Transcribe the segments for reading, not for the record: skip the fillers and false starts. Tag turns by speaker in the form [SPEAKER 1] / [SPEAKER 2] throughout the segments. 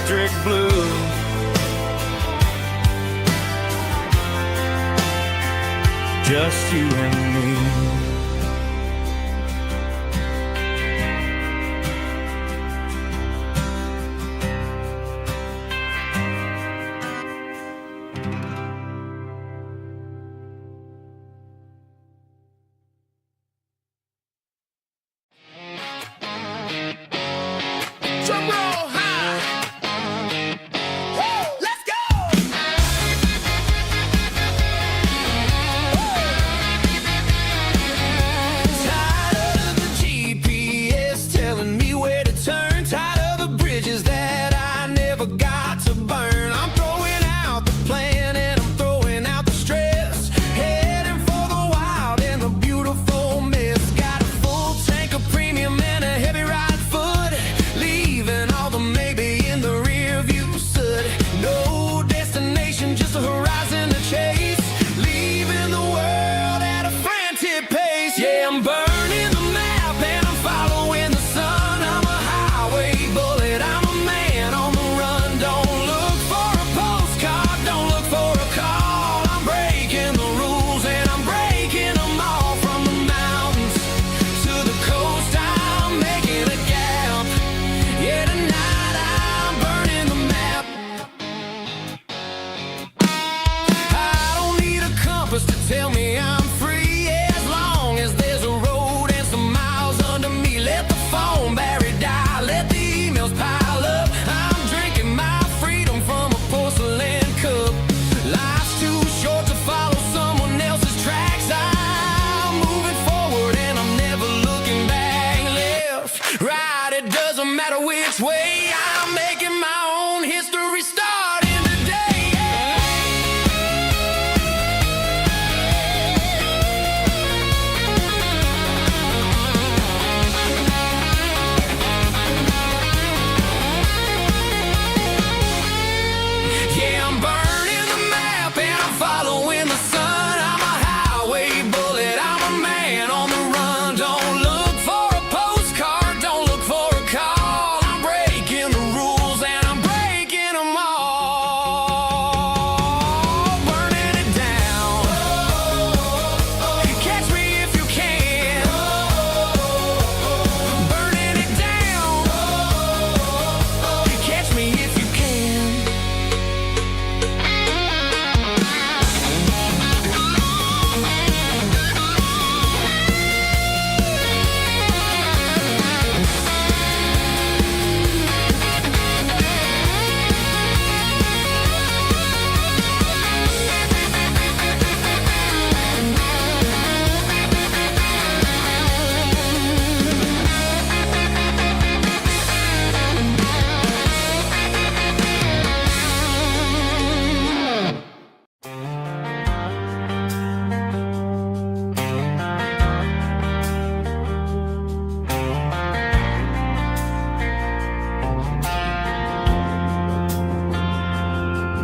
[SPEAKER 1] electric blue. Just you and me.
[SPEAKER 2] Tell me I'm free as long as there's a road and some miles under me. Let the phone battery die, let the emails pile up. I'm drinking my freedom from a porcelain cup. Life's too short to follow someone else's tracks. I'm moving forward and I'm never looking back. Left, right, it doesn't matter which way. I'm making my own history starting today.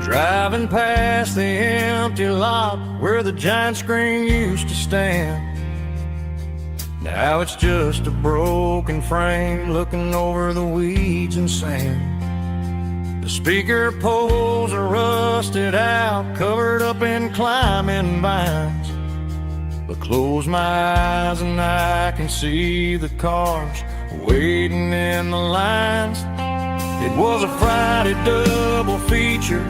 [SPEAKER 1] Driving past the empty lot where the giant screen used to stand. Now it's just a broken frame looking over the weeds and sand. The speaker poles are rusted out, covered up in climbing vines. But close my eyes and I can see the cars waiting in the lines. It was a Friday double feature,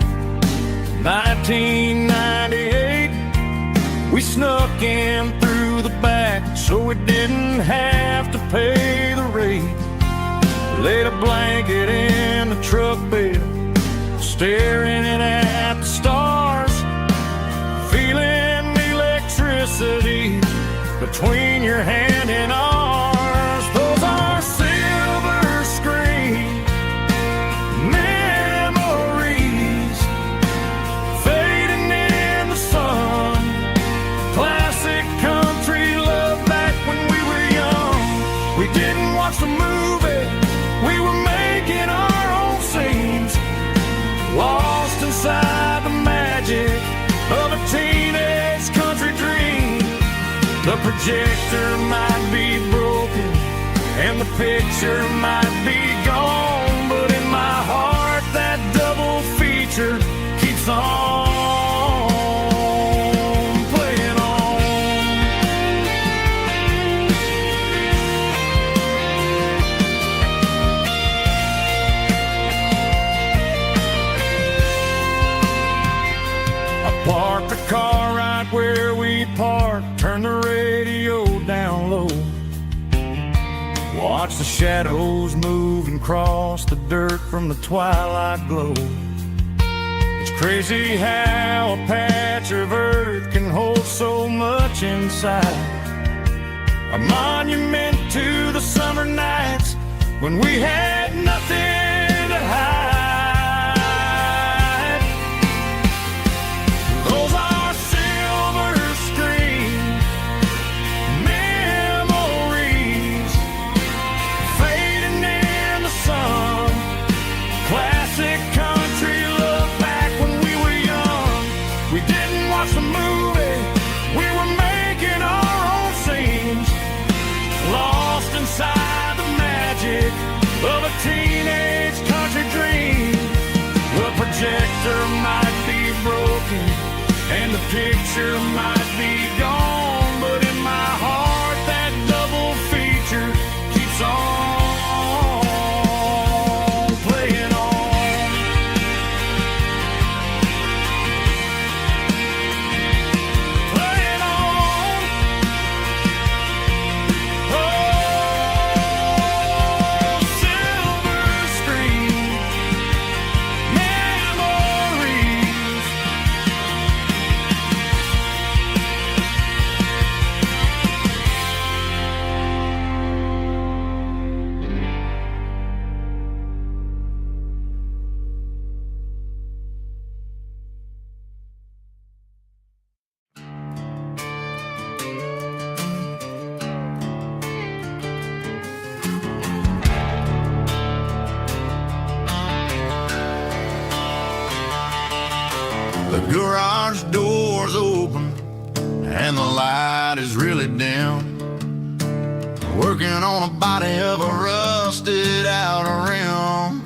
[SPEAKER 1] 1998. We snuck in through the back so we didn't have to pay the rate. Laid a blanket in the truck bed, staring at the stars, feeling the electricity between your hand and ours. Those are silver screen memories fading in the sun. Classic country love back when we were young. We didn't watch the movie, we were making our own scenes, lost inside the magic of a teenage country dream. The projector might be broken and the picture might be gone, but in my heart that watch the shadows move and cross the dirt from the twilight glow. It's crazy how a patch of earth can hold so much inside. A monument to the summer nights when we had nothing to hide. Those are silver screen memories fading in the sun. Classic country look back when we were young. We didn't watch the movie, we were making our own scenes, lost inside the magic of a teenage country dream. The projector might be broken and the picture might be gone, but in my heart that double feature keeps on playing on. Playing on. Oh, silver screen memories. The garage door's open and the light is really dim. Working on a body of a rusted out rim.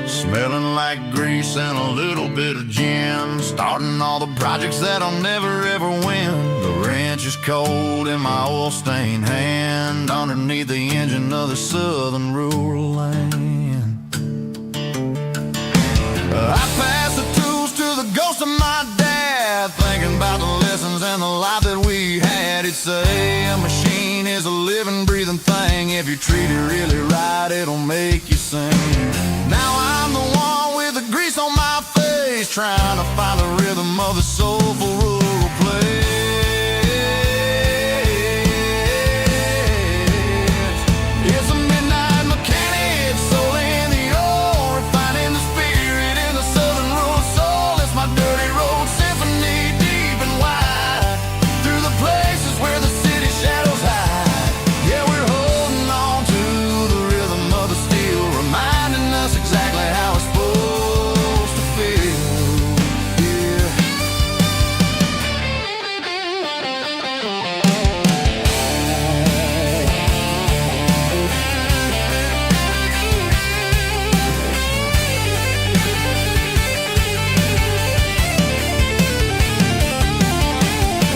[SPEAKER 1] Smelling like grease and a little bit of gin. Starting all the projects that I'll never ever win. The wrench is cold in my oil stained hand underneath the engine of the southern rural land. I pass the tools to the ghost of my dad, thinking about the lessons and the life that we had. He'd say a machine is a living, breathing thing. If you treat it really right, it'll make you sing. Now I'm the one with the grease on my face, trying to find the rhythm of the soulful rural place. It's a midnight mechanic, soul in the ore, refining the spirit in the southern rural soul. It's my dirty road symphony, deep and wide, through the places where the city shadows hide. Yeah, we're holding on to the rhythm of the steel, reminding us exactly how it's supposed to feel. Yeah.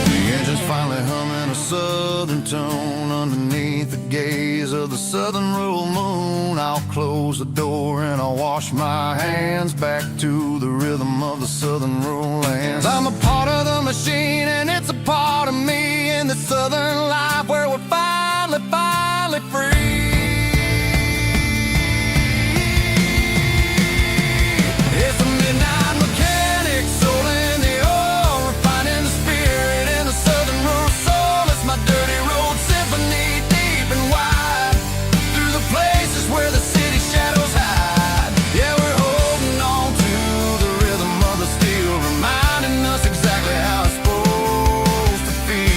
[SPEAKER 1] The engine's finally humming a southern tone underneath the gaze of the southern rural moon. I'll close the door and I'll wash my hands back to the rhythm of the southern rural lands. I'm a part of the machine and it's a part of me in the southern life where we're finally free. It's a midnight mechanic, soul in the ore, refining the spirit in the southern rural soul. It's my dirty road symphony, deep and wide, through the places where the city shadows hide. Yeah, we're holding on to the rhythm of the steel, reminding us exactly how it's supposed to feel.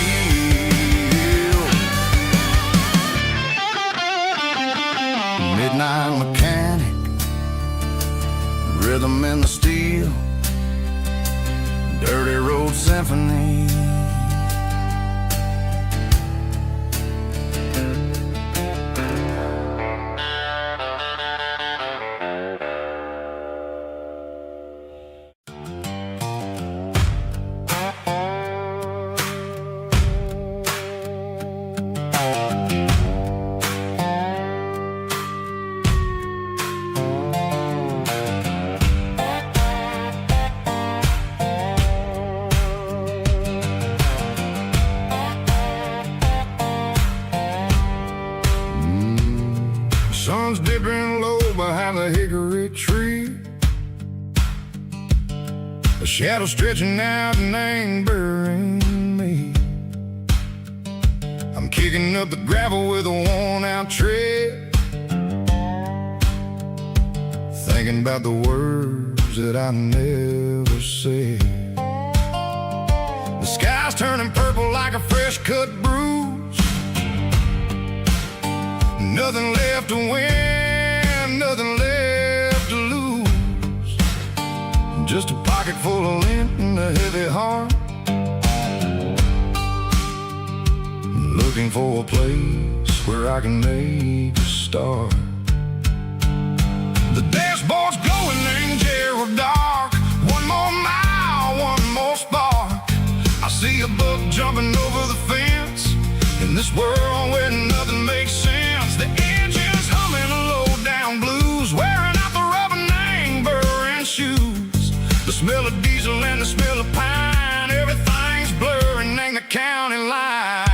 [SPEAKER 1] Midnight mechanic, rhythm in the steel, dirty road symphony. by the hickory tree, a shadow stretching out and angering me. I'm kicking up the gravel with a worn-out tread, thinking about the words that I never said. The sky's turning purple like a fresh-cut bruise. Nothing left to win, nothing left to lose. Just a pocket full of lint and a heavy heart, looking for a place where I can make a start. The dashboard's glowing in Gerald dark. One more mile, one more spark. I see a buck jumping over the fence in this world where nothing makes sense. The engine's humming a low-down blues, wearing out the rubber name burring shoes. The smell of diesel and the smell of pine, everything's blurring in the county line.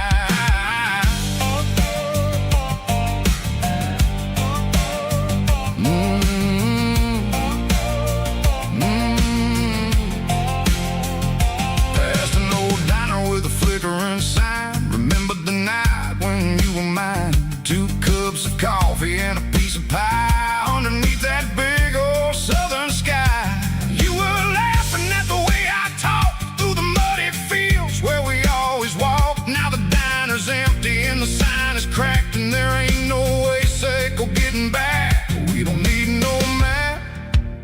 [SPEAKER 1] Coffee and a piece of pie underneath that big old southern sky. You were laughing at the way I talked through the muddy fields where we always walked. Now the diner's empty and the sign is cracked, and there ain't no way safe or getting back. We don't need no map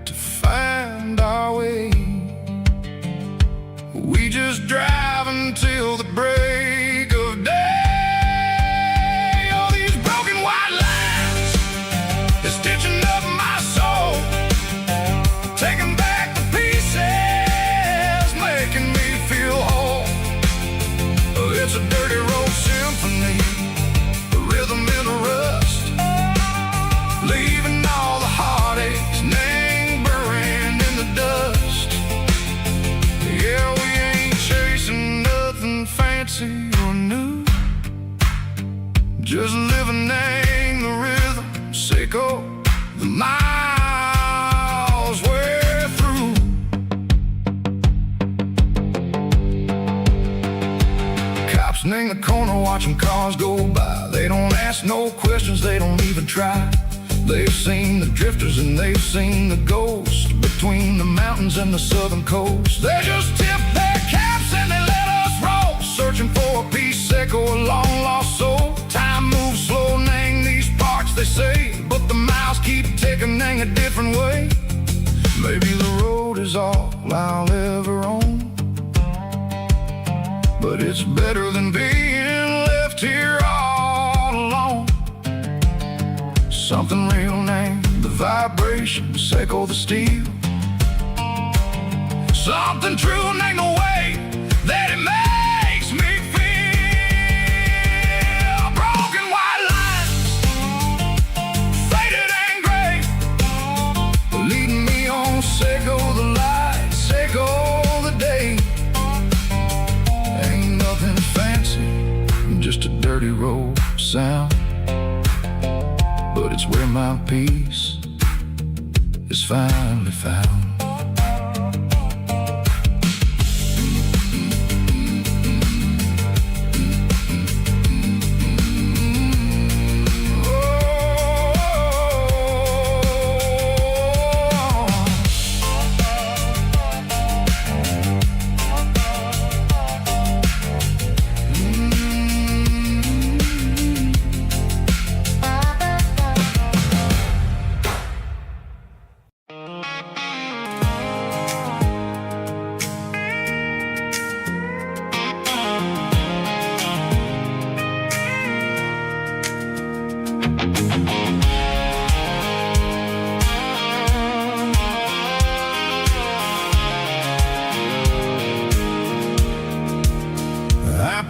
[SPEAKER 1] to find our way. We just drive until the break of day. It's a dirty road symphony, a rhythm in the rust, leaving all the heartaches lingering in the dust. Yeah, we ain't chasing nothing fancy or new, just living in the rhythm, sick of the miles we're through. In the corner watching cars go by, they don't ask no questions, they don't even try. They've seen the drifters and they've seen the ghosts between the mountains and the southern coast. They just tip their caps and they let us roll, searching for a piece or a long lost soul. Time moves slow in these parts, they say, but the miles keep ticking in a different way. Maybe the road is all I'll ever own, but it's better than being left here all alone. Something real named the vibration, echo the steel. Something true named the way that it makes me feel. Broken white lines, faded and gray, leading me on, echo the light, echo the day. Just a dirty road sound, but it's where my peace is finally found.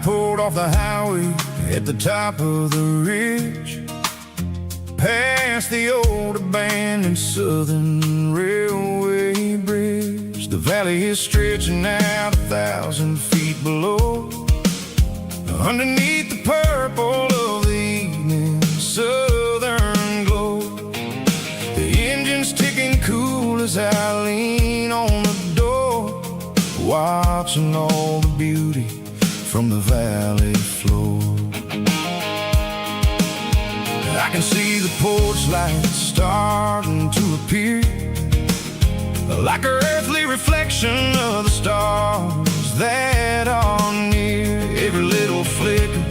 [SPEAKER 1] Pulled off the highway at the top of the ridge, past the old abandoned southern railway bridge. The valley is stretching out 1,000 feet below, underneath the purple of the evening southern glow. The seems ticking cool as I lean on the door, watching all the beauty from the valley floor. I can see the porch lights starting to appear, like an earthly reflection of the stars that are near. Every little flicker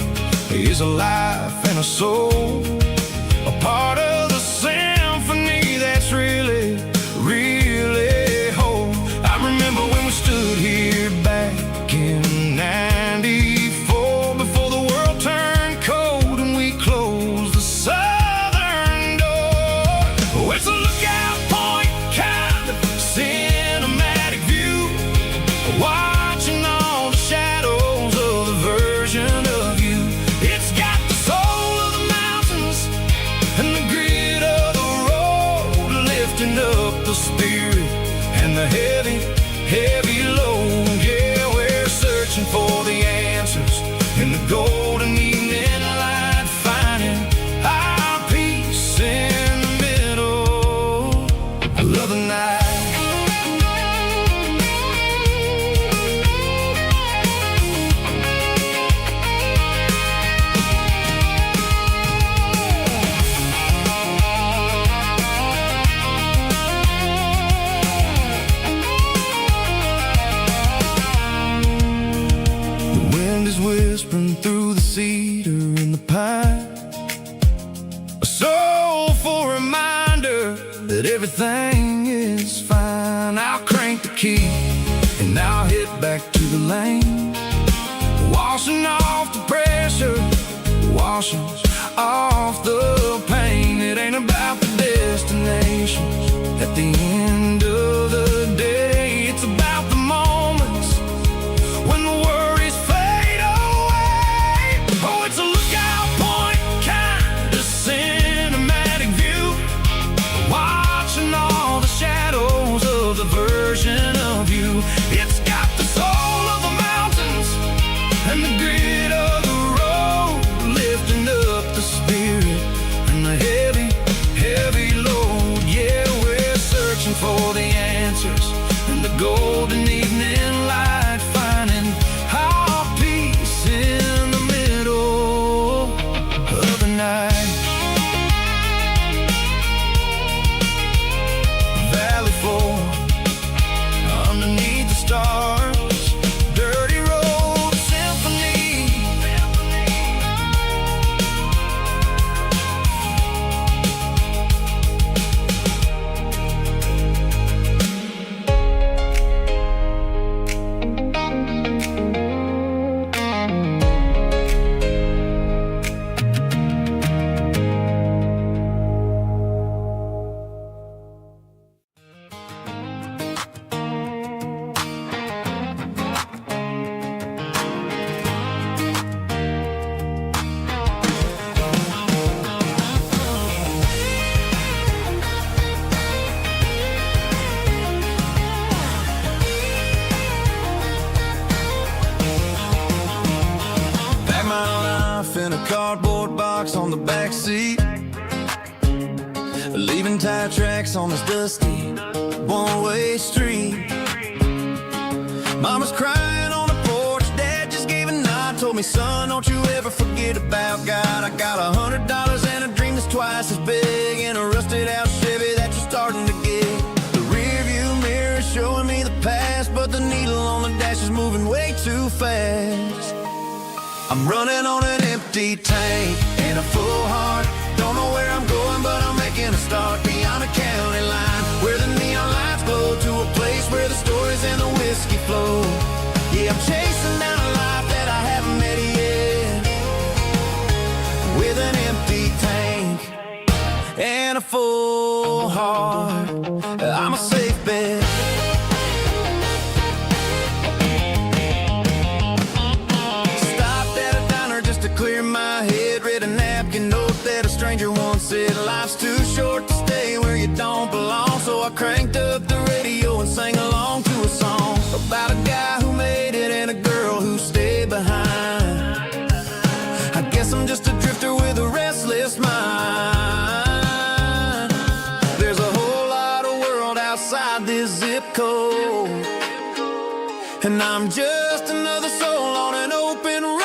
[SPEAKER 1] is a life and a soul, a part of the symphony that's really, really whole. I remember when we stood here back in '94, before the world turned cold and we closed the southern door. Oh, it's a lookout point, kind of cinematic view, watching all the shadows of the version of you. It's got the soul of the mountains and the grit of the road, lifting up the spirit and the heavy, heavy load. Yeah, we're searching for the answers in the golden evening light, finding our peace in the middle of the night. Whispering through the cedar and the pine, a soulful reminder that everything is fine. I'll crank the key and I'll head back to the lane, washing off the pressure, washing off the pain. It ain't about the destinations at the end of the day, it's about the moments when the worries fade away. Oh, it's a lookout point, kind of cinematic view, watching all the shadows of the version of you. It's got the soul of the mountains and the grit of the road, lifting up the spirit and the heavy, heavy load. Yeah, we're searching for the answers in the golden evening light, finding our peace in the middle of the night. Valley floor, underneath the stars, dirty road symphony. Pack my life in a cardboard box on the back seat, leaving tire tracks on this dusty one-way street. Mama's crying on the porch, Dad just gave a nod, told me, son, don't you ever forget about God. I got $100 and a dream that's twice as big, and a rusted out Chevy that you're starting to get. The rear view mirror is showing me the past, but the needle on the dash is moving way too fast. I'm running on an empty tank and a full heart. Don't know where I'm going, but I'm making a start beyond a county line, where the neon lights glow, to a place where the stories and the whiskey flow. Yeah, I'm chasing down a life that I haven't met yet, with an empty tank and a full heart. I'm a safe bet. Clear my head, read a napkin note that a stranger once said, life's too short to stay where you don't belong. So I cranked up the radio and sang along to a song about a guy who made it and a girl who stayed behind. I guess I'm just a drifter with a restless mind. There's a whole lot
[SPEAKER 2] this zip code, and I'm just another soul on an open road.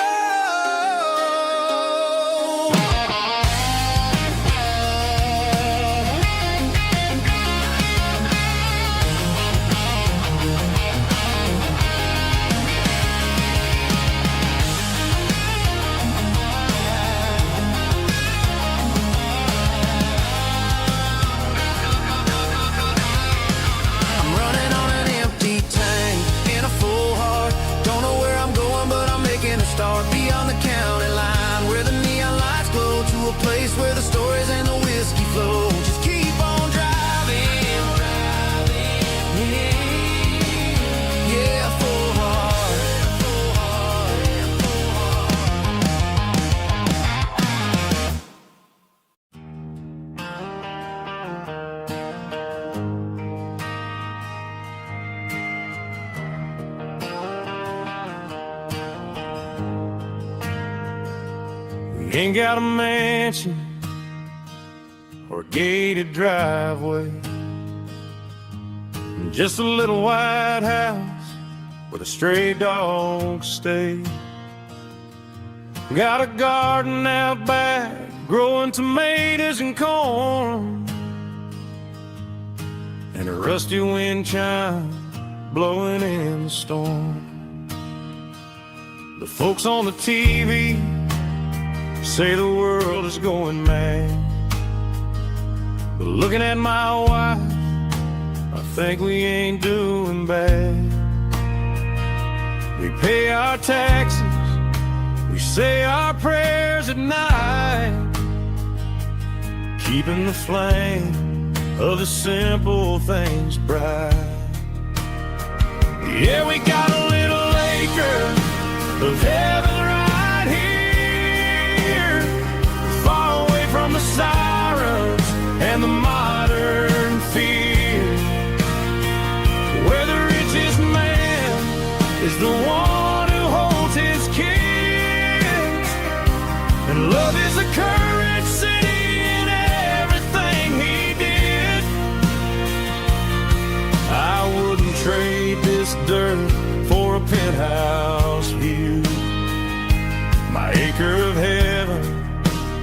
[SPEAKER 2] I'm running on an empty tank in a full heart. Don't know where I'm going, but I'm making a start beyond the county line, where the neon lights glow, to a place where the stories and the whiskey flow. Just keep on driving, yeah, full heart.
[SPEAKER 1] We ain't got a mansion or a gated driveway, just a little white house where the stray dogs stay. Got a garden out back, growing tomatoes and corn, and a rusty wind chime blowing in the storm. The folks on the TV say the world is going mad, but looking at my wife, I think we ain't doing bad. We pay our taxes, we say our prayers at night, keeping the flame of the simple things bright. Yeah, we got a little acre of heaven right here, far away from the sirens and the modern fear, where the richest man is the one who holds his kids, and love is the currency in everything he did. I wouldn't trade this dirt for a penthouse view. My acre of heaven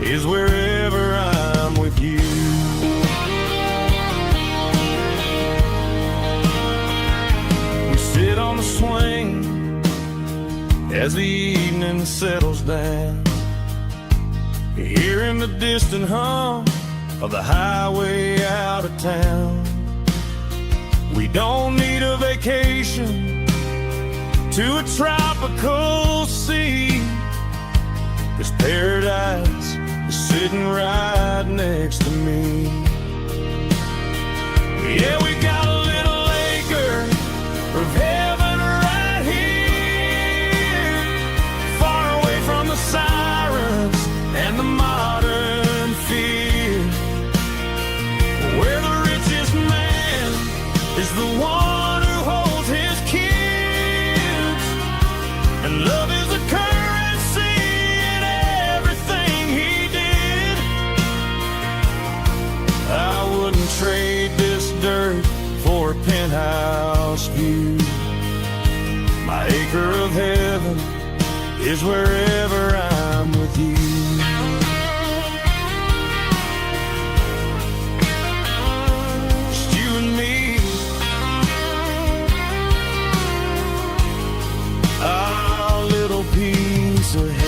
[SPEAKER 1] is wherever I'm with you. We sit on the swing as the evening settles down, hearing the distant hum of the highway out of town. We don't need a vacation to a tropical sea, 'cause paradise is sitting right next to me. Yeah, we got a little acre of heaven right here, far away from the sirens and the modern fear, where the richest man is the one who holds his kids, and love is a currency in everything he did. I wouldn't trade this dirt for a penthouse view. My acre of heaven is wherever I'm with you. Just you and me, our little piece of heaven.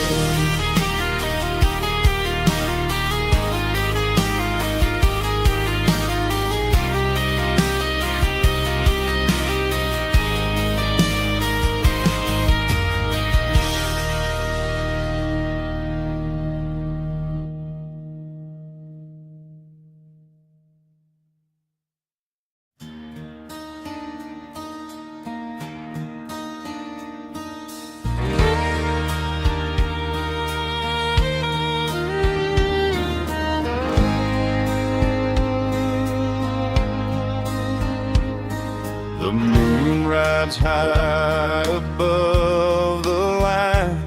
[SPEAKER 1] The moon rides high above the line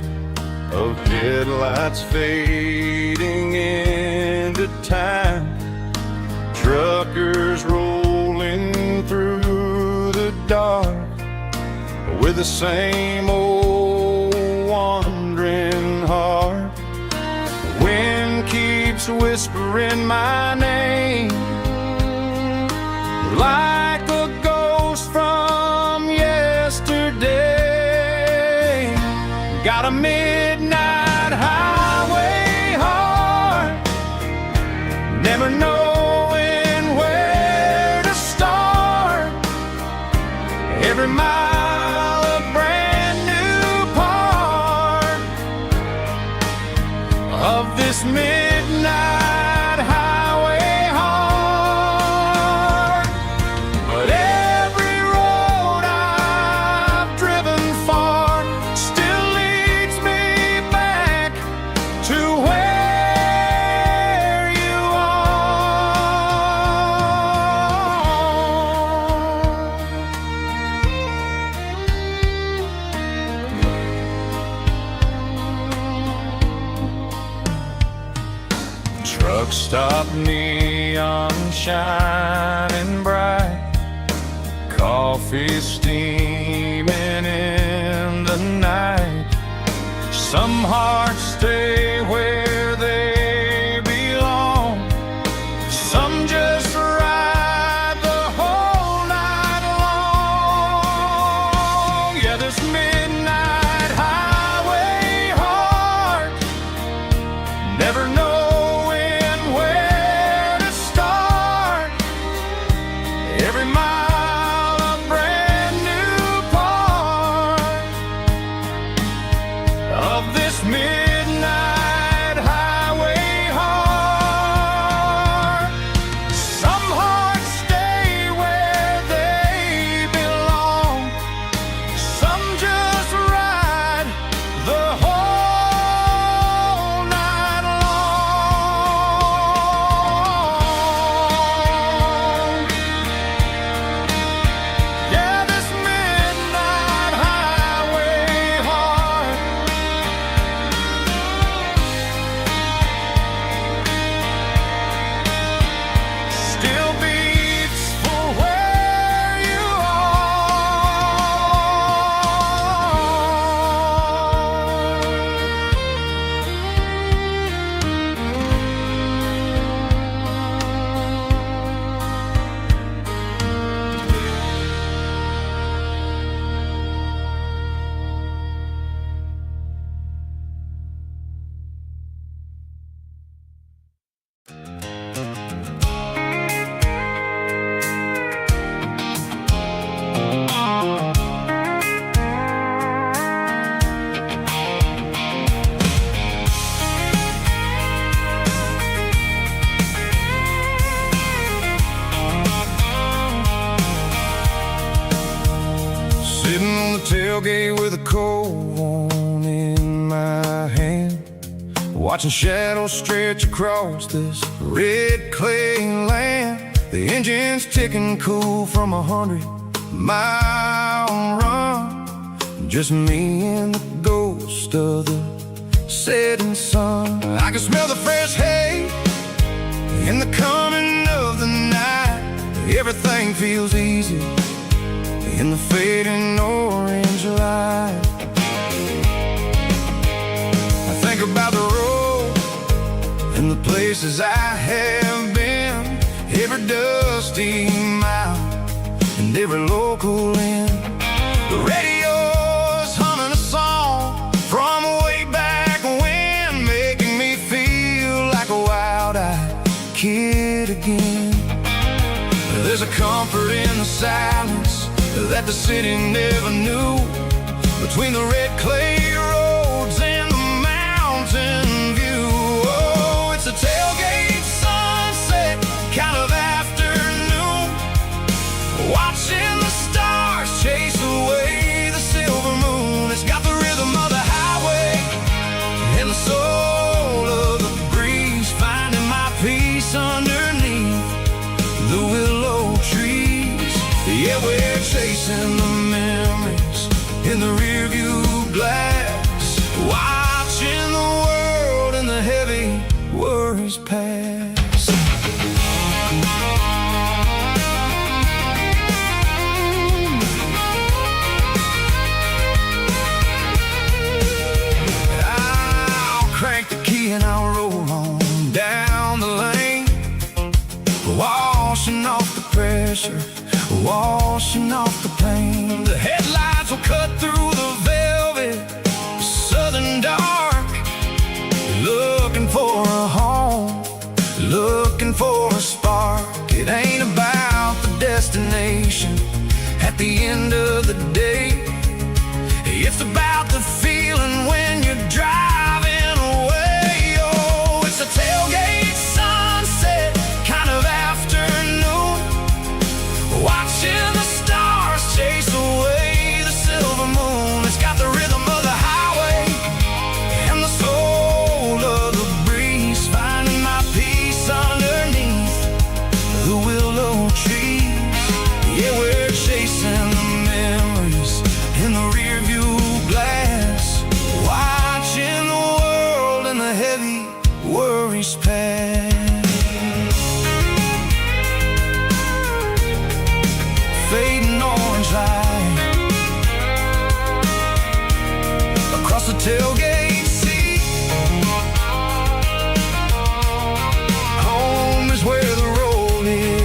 [SPEAKER 1] of headlights fading into time. Truckers rolling through with the same old wandering heart. The wind keeps whispering my name like a ghost from yesterday. Got a midnight highway heart, never knowing where to start. Every mile a brand new part of this midnight highway heart. But every road I've driven far still leads me back to where you are. Truck stop, neon shining bright, coffee steaming in the night. Some hearts stay where they belong, some just ride the whole night long. Yeah, this midnight highway heart, never knowing where to start. Every mile a brand new part of this midnight highway heart. Some hearts stay where they belong, some just ride the whole night long. Yeah, this midnight highway heart still beats for where you sitting on the tailgate with a cold one in my hand, watching shadows stretch across this red clay land. The engine's ticking cool from 100-mile run. Just me and the ghost of the setting sun. I can smell the fresh hay in the coming of the night. Everything feels easy in the fading orange light. I think about the road and the places I have been, every dusty mile and every local inn. The radio's humming a song from way back when, making me feel like a wild-eyed kid again. There's a comfort in the silence that the city never knew, between the red clay roads and the mountain view. Oh, it's a tailgate sunset kind of afternoon, watching the stars chase away the silver moon. It's got the rhythm of the highway and the soul of the breeze, finding my peace underneath the willow trees. Yeah, we're chasing the memories in the rearview glass, watching the world and the heavy worries pass.
[SPEAKER 2] off the pressure, washing off the pain. The headlights will cut through the velvet, southern dark, looking for a home, looking for a spark. It ain't about the destination at the end of the day. It's about the feeling when you're driving away. Oh, it's a tailgate sunset kind of afternoon, watching the stars chase away the silver moon. It's got the rhythm of the highway and the soul of the breeze, finding my peace underneath the willow trees. Yeah, we're chasing the memories in the rear view glass, watching the world and the heavy worries pass. Fading orange light across the tailgate seat. Home is where the road is.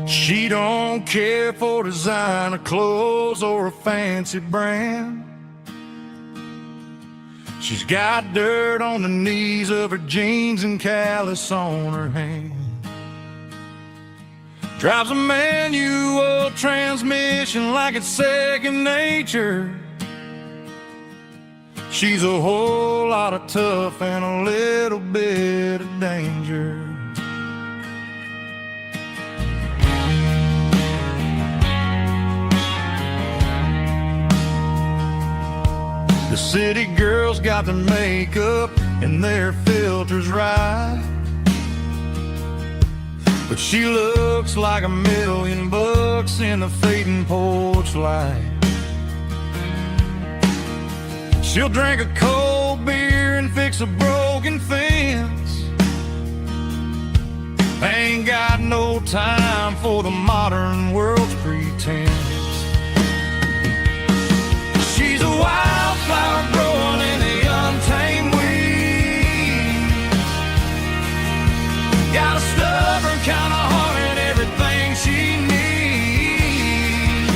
[SPEAKER 1] She don't care for designer clothes or a fancy brand. She's got dirt on the knees of her jeans and callus on her hand. Drives a manual transmission like it's second nature. She's a whole lot of tough and a little bit of danger. The city girls got their makeup and their filters right, but she looks like $1,000,000 in the fading porch light. She'll drink a cold beer and fix a broken fence. Ain't got no time for the modern world's pretense. She's a wildflower growing in the untamed weeds. Got a stubborn kind of heart and everything she needs.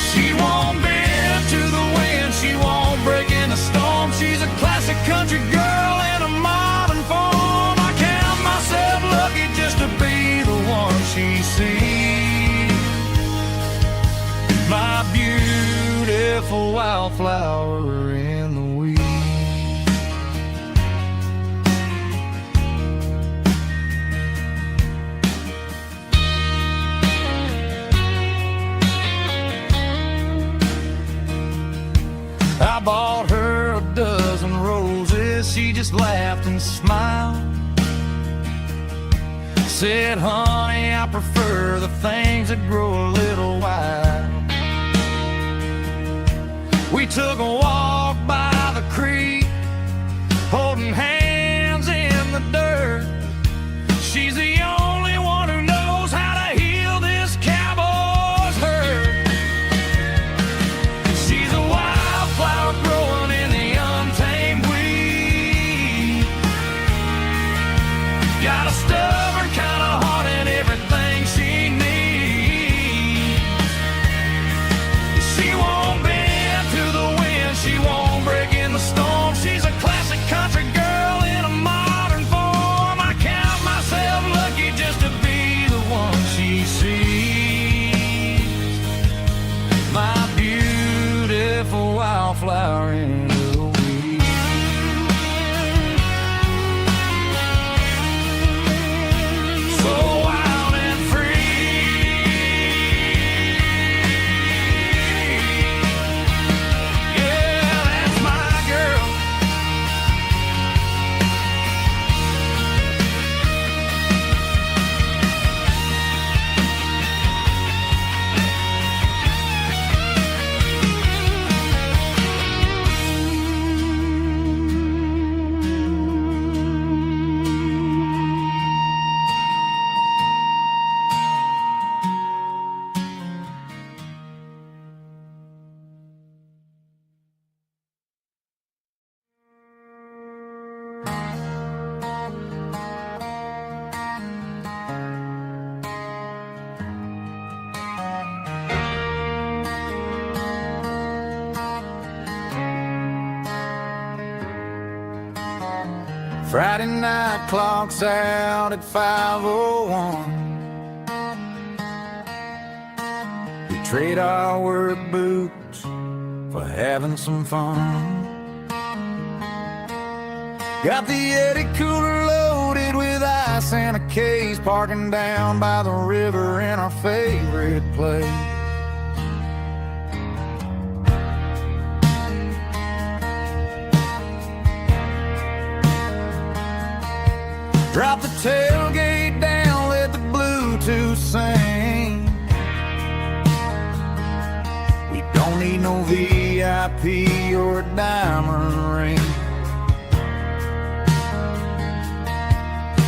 [SPEAKER 1] She won't bend to the wind, she won't break in a storm. She's a classic country girl in a modern form. I count myself lucky just to be the one she sees. My beautiful wildflower in the weeds. I bought her a dozen roses, she just laughed and smiled. Said, honey, I prefer the things that grow a little wild. We took a walk by the creek, holding hands in the dirt. She's the only one who knows how to heal this cowboy's hurt. She's a wildflower growing in the untamed weed. Got a stubborn kind of heart and everything she needs. She won't bend to the wind, she won't Friday night clocks out at 5:01. We trade our work boots for having some fun. Got the Yeti cooler loaded with ice and a case, parking down by the river in our favorite place. Drop the tailgate down, let the Bluetooth sing. We don't need no VIP or a diamond ring.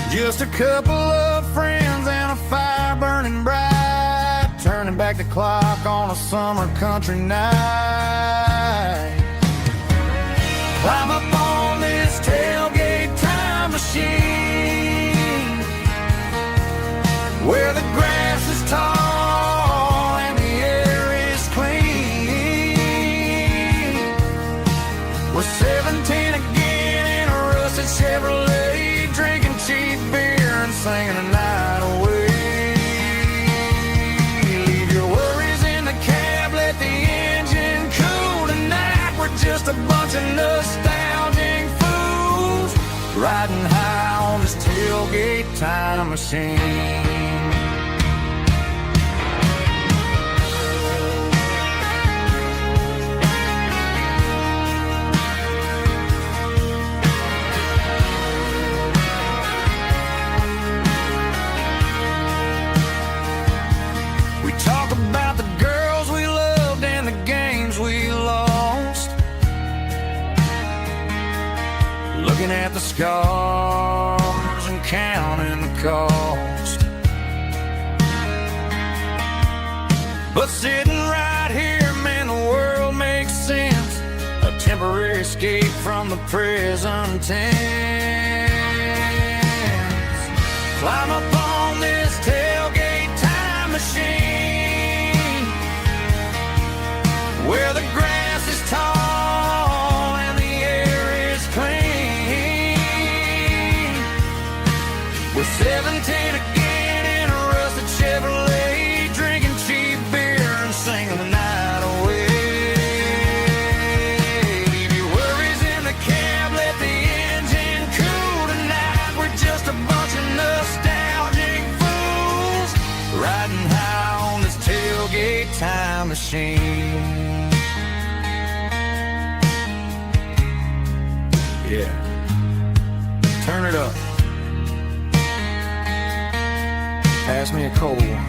[SPEAKER 1] Just a couple of friends and a fire burning bright, turning back the clock on a summer country night. Climb up on this tailgate time machine, where the grass is tall and the air is clean. We're 17 again in a rusted Chevrolet, drinking cheap beer and singing the night away. Leave your worries in the cab, let the engine cool tonight. We're just a bunch of nostalgic fools, riding high on this tailgate time machine. Talk about the girls we loved and the games we lost, looking at the scars and counting the cost. But sitting right here, man, the world makes sense, a temporary escape from the present tense. Climb up on this tailgate time machine, where the grass is tall and the air is clean. We're 17 again in a rusted Chevrolet, drinking cheap beer and singing the night away. Leave your worries in the cab, let the engine cool tonight. We're just a bunch of nostalgic fools, riding high on this tailgate time machine. Yeah, turn it up. Pass me a cold one.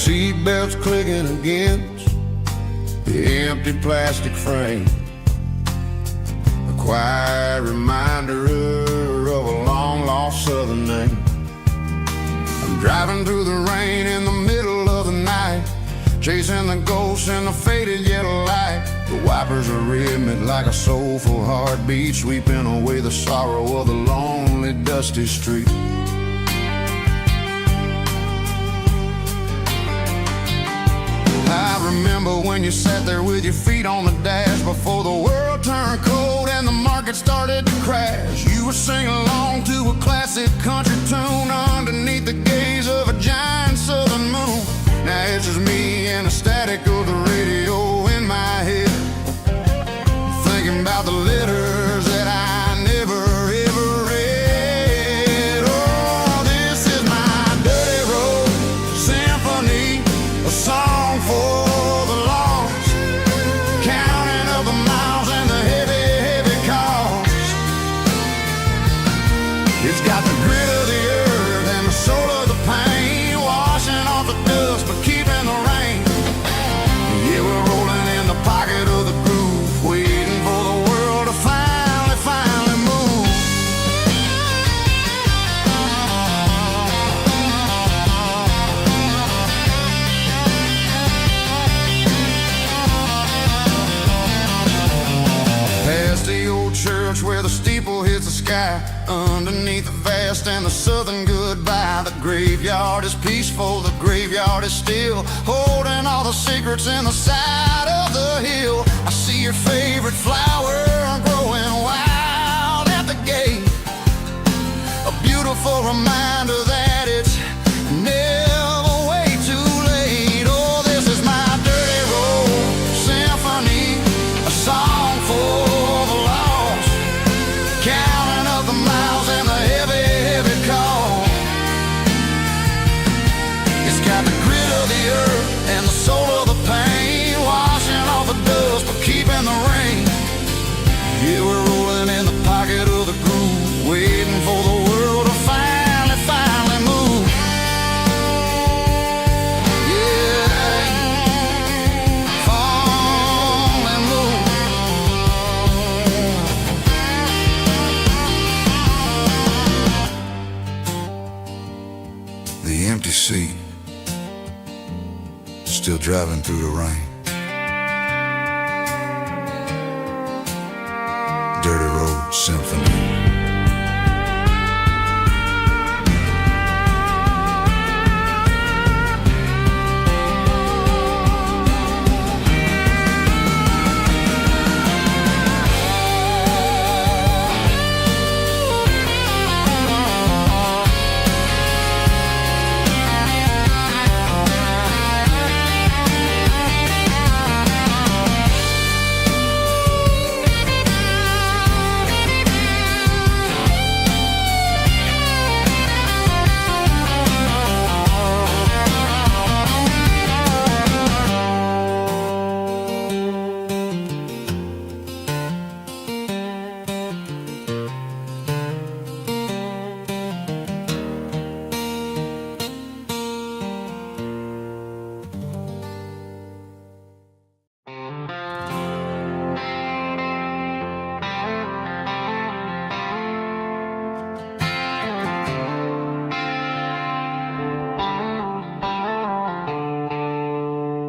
[SPEAKER 1] Seatbelts clicking against the empty plastic frame, a quiet reminder of a long-lost southern name. I'm driving through the rain in the middle of the night, chasing the ghosts in the faded yellow light. The wipers are rhythmic like a soulful heartbeat, sweeping away the sorrow of the lonely, dusty street. I remember when you sat there with your feet on the dash, before the world turned cold and the market started to crash. You were singing along to a classic country tune underneath the gaze of a giant southern moon. Now it's just me and the static of the radio in my head, thinking about the letters that I never ever read. Oh, this is my dirty road symphony, a song for the lost, counting up the miles and the heavy, heavy cost. It's got the grit of the earth and the soul of the pain, washing off the dust but keeping the rain.
[SPEAKER 3] sky, underneath the vast and the southern goodbye. The graveyard is peaceful, the graveyard is still, holding all the secrets in the side of the hill. I see your favorite flower growing wild at the gate, a beautiful reminder that it's never way too late. Oh, this is my dirty road symphony, a song for the lost, counting up the miles and the heavy, heavy call. It's got the grit of the earth and the soul of the pain, washing off the dust but keeping the rain. Yeah, we're rolling in the pocket of the groove, waiting for the world to finally move. Yeah, finally move. The empty seat, still driving through the rain. Dirty Road Symphony.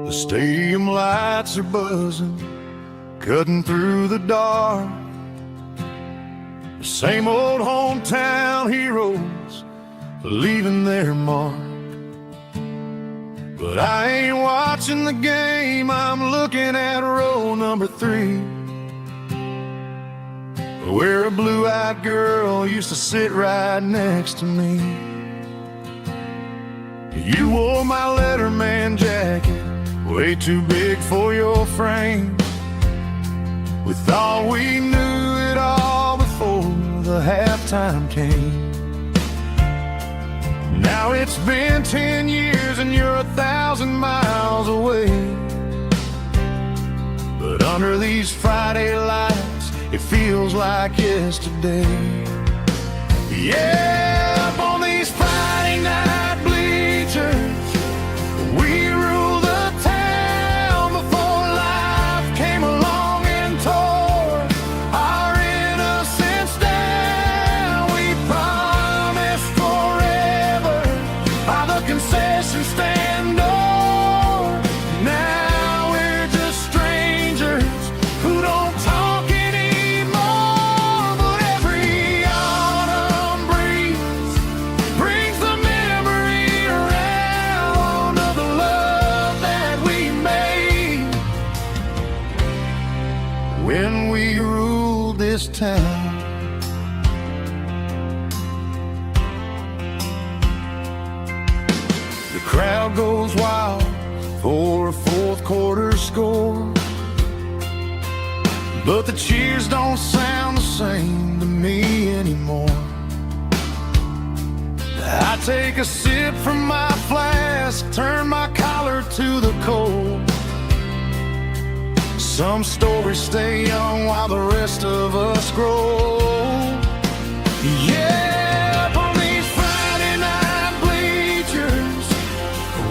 [SPEAKER 1] The stadium lights are buzzing, cutting through the dark. The same old hometown heroes leaving their mark. But I ain't watching the game, I'm looking at row number 3, where a blue-eyed girl used to sit right next to me. You wore my Letterman jacket, way too big for your frame. We thought we knew it all before the halftime came. Now it's been 10 years and you're 1,000 miles away. But under these Friday lights, it feels like yesterday. Yeah, up on these Friday night bleachers, we rule the town before life came along and tore our innocence down. We promised forever by the concession stand door. Now we're just strangers who don't talk anymore. But every autumn breeze brings the memory around of the love that we made when we ruled this town. The crowd goes wild for a fourth quarter score, but the cheers don't sound the same to me anymore. I take a sip from my flask, turn my collar to the cold. Some stories stay young while the rest of us grow. Yeah, up on these Friday night bleachers,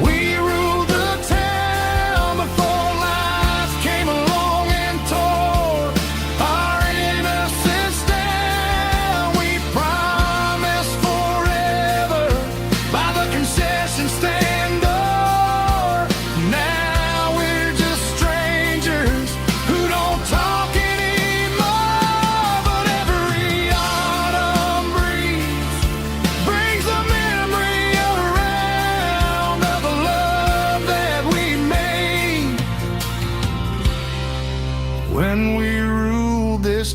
[SPEAKER 1] we ruled the town before life came along and tore our innocence down. We promised forever by the concession stand door. Now we're just strangers who don't talk anymore. But every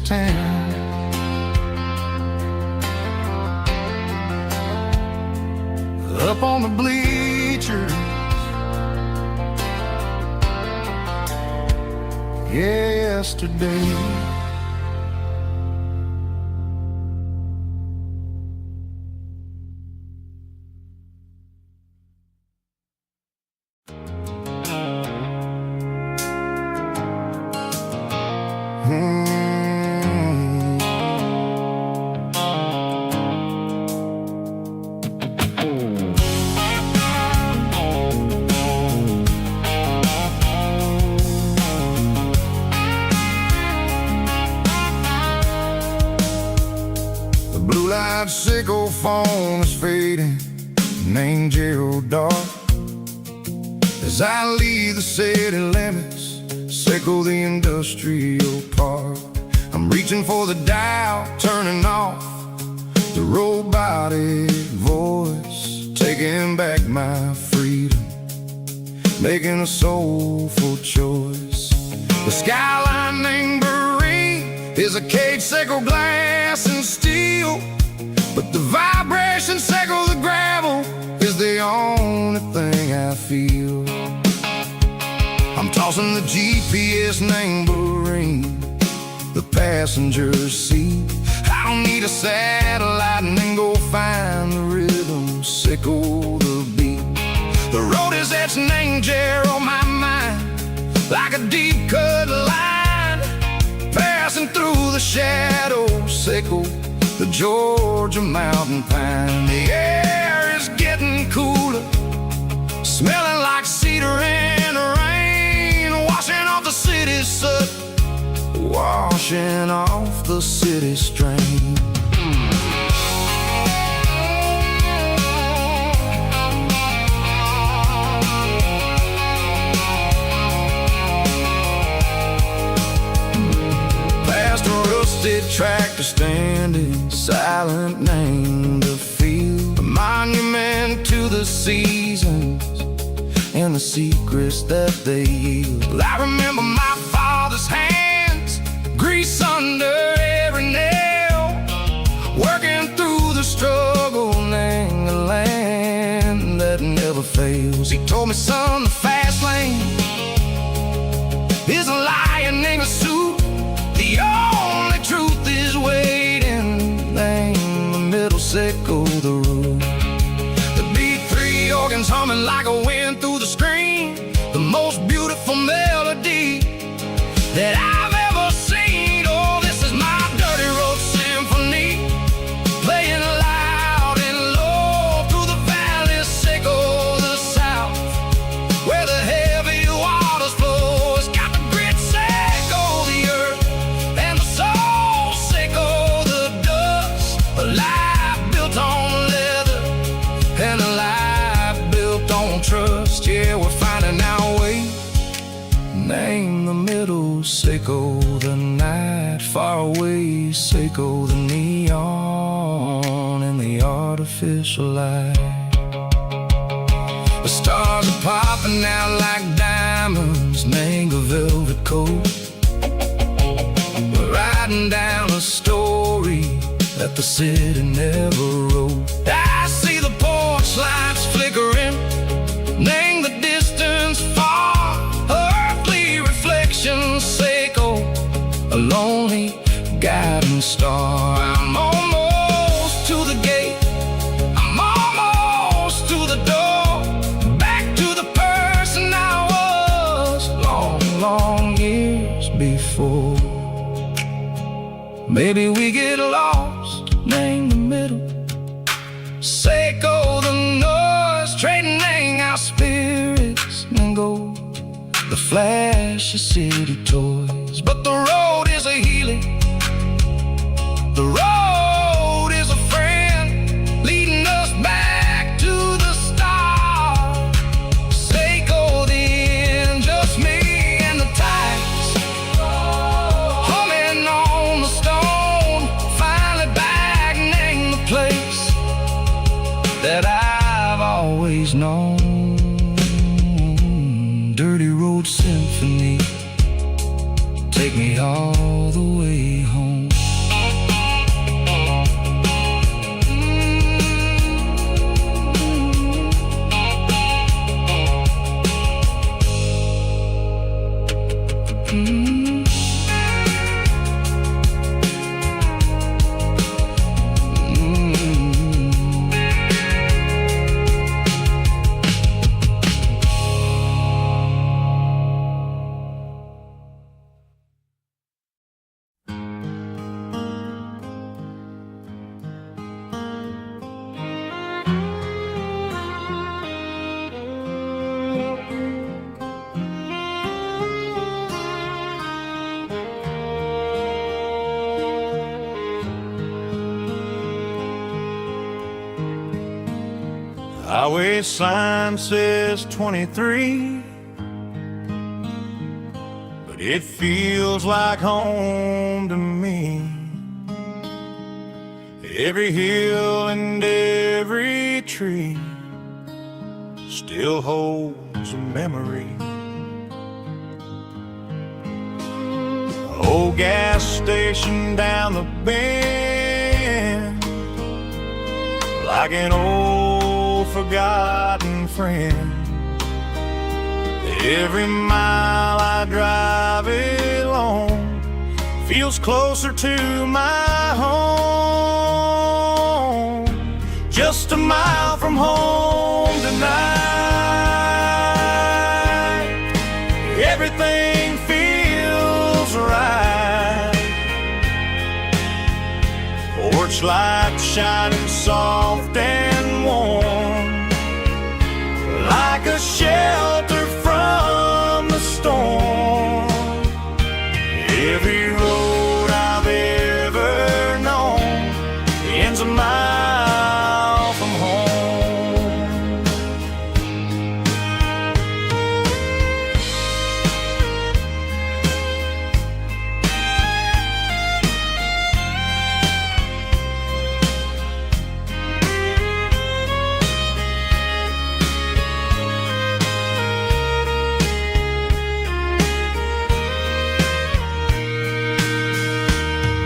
[SPEAKER 3] town. Up on the bleachers, yeah, yesterday. Blue-light sickle phone is fading, named Gerald dark. As I leave the city limits, sickle the industrial park. I'm reaching for the dial, turning off the robotic voice, taking back my freedom, making a soulful choice. The skyline named is a cage, sickle glass and steel, but the vibration sickle the gravel is the only thing I feel. I'm tossing the GPS named Marine, the passenger seat. I don't need a satellite and then go find the rhythm, sickle the beat. The road is etched named Jer on my mind, like a deep cut line, passing through the shadows, sickle the Georgia mountain pine. The air is getting cooler, smelling like cedar in the rain, washing off the city soot, washing off the city strain. Tractor standing silent, named the field, a monument to the seasons and the secrets that they yield. I remember my father's hands, grease under every nail, working through the struggle, named the land that never fails. He told me, son, the fast lane is a lion in a suit. The only truth is waiting, name the middle, sickle the root. The beat, three organs humming like a wind through the screen, the most beautiful melody that I've ever seen. Oh, this is my dirty road symphony, playing loud and low through the valleys, sickle the south, where the heavy waters flow. It's got the grit, sickle the earth, and the soul, sickle the dust. A life built on leather and a life built on trust. Yeah, we're finding our way, name the middle, sickle the night, far away, sickle the neon and the artificial light. The stars are popping out like diamonds, name a velvet coat. We're riding down a story that the city never wrote. I see the porch lights flickering, name the distance far, earthly reflections, sickle a lonely guiding star. I'm almost to the gate, I'm almost to the door, back to the person I was long, long years before. Maybe we get lost, name the middle, sickle the noise, trading our spirits and go the flash of city toys. But the road is a healing, the road is a friend, leading us back to the start. Sickle the end, just me and the tides, humming on the stone, finally back, name the place that I've always known. Dirty road symphony, take me all the way home.
[SPEAKER 1] Highway sign says 23, but it feels like home to me. Every hill and every tree still holds a memory. Old gas station down the bend, like an old forgotten friend. Every mile I drive along feels closer to my home. Just a mile from home tonight, everything feels right. Porch light shining soft and warm, like a shelter from the storm. Every road I've ever known ends a mile from home.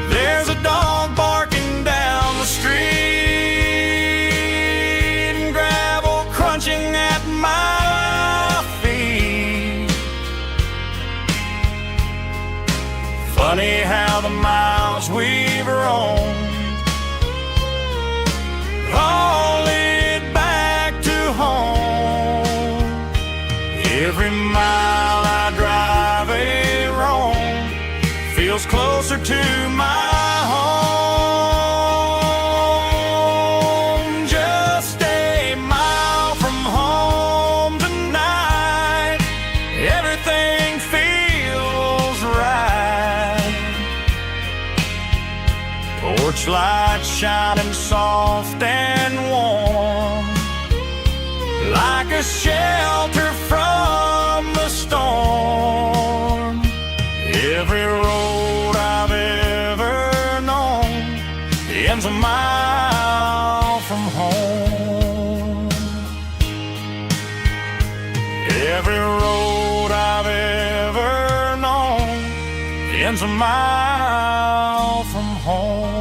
[SPEAKER 1] There's a dog barking down the street, and gravel crunching at my feet. Funny how the miles we've roamed all lead back to home. Every mile I drive roam feels closer to my home. Just a mile from home tonight, everything feels right. Porch light shining soft and warm, like a shelter from the storm. Every road I've ever known ends a mile from home. Every road I've ever known ends a mile from home.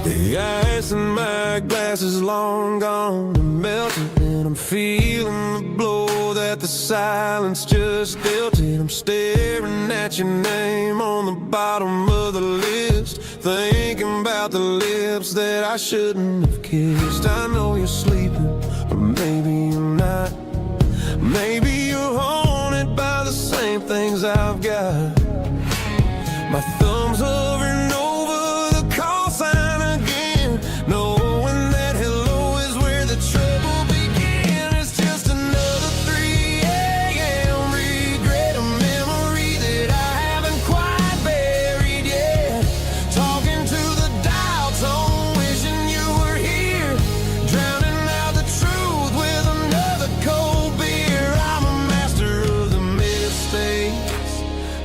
[SPEAKER 4] The ice in my glass is long gone and melted, and I'm feeling the blow that the silence just dealt it. I'm staring at your name on the bottom of the list, thinking about the lips that I shouldn't have kissed. I know you're sleeping, but maybe you're not. Maybe you're haunted by the same things I've got. My thumb's hovering over the call sign again, knowing that hello is where the trouble began. It's just another 3 a.m. regret, a memory that I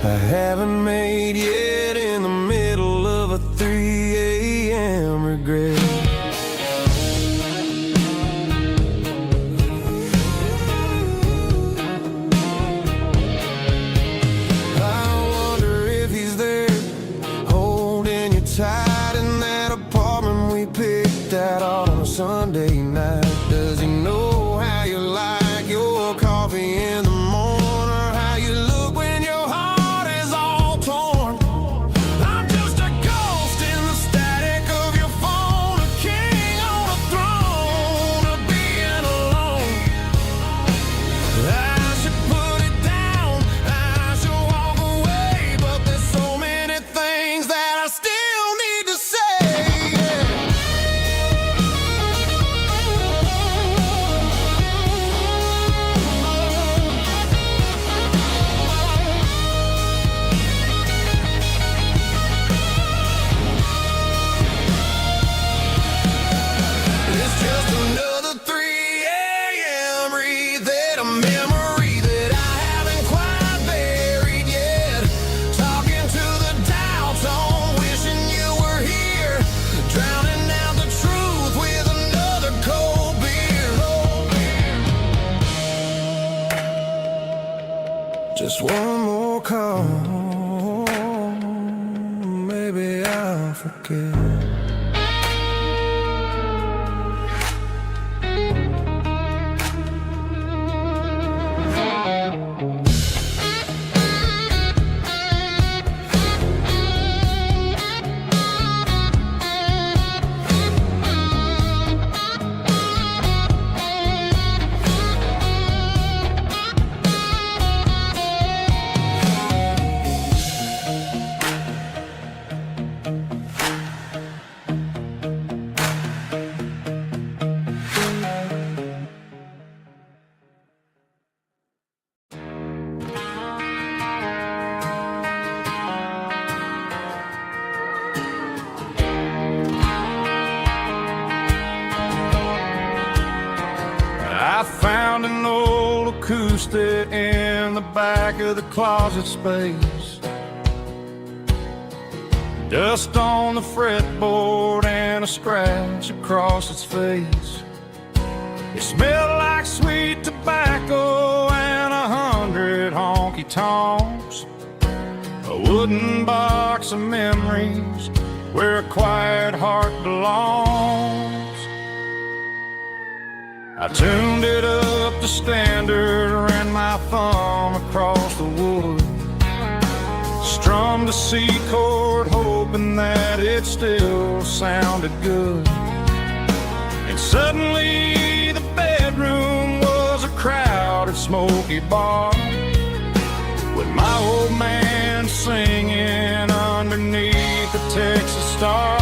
[SPEAKER 4] I haven't made yet in the middle of a 3 a.m. regret. I wonder if he's there, holding you tight in that apartment we picked out on a Sunday night. Does he know how you like your coffee in the morning, or how you look when your heart is all torn? I'm just a ghost in the static of your phone, a king on a throne of being alone. I should put it down, I should walk away, but there's so many things that I still need to say. It's just another 3 a.m. read that a memory that I haven't quite buried yet. Talking to the doubts on wishing you were here, drowning out the truth with another cold beer. Just one more call, maybe I'll forget.
[SPEAKER 1] I found an old acoustic in the back of the closet space. Dust on the fretboard and a scratch across its face. It smelled like sweet tobacco and 100 honky tonks. A wooden box of memories where a quiet heart belongs. I tuned it up to standard, ran my thumb across the wood, strummed a C chord, hoping that it still sounded good. And suddenly the bedroom was a crowded, smoky bar, with my old man singing underneath the Texas star.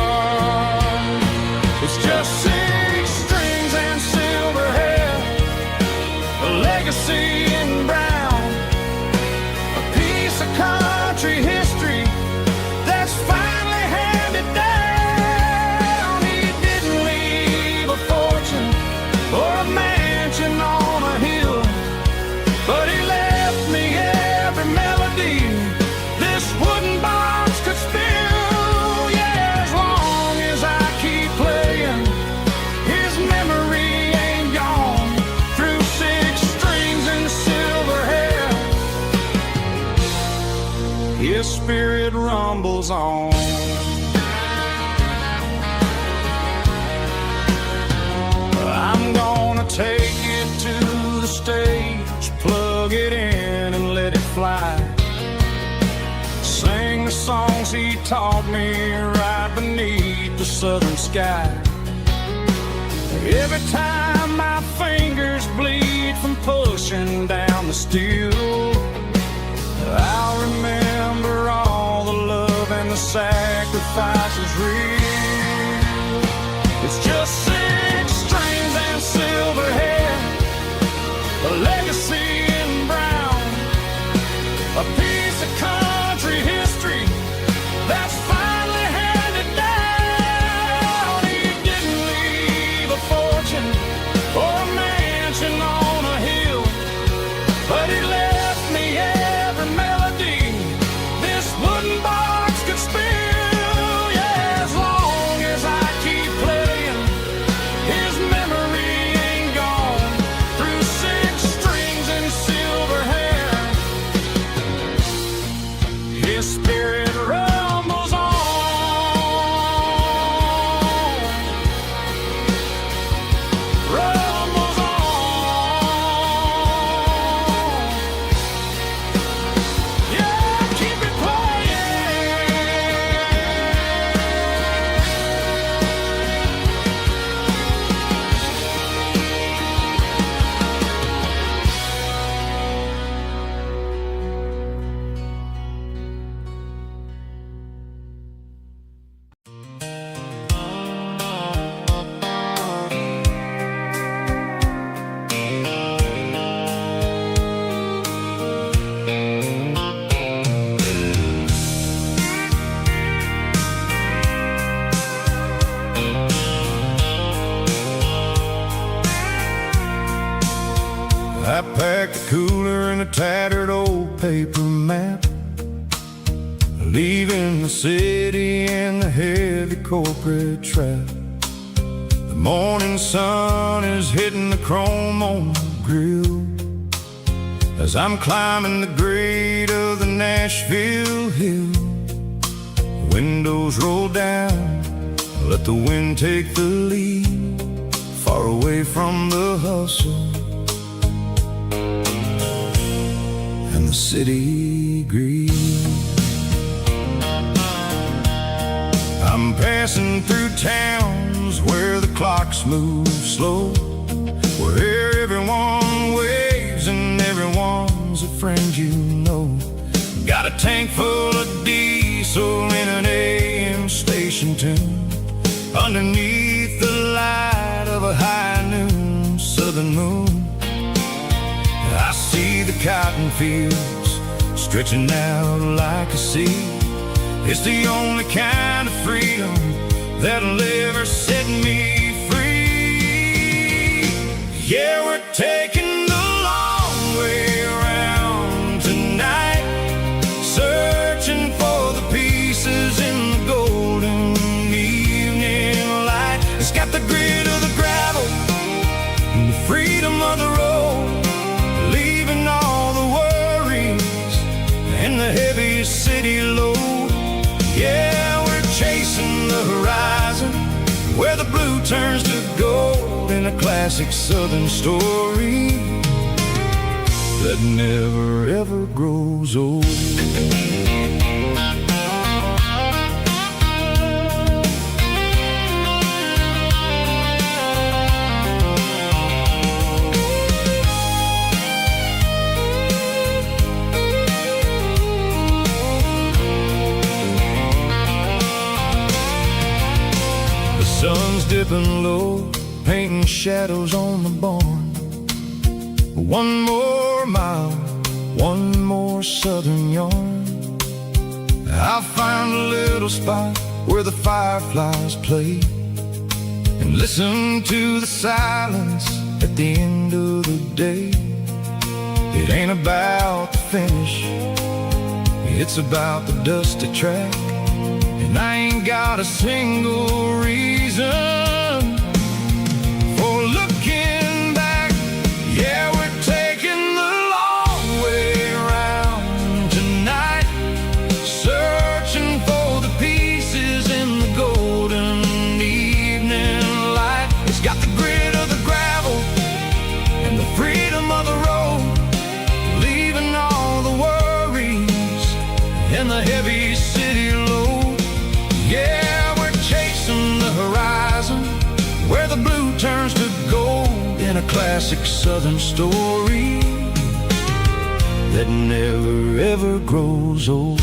[SPEAKER 1] It's just 6 strings and silver hair, a legacy in brown, a piece of country history that's finally handed down. He didn't leave a fortune or a mansion on a hill, but he left me every melody this wooden box could spill. Yeah, as long as I keep playing, his memory ain't gone. Through 6 strings and silver hair, his spirit rumbles on. I'm gonna take it to the stage, plug it in and let it fly. Sing the songs he taught me right beneath the southern sky. Every time my fingers bleed from pushing down the steel, I'll remember all the love and the sacrifices real. It's just 6 strings and silver hair, a legacy in brown, a piece of country history that's finally handed down. He didn't leave a fortune or a mansion on a hill, but he left me every melody in a tattered old paper map, leaving the city in the heavy corporate trap. The morning sun is hitting the chrome on the grill as I'm climbing the grade of the Nashville hill. The windows roll down, let the wind take the lead, far away from the hustle and the city greed. I'm passing through towns where the clocks move slow, where everyone waves and everyone's a friend you know. Got a tank full of diesel in an AM station tune, underneath the light of a high noon southern moon. I see the cotton fields stretching out like a sea. It's the only kind of freedom that'll ever set me free. Yeah, we're taking the long way around tonight, searching for the pieces in the golden evening light. It's got the grit of the gravel and the freedom of the road, leaving all the worries and the heavy city load. Yeah, we're chasing the horizon, where the blue turns to gold, in a classic southern story that never ever grows old. Sun's dipping low, painting shadows on the barn. One more mile, one more southern yarn. I'll find a little spot where the fireflies play, and listen to the silence at the end of the day. It ain't about the finish, it's about the dusty track. And I ain't got a single reason for looking back. Yeah, we're taking the long way around tonight, searching for the pieces in the golden evening light. It's got the grit of the gravel and the freedom of the road, leaving all the worries and the heavy city load. Yeah, we're chasing the horizon, where the blue turns to gold, in a classic southern story that never ever grows old.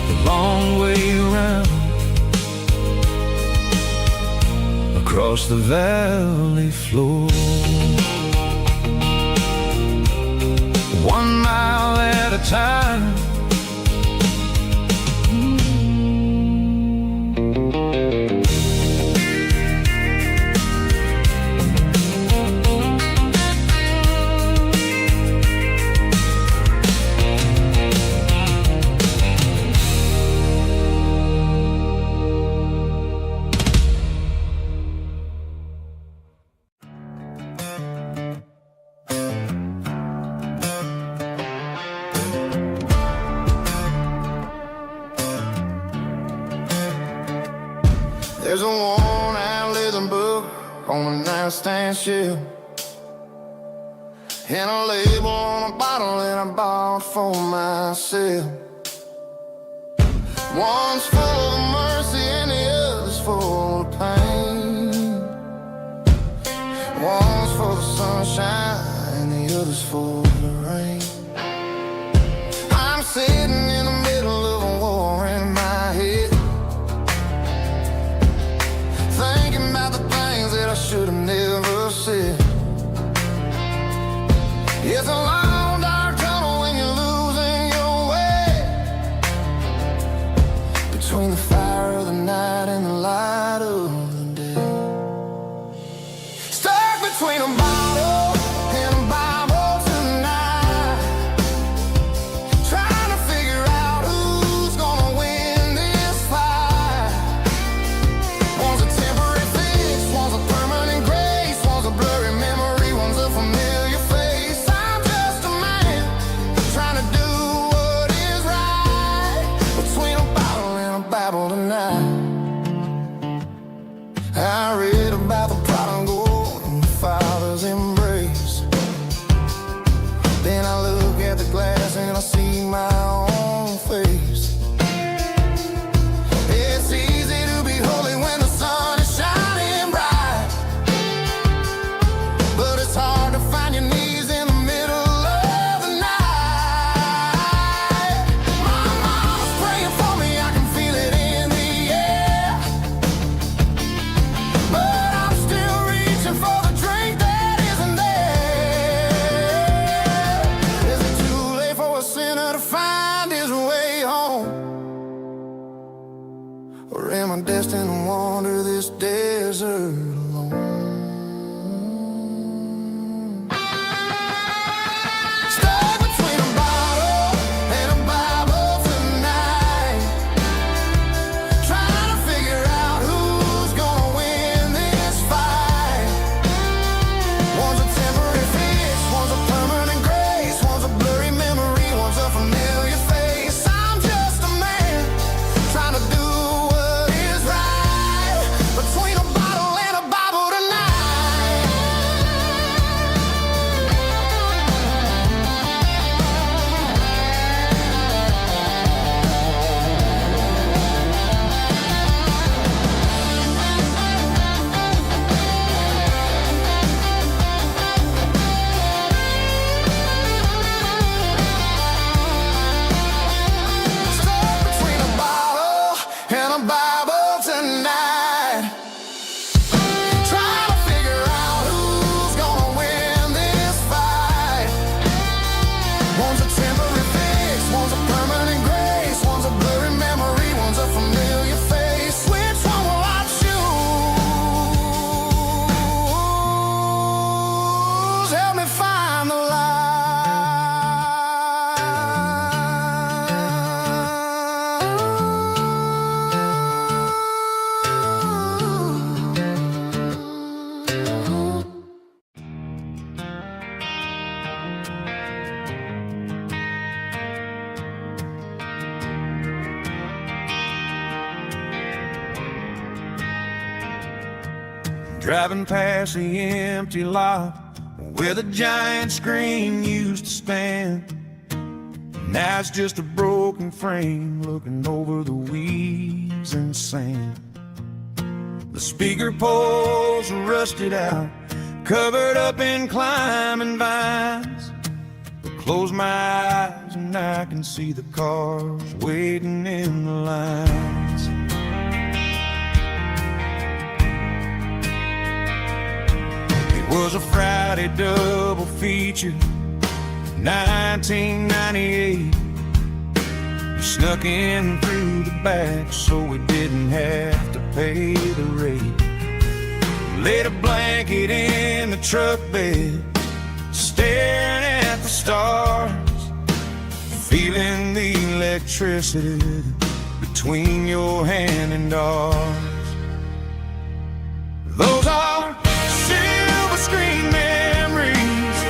[SPEAKER 1] The long way around, across the valley floor, 1 mile at a time.
[SPEAKER 3] There's a worn-out leather book on a nightstand shelf, and a label on a bottle that I bought for myself. One's full of mercy and the other's full of pain. One's full of sunshine and the other's full of rain. I'm sitting in the middle of a war in my head, thinking about the things that I should have never said. It's a long dark tunnel when you're losing your way, between the fire of the night and the light of the day. Stuck between a bottle see my own face. It's easy to be holy when the sun is shining bright, but it's hard to find your knees in the middle of the night. My mom's praying for me, I can feel it in the air, but I'm still reaching for the drink that isn't there. Is it too late for a sinner to find his way home? Or am I destined to wander this desert alone? Stuck between a bottle and a Bible tonight, trying to figure out who's gonna win this fight. One's a temporary fix, one's a permanent grace, one's a blurry memory, one's a familiar face. I'm just a man trying to do what is right, between a bottle and a Bible tonight. Stuck between a bottle and a Bible tonight, trying to figure out who's gonna win this fight. One's a temporary fix, one's a permanent grace, one's a blurry memory, one's a familiar face. Which one will I choose? Help me find the light.
[SPEAKER 1] Driving past the empty lot where the giant screen used to stand. Now it's just a broken frame looking over the weeds and sand. The speaker poles are rusted out, covered up in climbing vines. But close my eyes and I can see the cars waiting in the lines. It was a Friday double feature, 1998. We snuck in through the back so we didn't have to pay the rate. Laid a blanket in the truck bed, staring at the stars, feeling the electricity between your hand and ours. Those are silver screen memories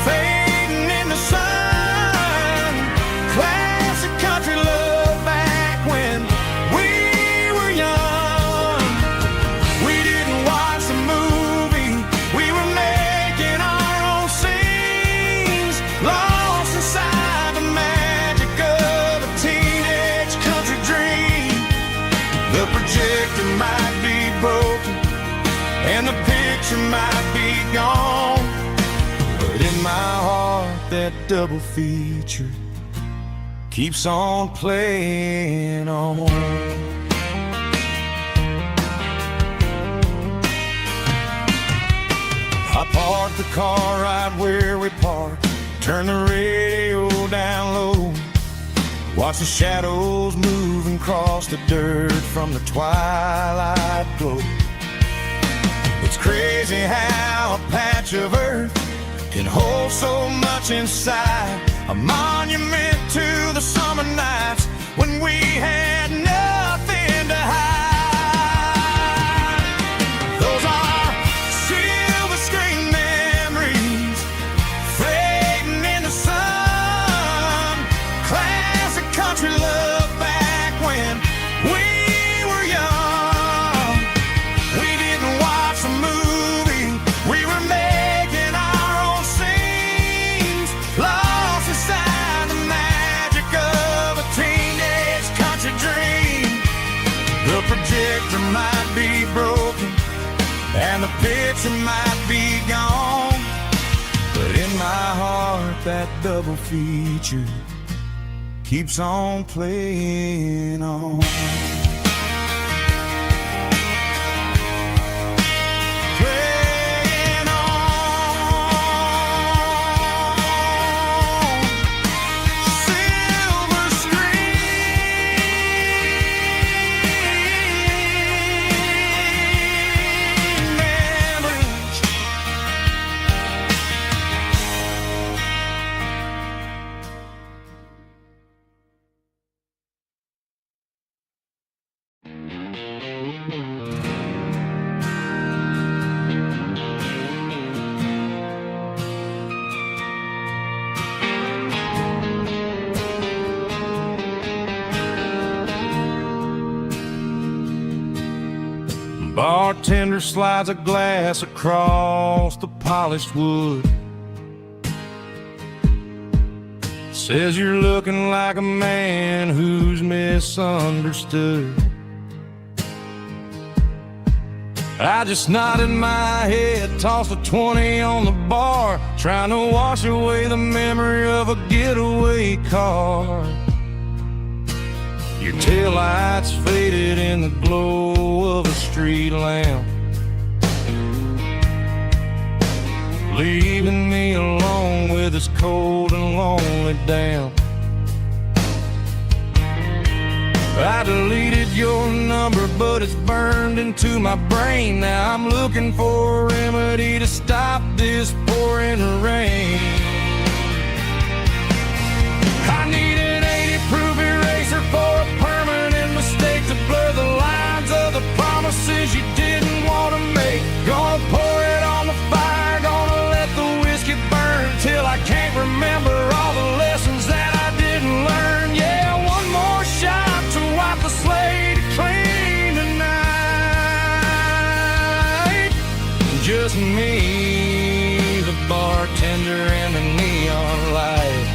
[SPEAKER 1] fading in the sun. Classic country love back when we were young. We didn't watch the movie, we were making our own scenes, lost inside the magic of a teenage country dream. The projector might be broken and the picture might be gone, but in my heart that double feature keeps on playing on. I parked the car right where we parked, turned the radio down low, watch the shadows moving across the dirt from the twilight glow. It's crazy how a patch of earth can hold so much inside, a monument to the summer nights when we had nothing to hide. Those are silver screen memories fading in the sun. Classic country love back when we were young. We didn't watch the movie, we were making our own scenes, lost inside the magic
[SPEAKER 3] pitcher might be broken and the pitcher might be gone, but in my heart that double feature keeps on playing on.
[SPEAKER 1] Bartender slides a glass across the polished wood. Says you're looking like a man who's misunderstood. I just nodded my head, tossed a 20 on the bar, trying to wash away the memory of a getaway car. Your taillights faded in the glow of a street lamp, leaving me alone with this cold and lonely damp. I deleted your number, but it's burned into my brain. Now I'm looking for a remedy to stop this pouring rain. I need an 80-proof eraser for a permanent mistake to blur the lines of the promises you didn't want to make. Gonna pour it on the fire, gonna let the whiskey burn till I can't remember all the lessons that I didn't learn. Yeah, one more shot to wipe the slate clean tonight. Just me, the bartender, and the neon light.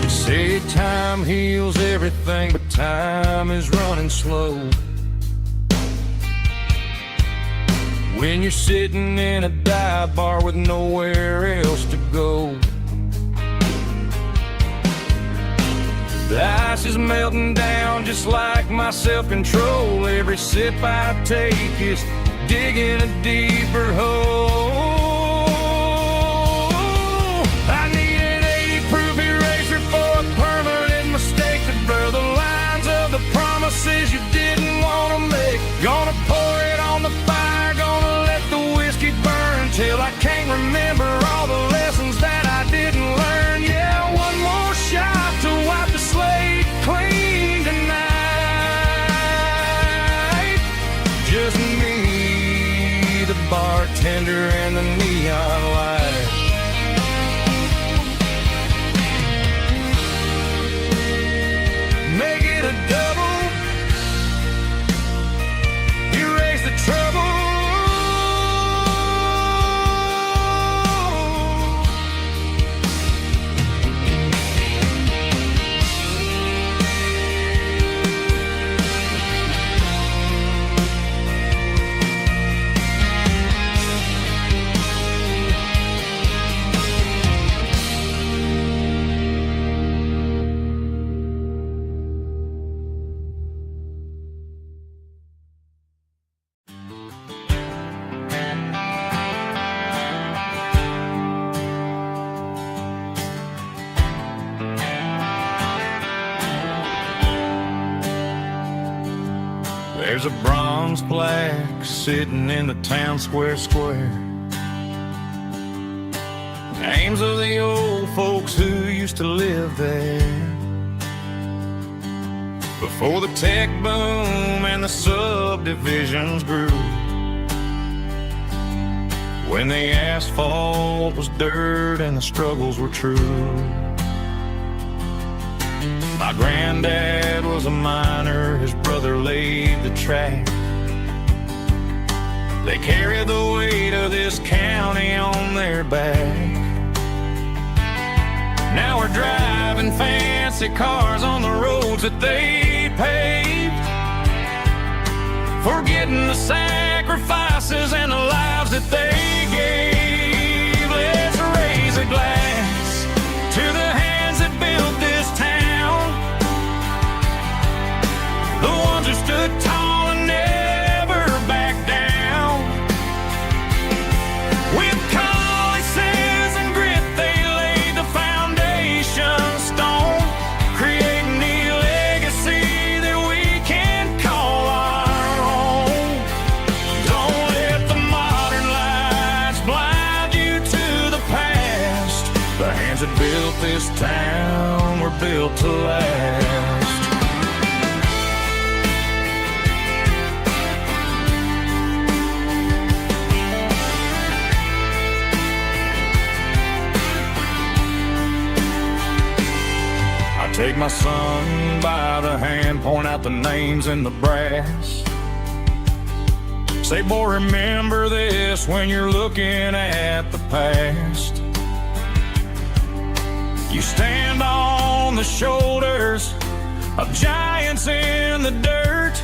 [SPEAKER 1] Say time heals everything, but time is running slow. When you're sitting in a dive bar with nowhere else to go, the ice is melting down just like my self-control. Every sip I take is digging a deeper hole. I need an 80-proof eraser for a permanent mistake to blur the lines of the promises you didn't want to make. Gonna pour it on the fire, gonna let the whiskey burn till I can't remember all the lessons that I didn't learn. Yeah, one more shot to wipe the slate clean tonight. Just me, the bartender, and the neon light. Make it a double, erase the trouble. There's a bronze plaque sitting in the town square. Names of the old folks who used to live there before the tech boom and the subdivisions grew, when the asphalt was dirt and the struggles were true. My My granddad was a miner, his brother laid the track. They carry the weight of this county on their back. Now we're driving fancy cars on the roads that they paved, forgetting the sacrifices and the lives that they gave. Let's raise a glass to the hands that built this town, the ones who stood tall and never backed down. With calluses and grit they laid the foundation stone, creating the legacy that we can call our own. Don't let the modern lights blind you to the past. The hands that built this town were built to last. Take my son by the hand, point out the names in the brass. Say, boy, remember this when you're looking at the past. You stand on the shoulders of giants in the dirt,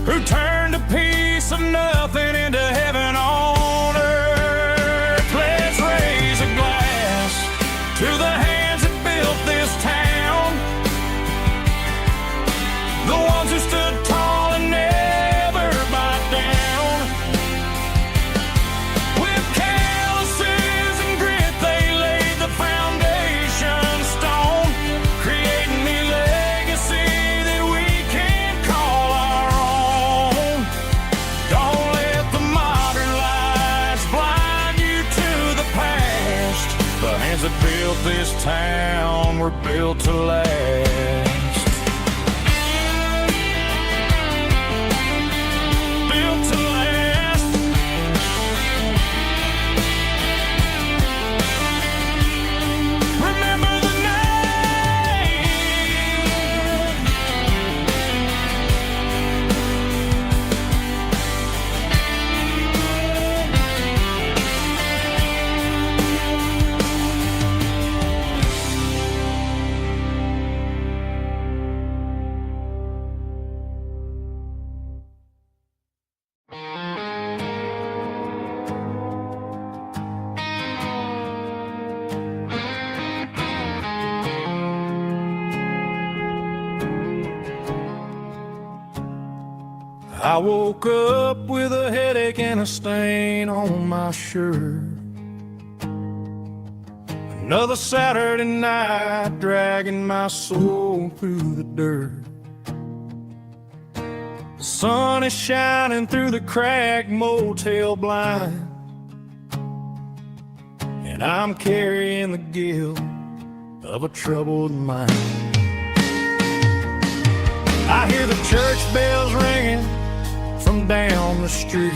[SPEAKER 1] who turned a piece of nothing into heaven on earth. Let's raise a glass to the hands that built this town, the ones who stood tall and never backed down. With calluses and grit they laid the foundation stone, creating the legacy that we can call our own. Don't let the modern lights blind you to the past. The hands that built this town were built to last. I woke up with a headache and a stain on my shirt. Another Saturday night dragging my soul through the dirt. The sun is shining through the cracked motel blind, and I'm carrying the guilt of a troubled mind. I hear the church bells ringing from down the street,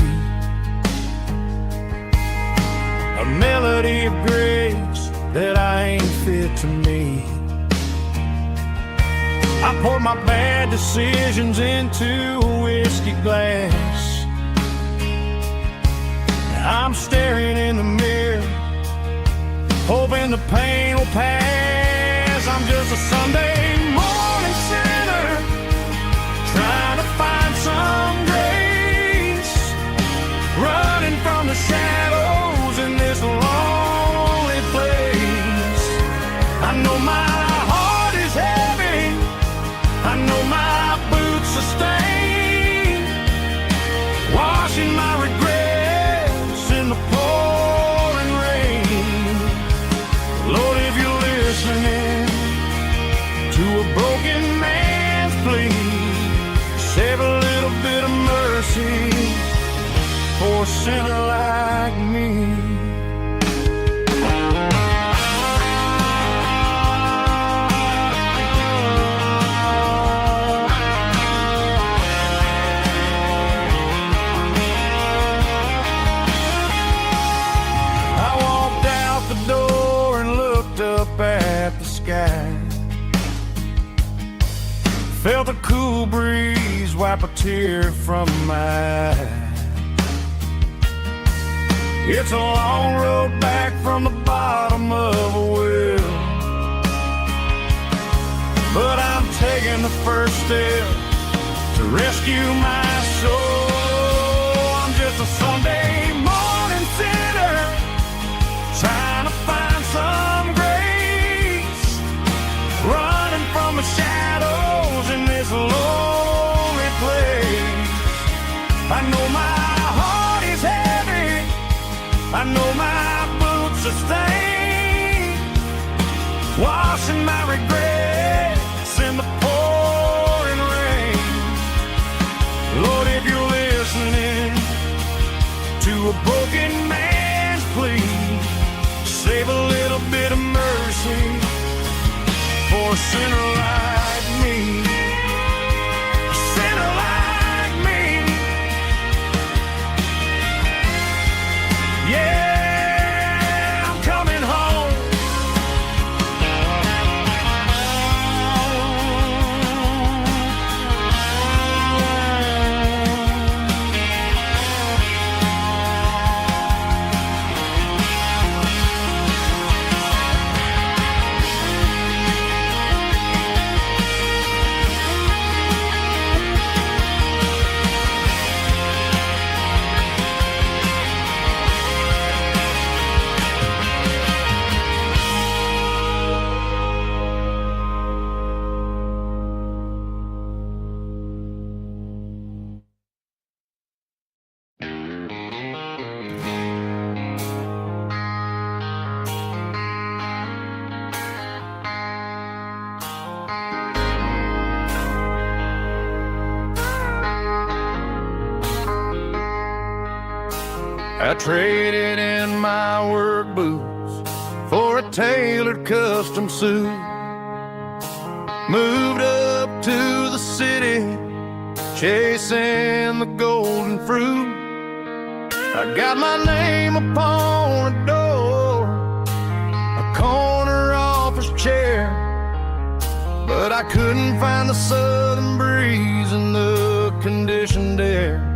[SPEAKER 1] a melody of grace that I ain't fit to meet. I pour my bad decisions into a whiskey glass. I'm staring in the mirror, hoping the pain will pass. I'm just a Sunday morning sinner, trying to find some grace, running from the shadows in this lonely place. I know my heart is heavy, I know my boots are stained, washing my regrets in the pouring rain. Lord, if you're listening to a broken man's plea, save a little bit of mercy for a sinner like me. I walked out the door and looked up at the sky. tear from my eye. It's a long road back from the bottom of a well, but I'm taking the first step to rescue my soul. I'm just a Sunday morning sinner trying to find some grace, running from the shadows in this lonely place. I know my heart is heavy, I know my boots are stained, washing my regrets in the pouring rain. Lord, if you're listening to a broken man's plea, save a little bit of mercy for a sinner like me. A sinner like me. Yeah, I'm coming home. I traded in my work boots for a tailored custom suit. Moved up to the city, chasing the golden fruit. I got my name upon a door, a corner office chair, but I couldn't find the southern breeze in the conditioned air.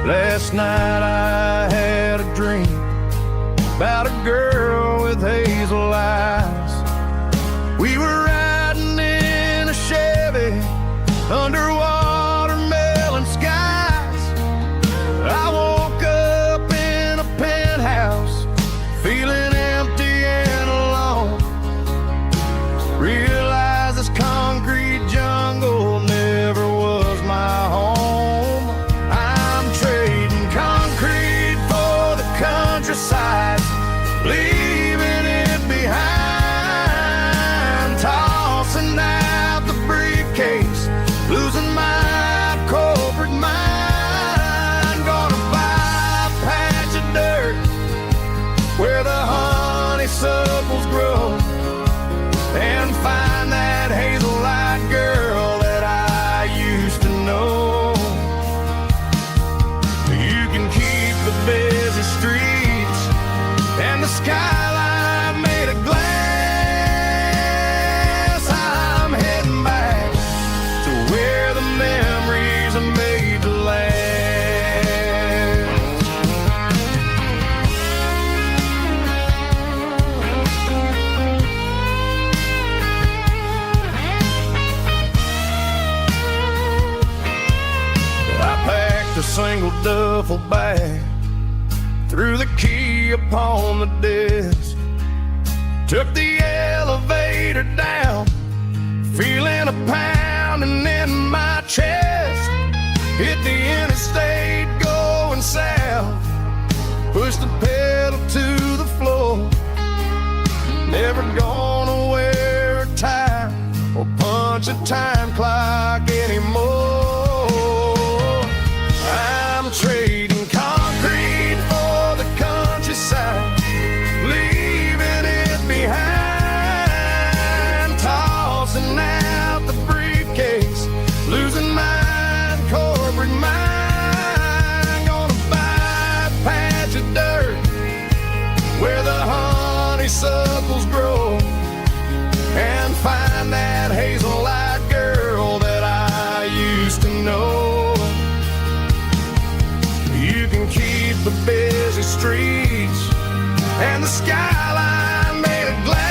[SPEAKER 1] Last night I had a dream about a girl with hazel eyes. We were riding in a Chevy under watermelon skies. I woke up in a penthouse feeling empty and alone. Realized this concrete jungle never was my home. Countryside, leaving it behind, tossing out the briefcase, losing my corporate mind. Gonna buy a patch of dirt where the honeysuckles grow and find that hazel-eyed girl that I used to know. You can keep the busy streets and the skyline made of glass. I'm heading back to where the memories are made to last. I packed a single duffel bag, threw the key upon the desk, took the elevator down, feeling a pounding in my chest. Hit the interstate going south, pushed the pedal to the floor. Never gonna wear a tie or punch a time clock anymore. I'm trading concrete for the countryside, leaving it behind, tossing out the briefcase, losing my corporate mind. Gonna buy a patch of dirt where the honeysuckles grow and find that hazel-eyed girl
[SPEAKER 4] busy streets and the skyline made of glass.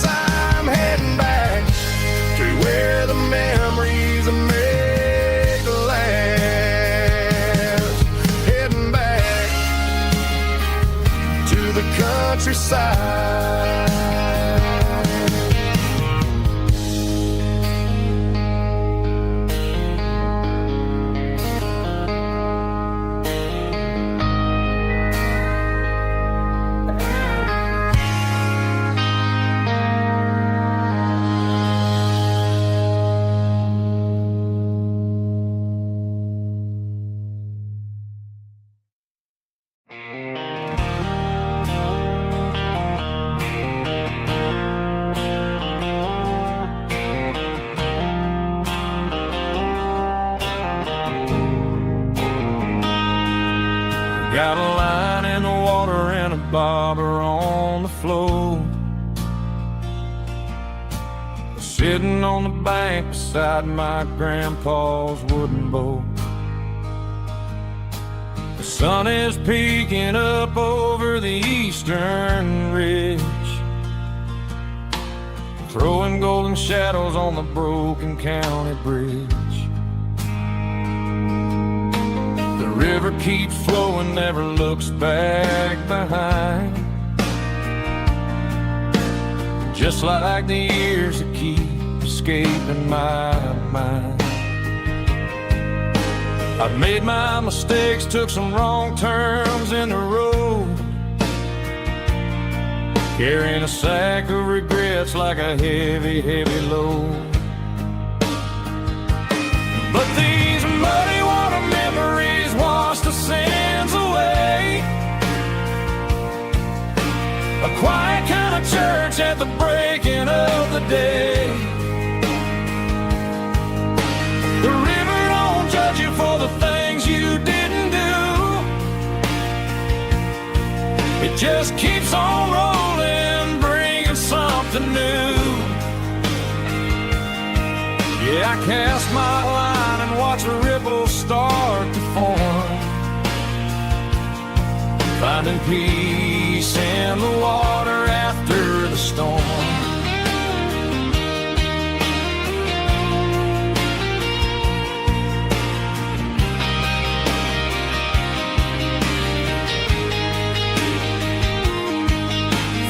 [SPEAKER 4] I'm heading back to where the memories are made to last. Heading back to the countryside.
[SPEAKER 1] Got a line in the water and a bobber on the floor, sitting on the bank beside my grandpa's wooden boat. The sun is peeking up over the eastern ridge, throwing golden shadows on the broken county bridge. The river keeps flowing, never looks back behind, just like the years that keep escaping my mind. I've made my mistakes, took some wrong turns in the road, carrying a sack of regrets like a heavy, heavy load. But these muddy water memories wash the sins away. A quiet kind of church at the breaking of the day. The river don't judge you for the things you didn't do. It just keeps on rolling, bringing something new. Yeah, I cast my line and watch a ripple start to form, finding peace in the water after the storm.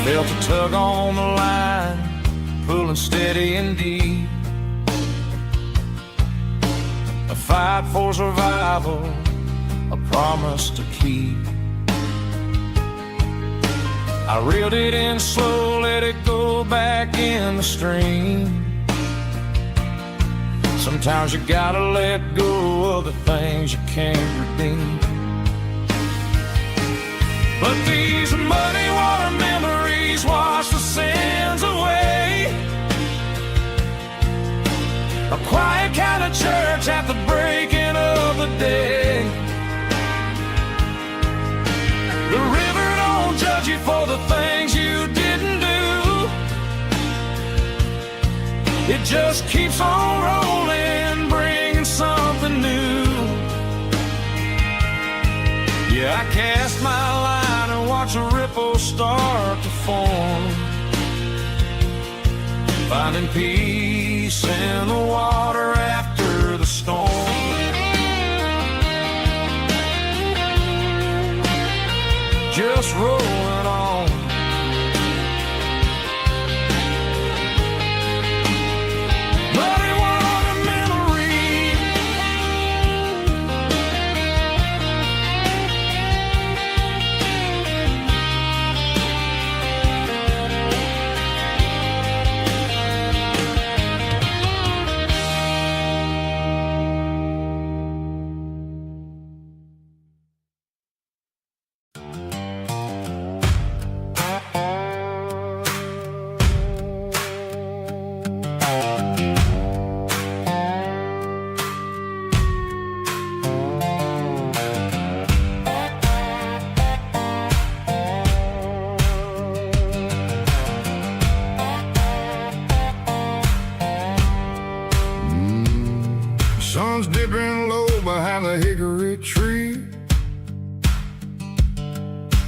[SPEAKER 1] Felt a tug on the line, pulling steady and deep. A fight for survival, a promise to keep. I reeled it in slow, let it go back in the stream. Sometimes you gotta let go of the things you can't redeem. But these muddy water memories wash the sins away. A quiet kind of church at the breaking of the day. The river don't judge you for the things you didn't do. It just keeps on rolling, bringing something new. Yeah, I cast my line and watch a ripple start to form, finding peace in the water after the storm. Just rolling on. Muddy water memory.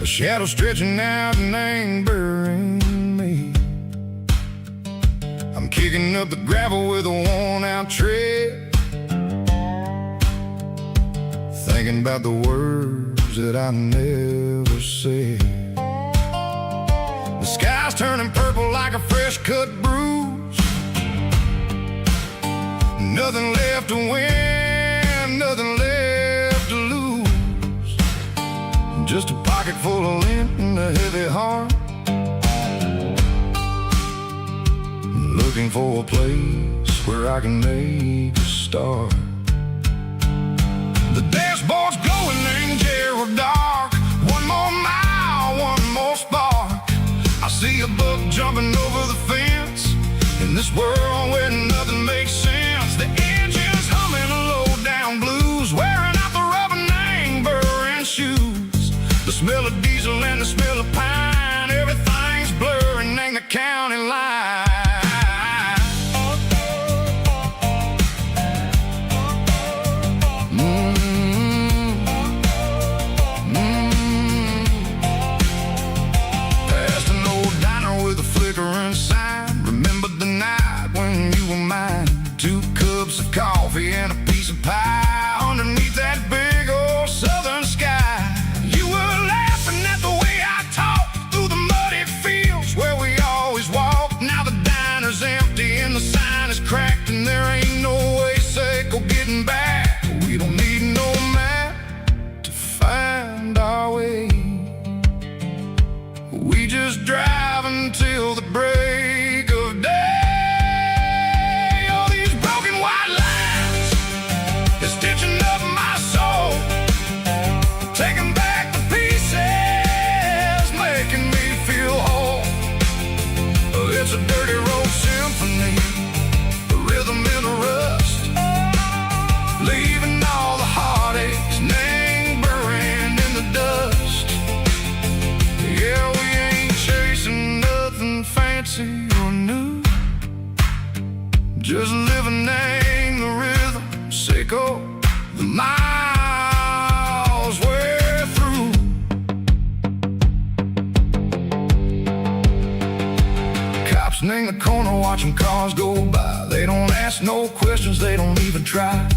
[SPEAKER 3] shadow stretching out and ain't burying me. I'm kicking up the gravel with a worn-out tread, thinking about the words that I never said. The sky's turning purple like a fresh-cut bruise. Nothing left to win, nothing left to lose. Just a pocket full of lint and a heavy heart, looking for a place where I can make a start. The dashboard's glowing in Gerald dark. One more mile, one more spark. I see a buck jumping over the fence in this world where nothing makes sense. The engine's humming a low-down blues, wearing out the rubber name burring shoes. The smell of diesel and the smell of pine, everything's blurring in the county line. Coffee and a piece of pie underneath that big old southern sky. You were laughing at the way I talked through the muddy fields where we always walked. Now the diner's empty and the sign is cracked, and there ain't no way safe or getting back. We don't need no map to find our way. We just drive until the break of day. It's a dirty road symphony, a rhythm in a rust, leaving all the heartaches, name burning in the dust. Yeah, we ain't chasing nothing fancy or new, just living in the rhythm, sicko, the miles we're through. In the corner watching cars go by, they don't ask no questions, they don't even try.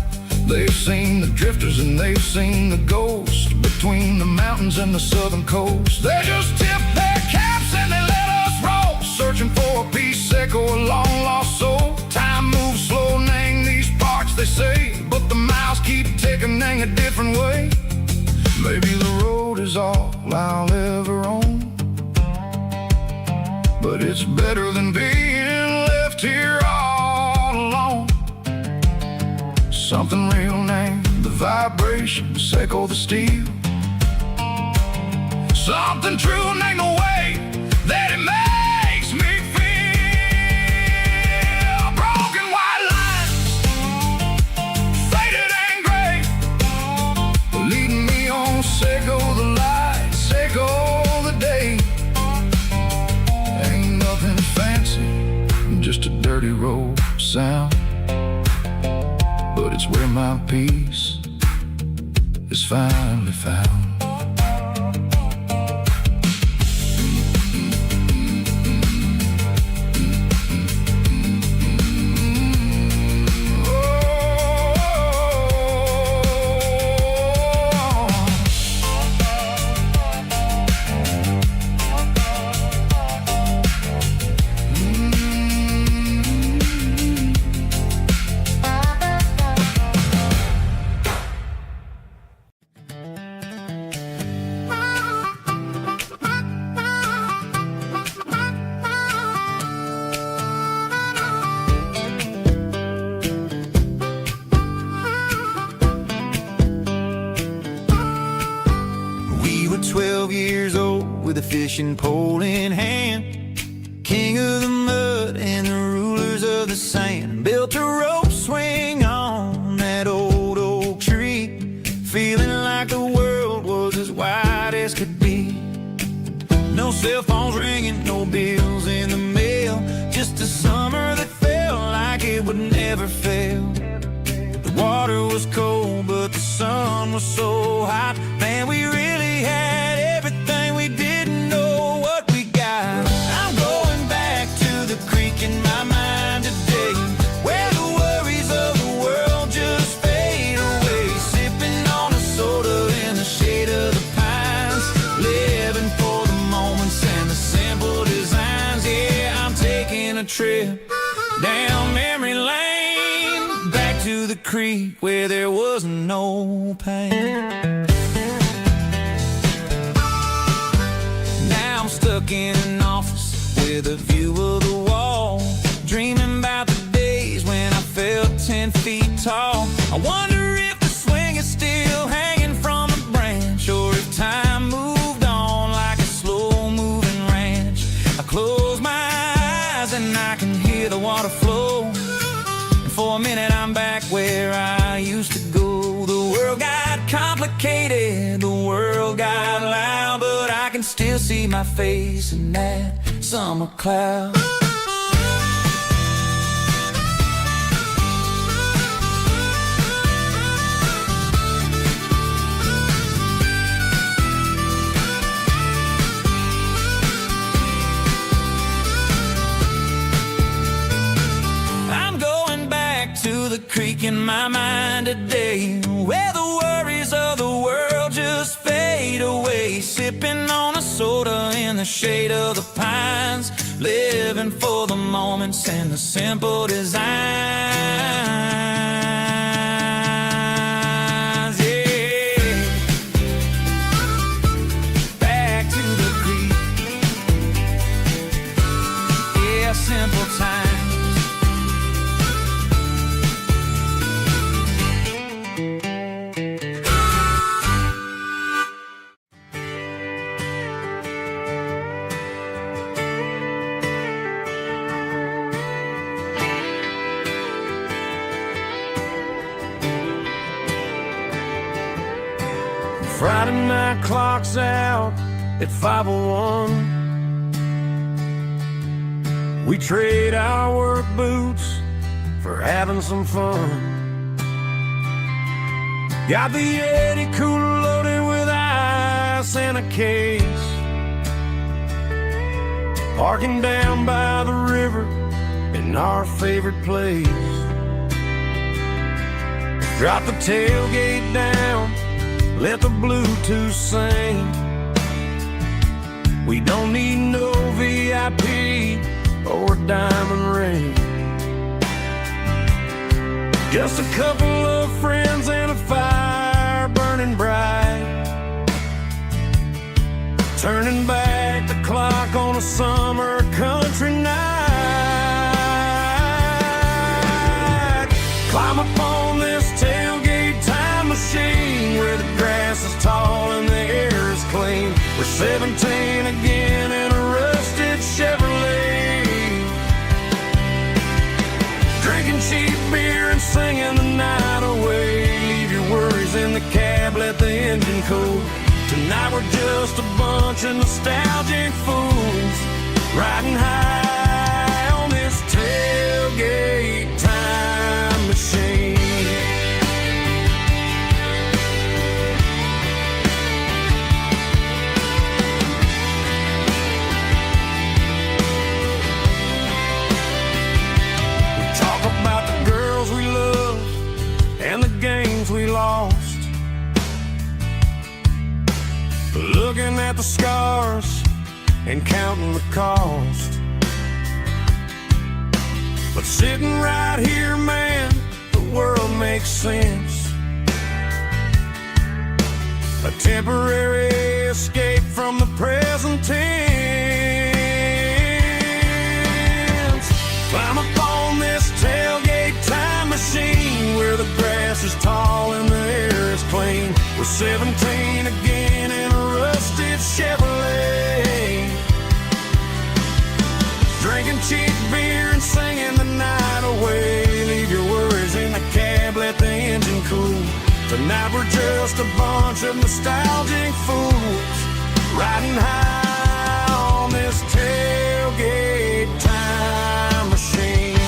[SPEAKER 3] They've seen the drifters and they've seen the ghosts between the mountains and the southern coast. They just tip their caps and they let us roll, searching for a piece sick or a long lost soul. Time moves slow in these parts, they say, but the miles keep ticking in a different way. Maybe the road is all I'll ever own, but it's better than being left here all alone. Something real named the vibration, echo the steel. Something true named the way that it makes me feel. Broken white lines, faded and gray, leading me on, echo the light, echo the day. Just a dirty road sound, but it's where my peace is finally found.
[SPEAKER 5] We were 12 years old with a fishing pole in hand, king of the mud and the rulers of the sand. Built a rope swing on that old oak tree, feeling like the world was as wide as could be. No cell phones ringing, no bills in the mail, just a summer that felt like it would never fail. The water was cold, but the sun was so hot. Man, we really had everything we trip down memory lane, back to the creek where there was no pain. Now I'm stuck in an office with a view of the wall, dreaming about the days when I felt 10 feet tall. I wonder if the swing is still hanging from a branch, or if time moved on like a slow-moving ranch. I close my eyes and I can hear the water flow, and for a minute I'm back where I used to go. The world got complicated, the world got loud, but I can still see my face in that summer cloud. Creek in my mind today, where the worries of the world just fade away, sipping on a soda in the shade of the pines, living for the moments and the simple designs. Yeah, back to the creek. Yeah, simple times.
[SPEAKER 1] Friday night clock's out at 5:01. We trade our work boots for having some fun. Got the Yeti cooler loaded with ice and a case, parking down by the river in our favorite place. Drop the tailgate down, let the Bluetooth sing. We don't need no VIP or a diamond ring. Just a couple of friends and a fire burning bright, turning back the clock on a summer country night. Climb up on this tailgate time machine where the grass is tall and the air is clean. We're 17 again in a rusted Chevrolet, drinking cheap beer and singing the night away. Leave your worries in the cab, let the engine cool. Tonight we're just a bunch of nostalgic fools, riding high on this tailgate time machine. And the games we lost, looking at the scars and counting the cost. But sitting right here, man, the world makes sense. A temporary escape from the present tense. Climb up on this tailgate time machine where the grass is tall and the air is clean. We're 17 again in a rusted Chevrolet, drinking cheap beer and singing the night away. Leave your worries in the cab, let the engine cool. Tonight we're just a bunch of nostalgic fools, riding high on this tailgate time machine.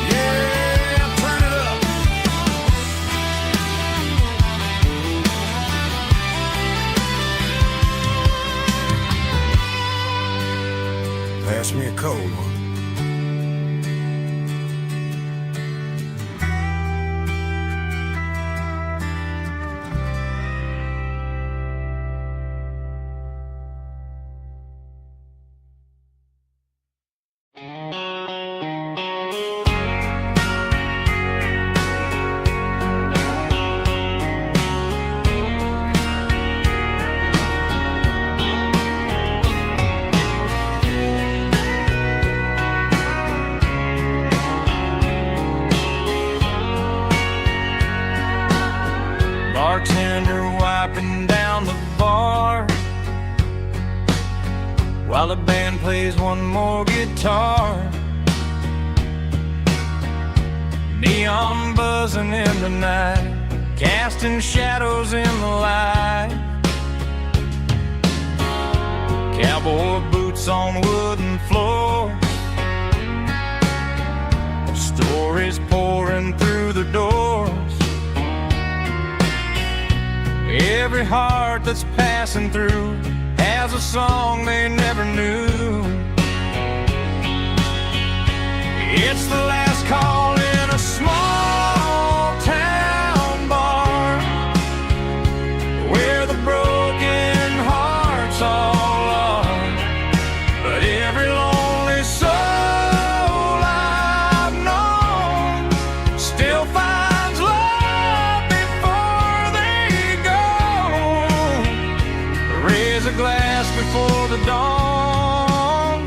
[SPEAKER 1] Yeah, turn it up. Pass me a cold one. bartender wiping down the bar while the band plays one more guitar. Neon buzzing in the night, casting shadows in the light. Cowboy boots on wooden floors, stories pouring through the doors. Every heart that's passing through has a song they never knew. It's the last call in a small town bar where the broken hearts all are. But every lonely soul I've known still finds love before they go. Raise a glass before the dawn,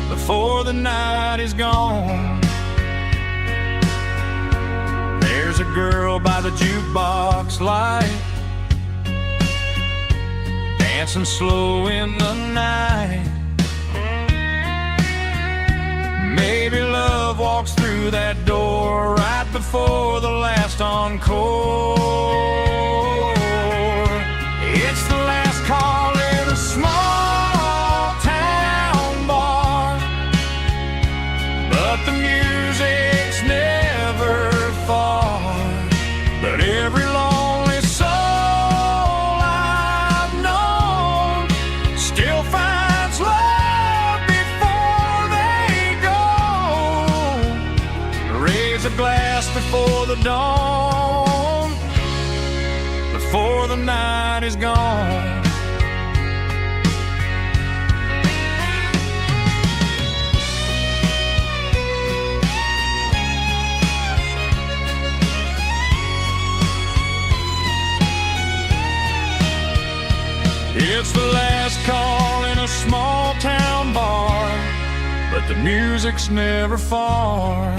[SPEAKER 1] before the night is gone. There's a girl by the jukebox light, dancing slow in the night. Maybe love walks through that door right before the last encore. It's the last call in a small town bar, but the music's never far. But every lonely soul I've known still finds love before they go. Raise a glass before the dawn, before the night is gone. It's the last call in a small town bar, but the music's never far.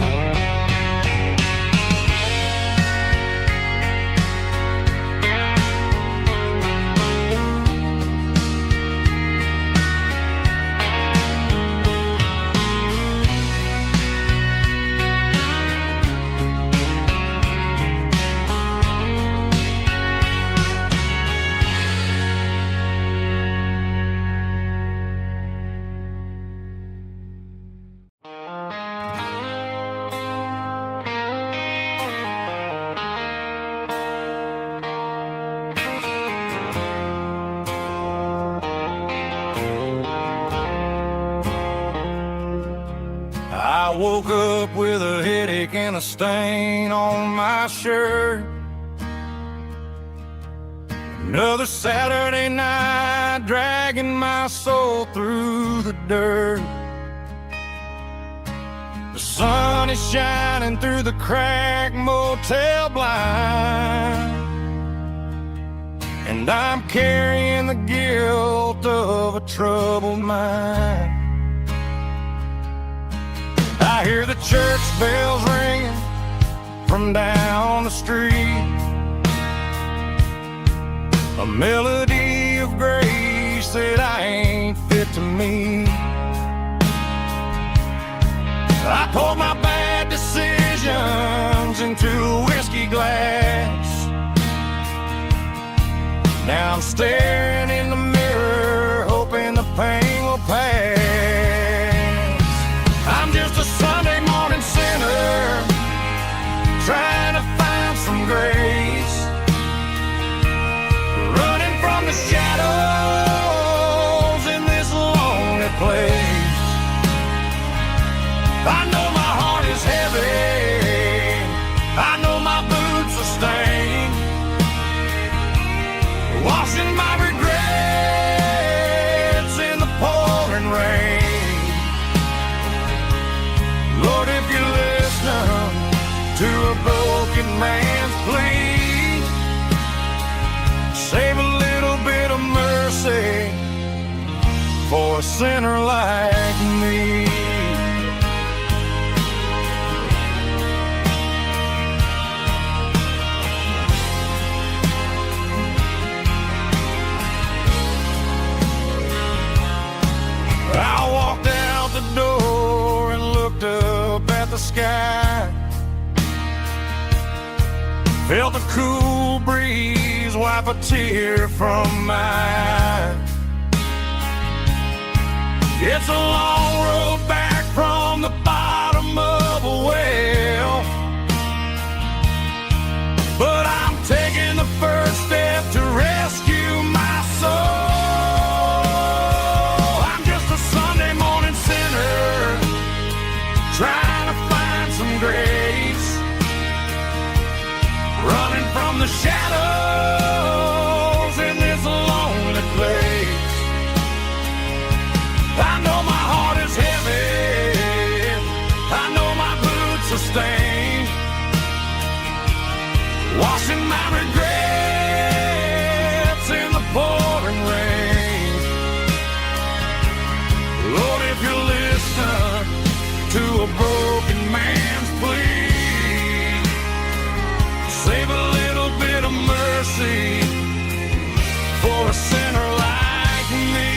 [SPEAKER 1] I woke up with a headache and a stain on my shirt. Another Saturday night dragging my soul through the dirt. The sun is shining through the cracked motel blind, and I'm carrying the guilt of a troubled mind. I hear the church bells ringing from down the street, a melody of grace that I ain't fit to meet. I poured my bad decisions into a whiskey glass. Now I'm staring in the mirror, hoping the pain will pass. I'm just a Sunday morning sinner, trying to find some grace, running from the shadows in this lonely place. I know my heart is heavy, I know my boots are stained, washing my regrets in the pouring rain. Lord, if you listen to a broken man's plea, save a little bit of mercy for a sinner like me. Felt the cool breeze wipe a tear from my eye. It's a long road back from the bottom of a well, but I'm taking the first step to rescue my soul. I'm just a Sunday morning sinner trying to find some grace, running from the shadows in this lonely place. I know my heart is heavy, I know my boots are stained, washing my regrets in the pouring rain. Lord, if you listen to a broken man's plea, save a little bit of mercy for a sinner like me.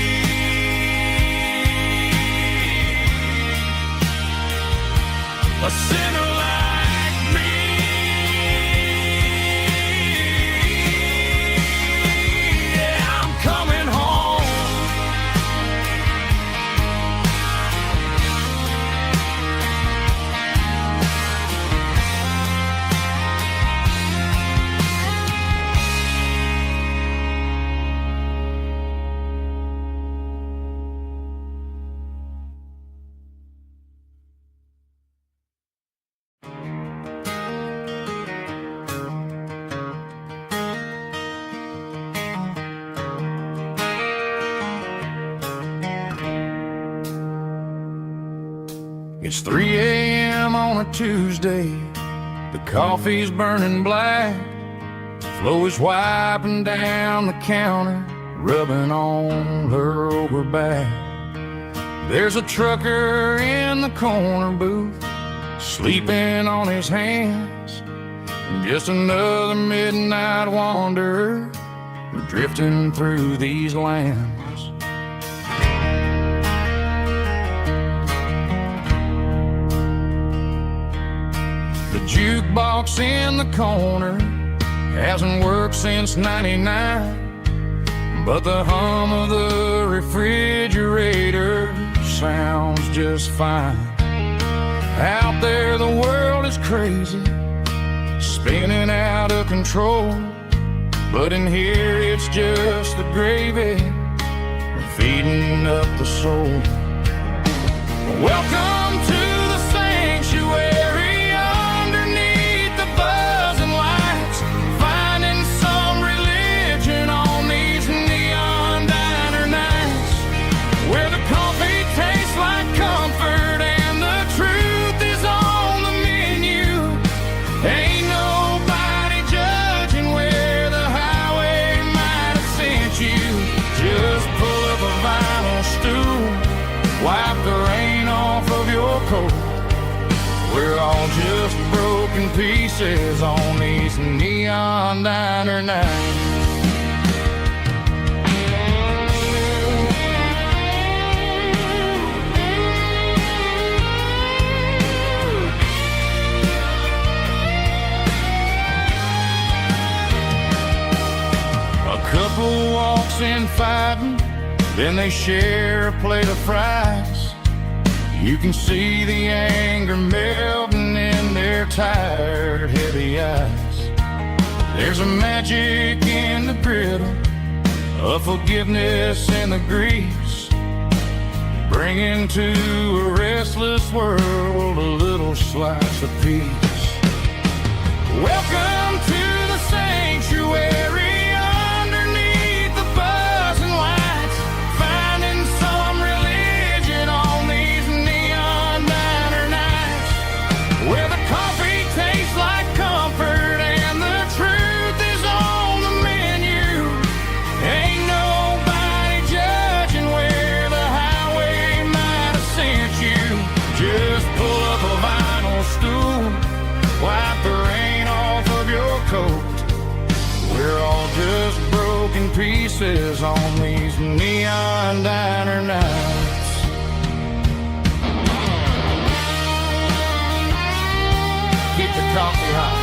[SPEAKER 1] A sinner like me. Yeah, I'm coming home. It's 3 a.m. on a Tuesday. The coffee's burning black. Flo is wiping down the counter, rubbing on her over back. There's a trucker in the corner booth, sleeping on his hands. Just another midnight wanderer, drifting through these lands. The jukebox in the corner hasn't worked since '99, but the hum of the refrigerator sounds just fine. Out there the world is crazy, spinning out of control, but in here it's just the gravy feeding up the soul. Welcome to the sanctuary underneath the buzzing lights, finding some religion on these neon diner nights, where the coffee tastes like comfort and the truth is on the menu. Ain't nobody judging where the highway might have sent you. Just pull up a vinyl stool, wipe the rain off of your coat. We're all just broken pieces on these neon diner nights. A couple walks in fighting, then they share a plate of fries. You can see the anger melting in their tired, heavy eyes. There's a magic in the griddle, a forgiveness in the grease, bringing to a restless world a little slice of peace. Welcome to the sanctuary. Wipe the rain off of your coat. We're all just broken pieces on these neon diner nights. Keep the coffee hot.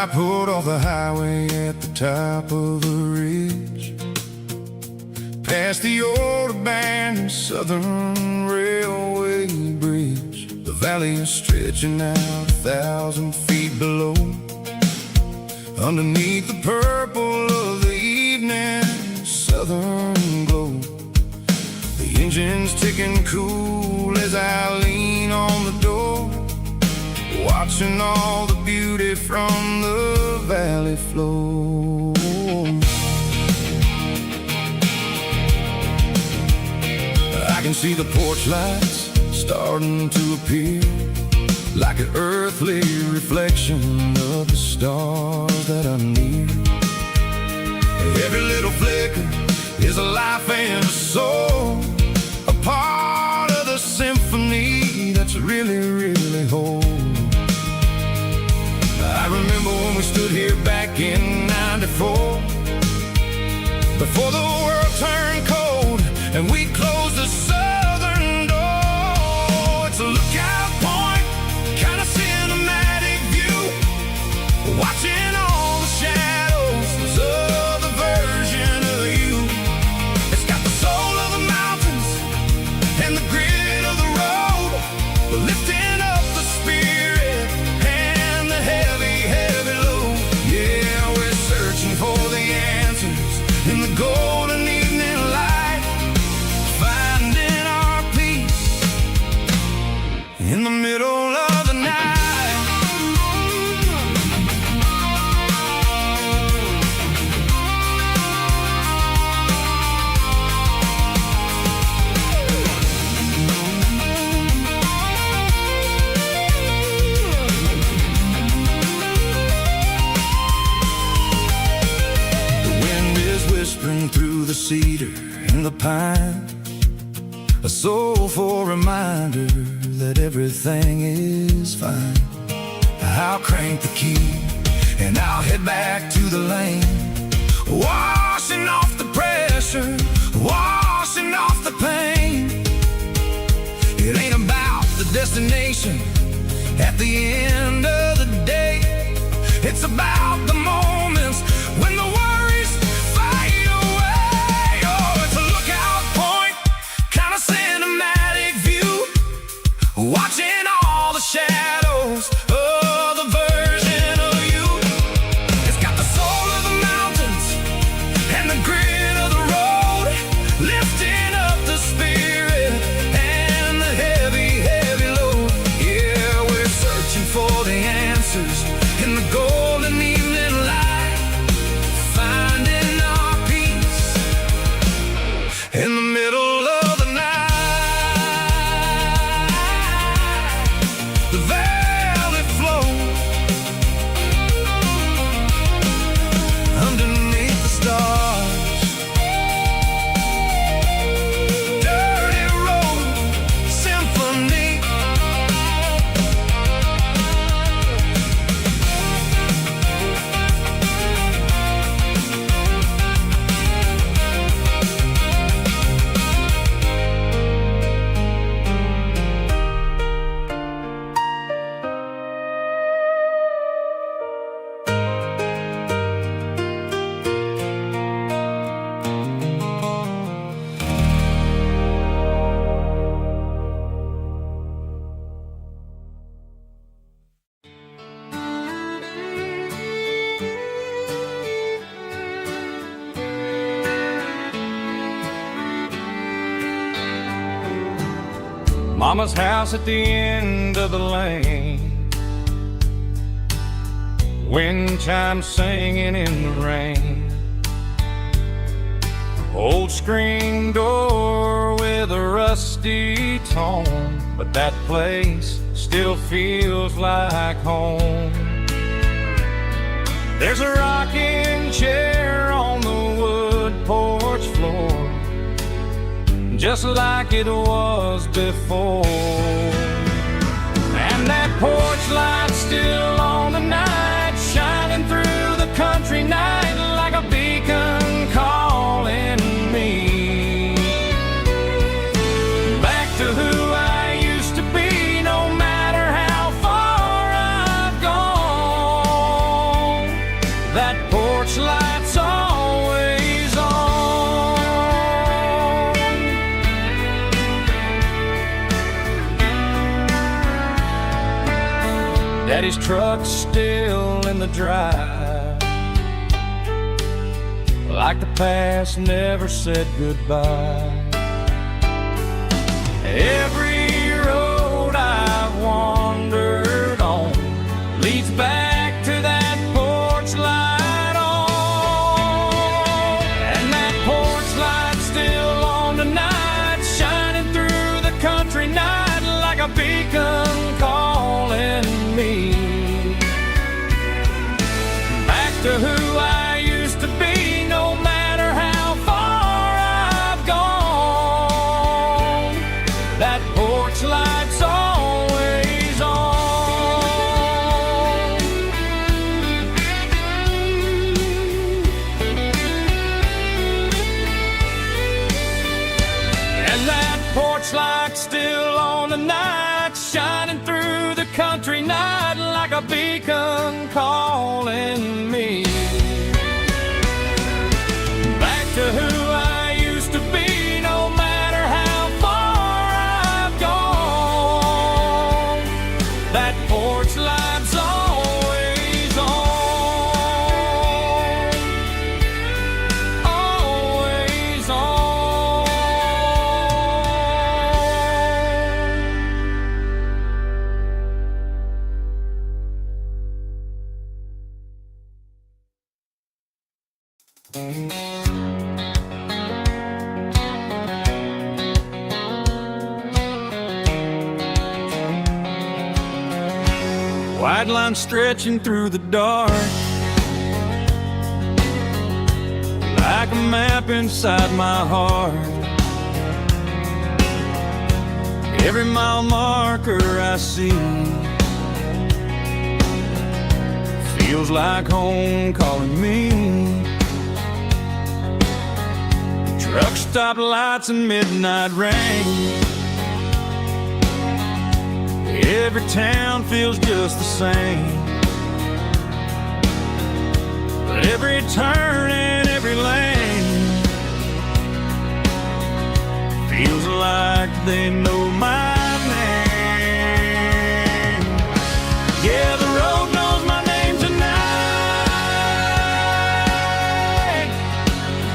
[SPEAKER 3] I pulled off the highway at the top of a ridge, past the old abandoned Southern Railway bridge. The valley is stretching out 1,000 feet below, underneath the purple of the evening southern glow. The engine's ticking cool as I lean on the door, watching all the beauty from the valley flow. I can see the porch lights starting to appear, like an earthly reflection of the stars that are near. Every little flicker is a life and a soul, a part of the symphony that's really, really whole. I remember when we stood here back in '94, before the world turned cold and we closed the southern door. It's a lookout point, kind of cinematic view, watching all the shadows of the version of you. It's got the soul of the mountains and the grit of the road, lifting up the spirit and the heavy, heavy load. Yeah, we're searching for the answers in the golden evening light, finding our peace in the middle of the night. Through the cedar and the pine, a soulful reminder that everything is fine. I'll crank the key and I'll head back to the lane, washing off the pressure, washing off the pain. It ain't about the destination at the end of the day, it's about the moments when the worries fade away. Oh, it's a lookout point, kind of cinematic view, watching all the shadows of the version of you. It's got the soul of the mountains and the grit of the road, lifting up the spirit and the heavy, heavy load. Yeah, we're searching for the answers in the golden evening light, finding our peace in the middle of the night. The valley flows underneath the stars. Dirty road symphony.
[SPEAKER 1] Mama's house at the end of the lane, wind chimes singing in the rain. Old screen door with a rusty tone, but that place still feels like home. There's a rocking chair on the wood porch floor, just like it was before. And that porch light still on the night, shining through the country night like a beacon calling me back to who I used to be, no matter how far I've gone. Daddy's truck's still in the drive, like the past never said goodbye. Every road I've wandered on leads back to that porch light on. And that porch light's still on tonight, shining through the country night like a beacon calling me back to who I used to be, no matter how far I've gone. That porch light's always on. And that porch light's still on tonight, shining through the country night like a beacon calling me back to who I used to be, no matter how far I've gone. That porch light's always on, always on. White line stretching through the dark, like a map inside my heart. Every mile marker I see feels like home calling me. Truck stop lights and midnight rain, every town feels just the same. But every turn and every lane feels like they know my name. Yeah, the road knows my name tonight,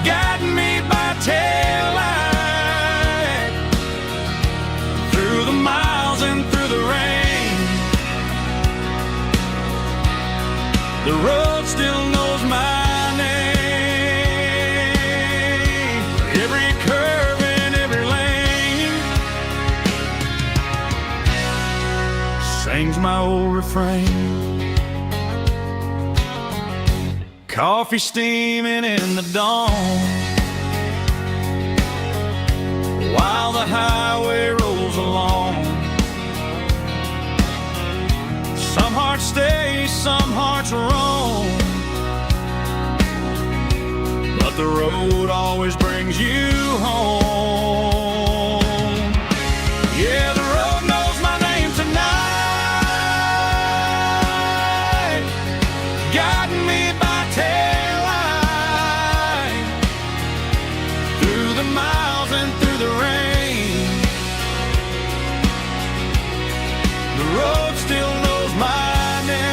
[SPEAKER 1] guiding me by taillight through the miles and through the rain. The road still knows my name. Every curve and every lane sings my old refrain. Coffee steaming in the dawn, while the highway rolls along. Some hearts stay, some hearts roam, but the road always brings you home. Yeah, the road knows my name tonight, guiding me by taillight through the miles and through the rain. The road still knows my name.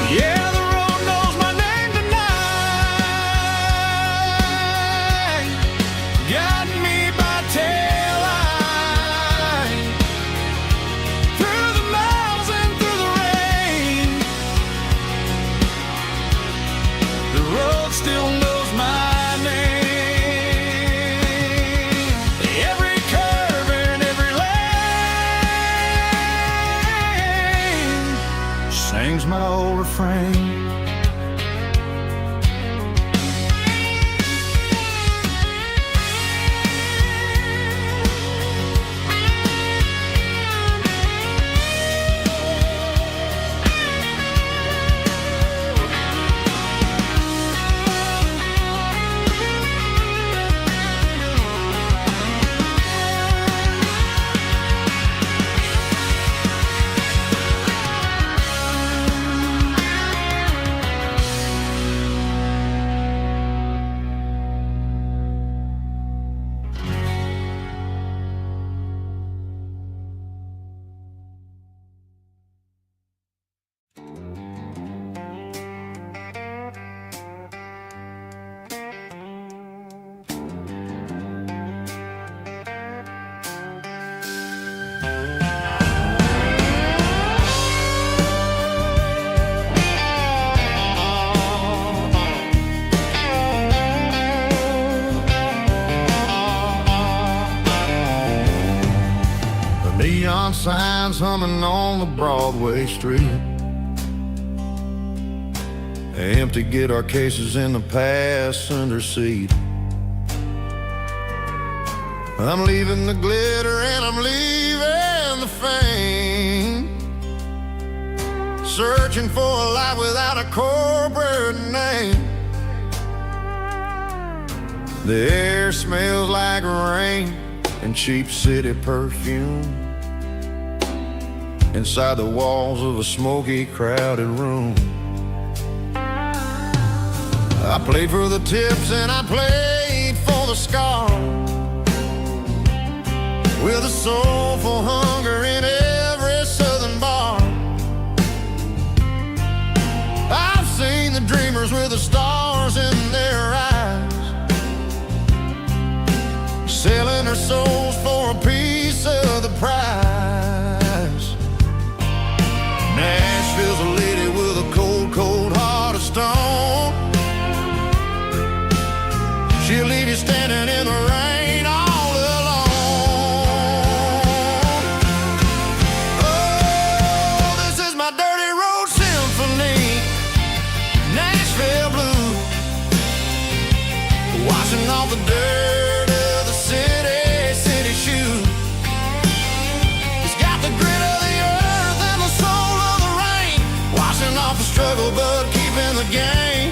[SPEAKER 1] Yeah, the road knows my name tonight, guiding me by taillight through the miles and through the rain. The road still knows my name. Every curve and every lane sings my old refrain.
[SPEAKER 3] signs humming on the Broadway street. Empty guitar cases in the passenger seat. I'm leaving the glitter and I'm leaving the fame, searching for a life without a corporate name. The air smells like rain and cheap city perfume inside the walls of a smoky, crowded room. I played for the tips and I played for the scars, with a soulful hunger in every southern bar. I've seen the dreamers with the stars in their eyes, selling their souls for a piece of the prize. Nashville's a lady with a cold, cold heart of stone. She'll leave you standing in the rain all alone. Oh, this is my dirty road symphony, Nashville blues, washing off the dirt of the city shoes. It's got the grit of the earth and the soul of the rain, washing off the struggle but keeping the game.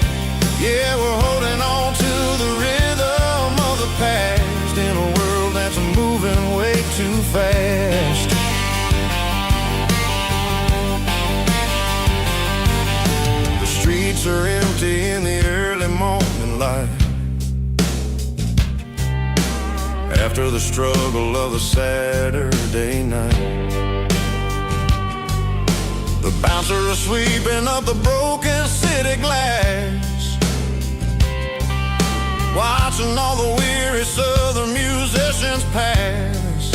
[SPEAKER 3] Yeah, we're holding on to the rhythm of the past in a world that's moving way too fast. The streets are empty in the early morning light, after the struggle of a Saturday night. The bouncer is sweeping up the broken city glass, watching all the weary southern musicians pass.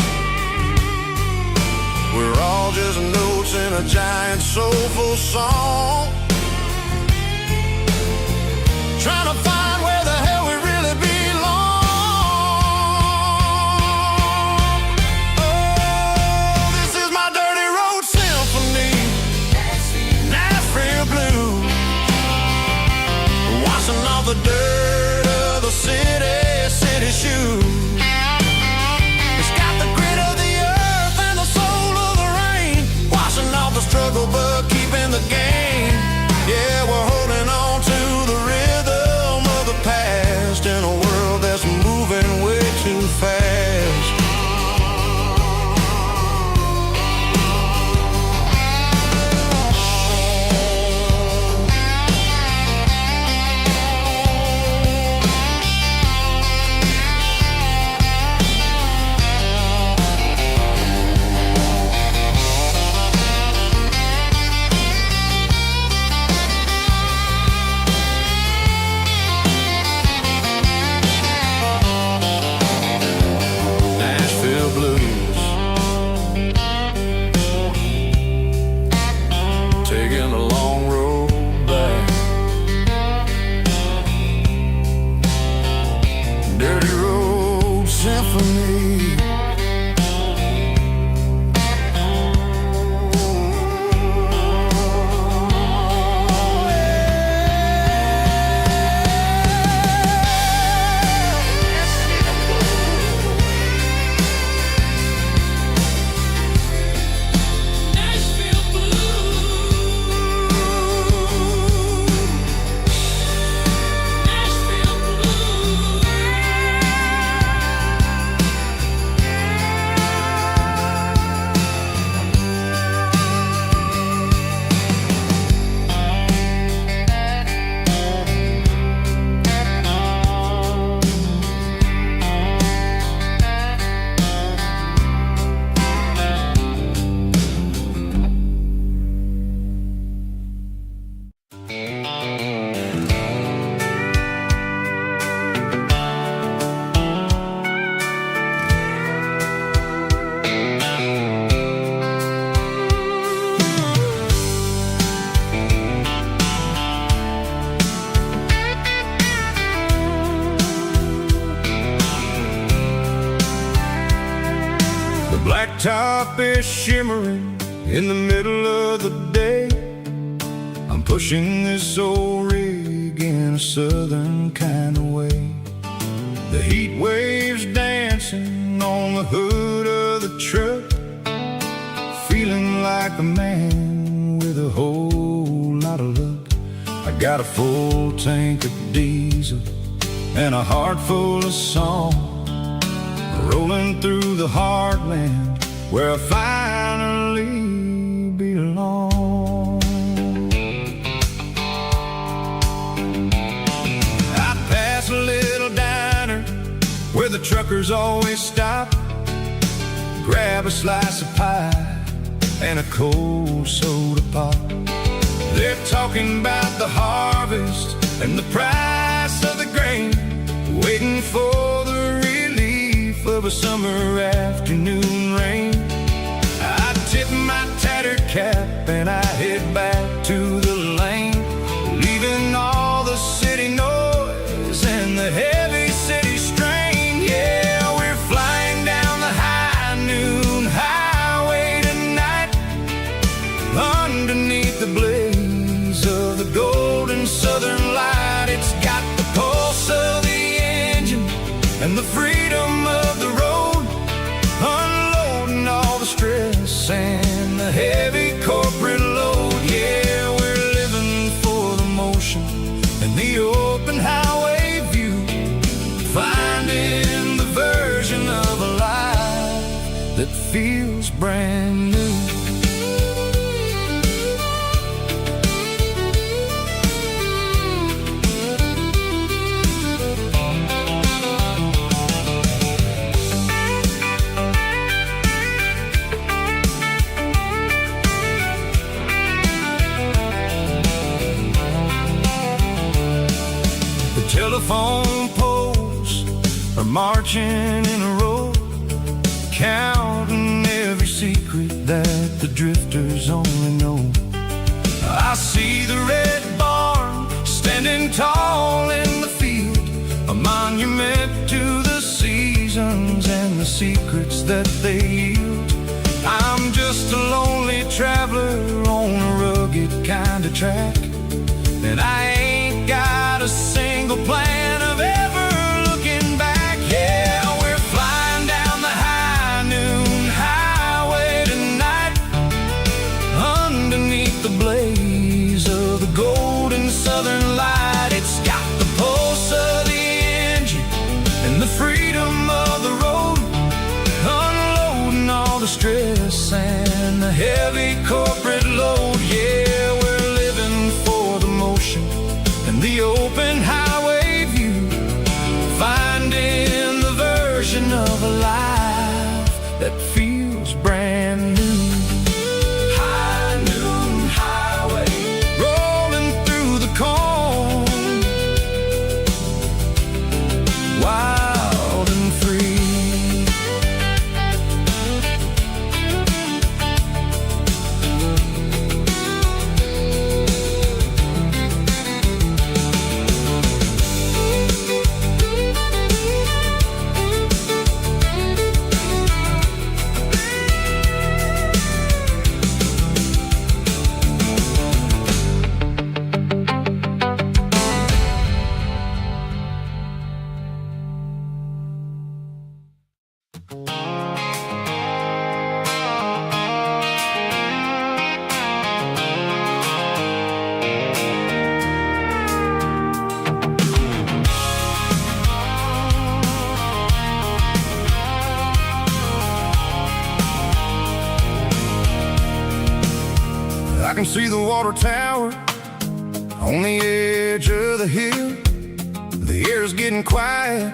[SPEAKER 3] We're all just notes in a giant soulful song, trying to find where the hell we really belong. Oh, this is my dirty road symphony, Nashville blues, washing off the dirt of the city shoes. It's got the grit of the earth and the soul of the rain, washing off the struggle but keeping the game.
[SPEAKER 1] top is shimmering in the middle of the day. I'm pushing this old rig in a southern kind of way. The heat waves dancing on the hood of the truck, feeling like a man with a whole lot of luck. I got a full tank of diesel and a heart full of song, rolling through the heartland where I finally belong. I pass a little diner where the truckers always stop, grab a slice of pie and a cold soda pop. They're talking about the harvest and the price of the grain, waiting for the relief of a summer afternoon rain. I tip my tattered cap and I head back to the lane, leaving all the city noise and the heavy city strain. Yeah, we're flying down the high noon highway tonight, underneath the blaze of the golden southern light. It's got the pulse of the engine and the freedom of the road, unloading all the stress and the heavy corporate load. Yeah, we're living for the motion and the open highway view, finding the version of a life that feels brand new. Telephone poles are marching in a row, counting every secret that the drifters only know. I see the red barn standing tall in the field, a monument to the seasons and the secrets that they yield. I'm just a lonely traveler on a rugged kind of track, and I ain't got a single plan of ever looking back. Yeah, we're flying down the high noon highway tonight, underneath the blaze of the golden southern light. It's got the pulse of the engine and the freedom of the road, unloading all the stress and the heavy corporate load. Yeah, we're living for the motion and the open highway view, finding the version of a life that feels brand new. High noon highway, rolling through the corn, wild and free. I can see the water tower on the edge of the hill. The air's getting quiet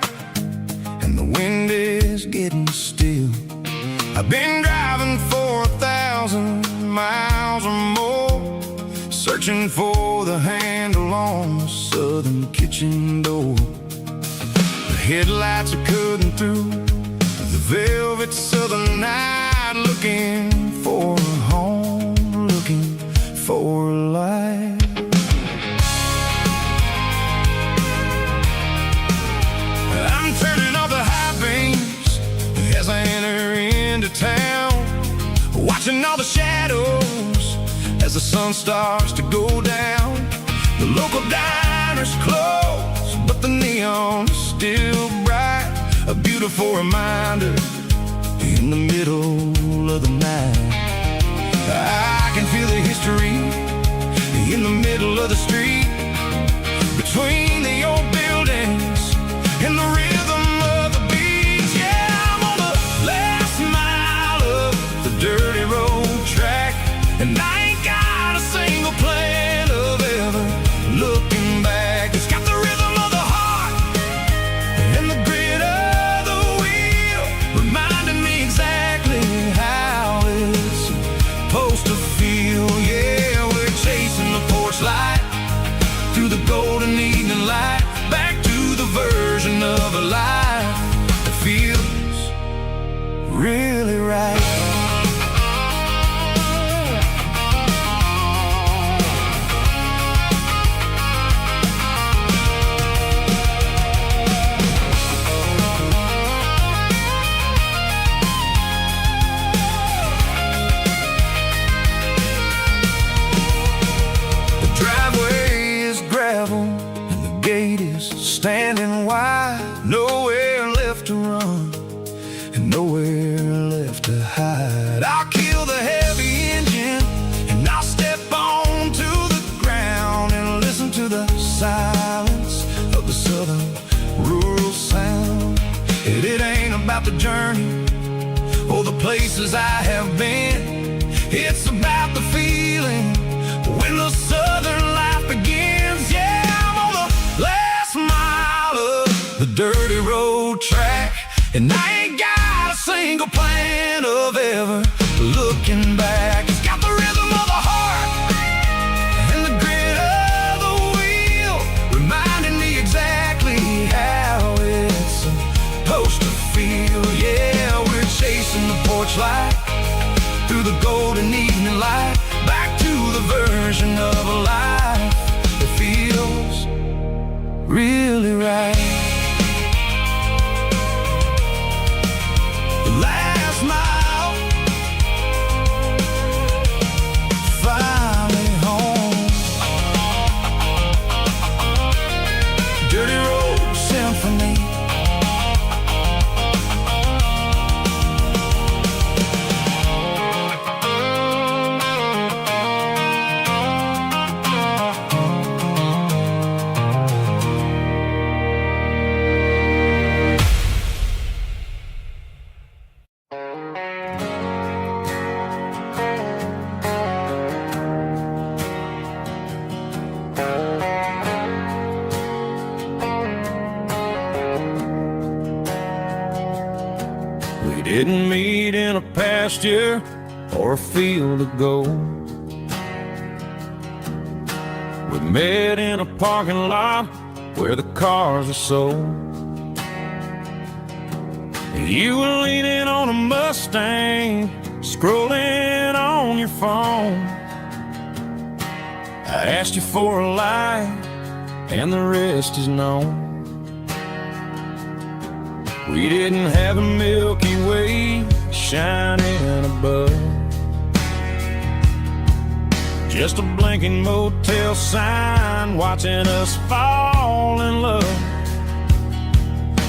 [SPEAKER 1] and the wind is getting still. I've been driving for 1,000 miles or more, searching for the handle on the southern kitchen door. The headlights are cutting through the velvet southern night, looking for a home, looking for life. I'm turning off the high beams as I enter into town.
[SPEAKER 3] sun starts to go down. The local diners close, but the neon's still bright. A beautiful reminder in the middle of the night. I can feel the history in the middle of the street, between the old buildings and the rhythm of the beats. Yeah, I'm on the last mile of the dirty road track, and I ain't got a single plan of ever looking back. It's got the rhythm of the heart and the grit of the wheel, reminding me exactly how it's supposed to feel. Yeah, we're chasing the porch light through the golden evening light, back to the version of a life that feels really right. Standing wide, nowhere left to run and nowhere left to hide. I'll kill the heavy engine and I'll step onto the ground and listen to the silence of the southern rural sound. It ain't about the journey or the places I have been. It's about the feeling when the southern life begins. Yeah, I'm on the last mile of the dirty road track, and I ain't got a single plan of ever looking back. It's got the rhythm of the heart and the grit of the wheel, reminding me exactly how it's supposed to feel. Yeah, we're chasing the porch light through the golden evening light, back to the version of a life that feels really right. The last mile, finally home. Dirty Road Symphony. Didn't meet in a pasture or a field of gold. We met in a parking lot where the cars are sold. You were leaning on a Mustang, scrolling on your phone. I asked you for a light, and the rest is known. We didn't have a Milky Way shining above, just a blinking motel sign watching us fall in love.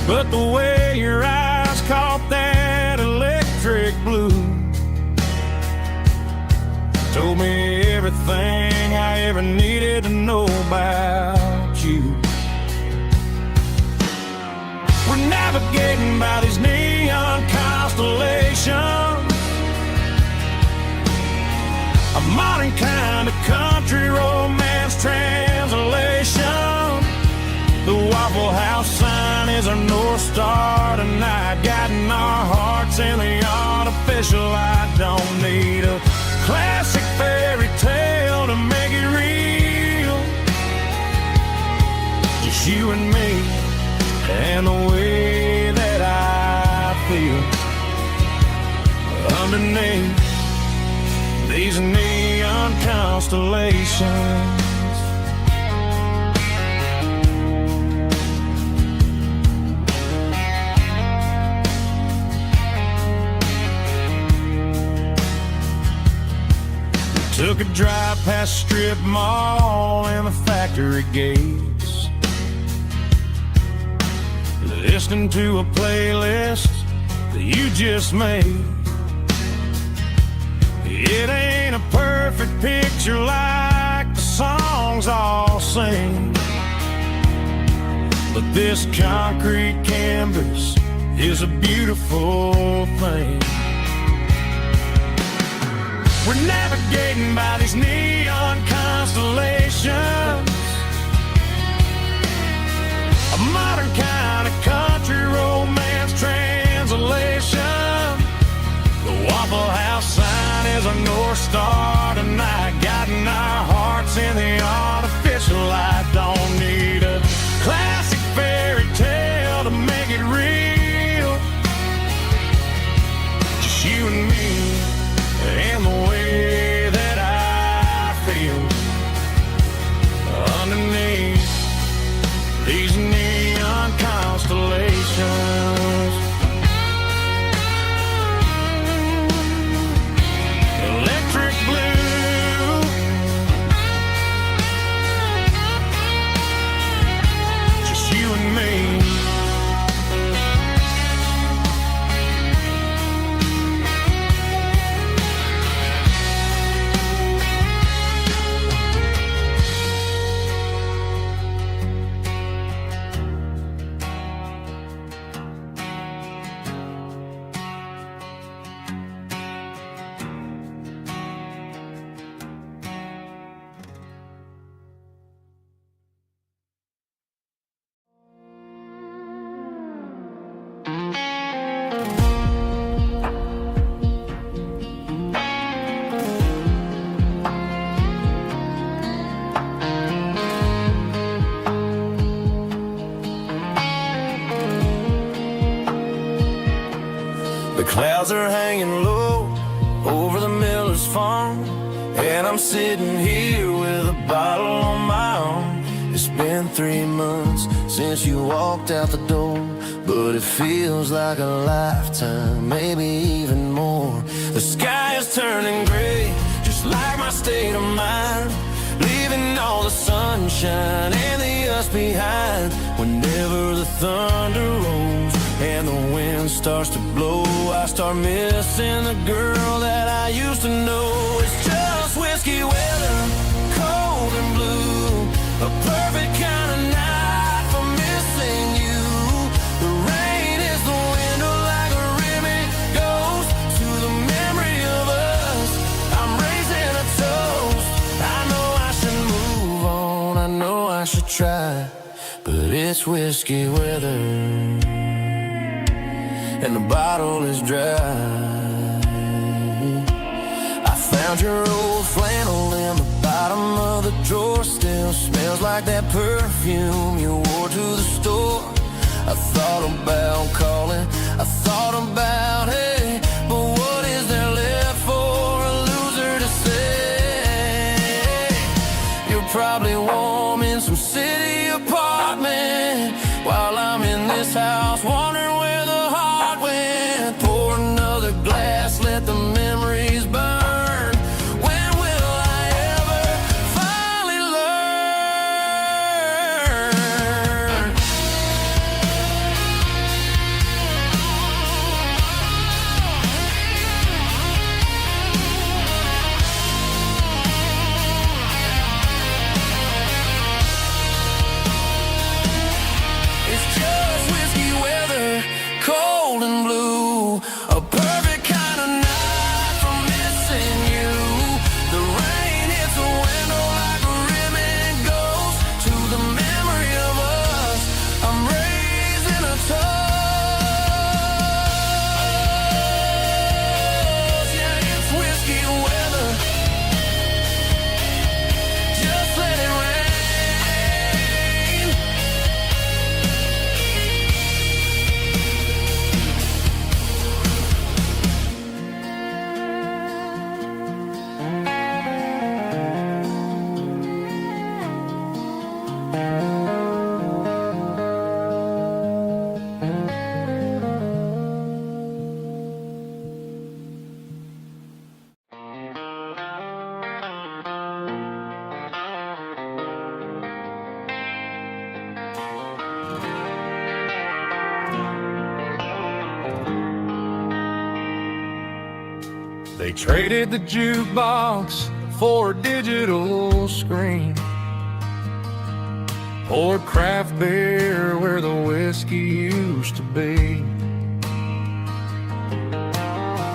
[SPEAKER 3] But the way your eyes caught that electric blue told me everything I ever needed to know about you. We're navigating by these neon constellations, a modern kind of country romance translation. The Waffle House sign is our North Star tonight, guiding our hearts in the artificial light. Don't need a classic fairy tale to make it real, just you and me and the way that I feel underneath these neon constellations.
[SPEAKER 1] Took a drive past strip mall and the factory gates, listening to a playlist that you just made. It ain't a perfect picture like the songs all sing, but this concrete canvas is a beautiful thing. We're navigating by these neon constellations, a modern kind of country romance translation. The Waffle House sign is a North Star tonight, guiding our hearts in the artificial light. Don't need a classic fairy tale to make it real, just you and me and the way that I feel underneath these neon constellations. Electric blue, just you and me. The clouds are hanging low over the miller's farm, and I'm sitting here with a bottle on my arm. It's been 3 months since you walked out the door, but it feels like a lifetime, maybe even more. The sky is turning gray, just like my state of mind, leaving all the sunshine and the us behind. Whenever the thunder rolls and the wind starts to blow, I start missing the girl that I used to know. It's just whiskey weather, cold and blue, a perfect kind of night for missing you. The rain is the window like a ribbon goes to the memory of us. I'm raising a toast. I know I should move on, I know I should try, but it's whiskey weather and the bottle is dry. I found your old flannel in the bottom of the drawer, still smells like that perfume you wore to the store. I thought about calling, I thought about, hey, but what is there left for a loser to say? You're probably warm in some city apartment while I'm in this house wondering where the heart went. Pour another glass, let the memories burn. When will I ever finally learn? They traded the jukebox for a digital screen, poured craft beer where the whiskey used to be.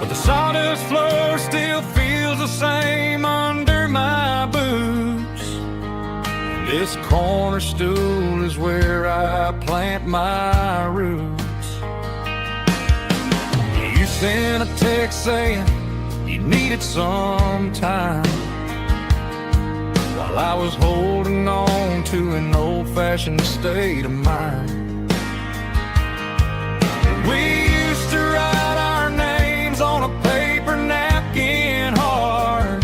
[SPEAKER 1] But the sawdust floor still feels the same under my boots. This corner stool is where I plant my roots. You sent a text saying you needed some time, while I was holding on to an old-fashioned state of mind. We used to write our names on a paper napkin hard.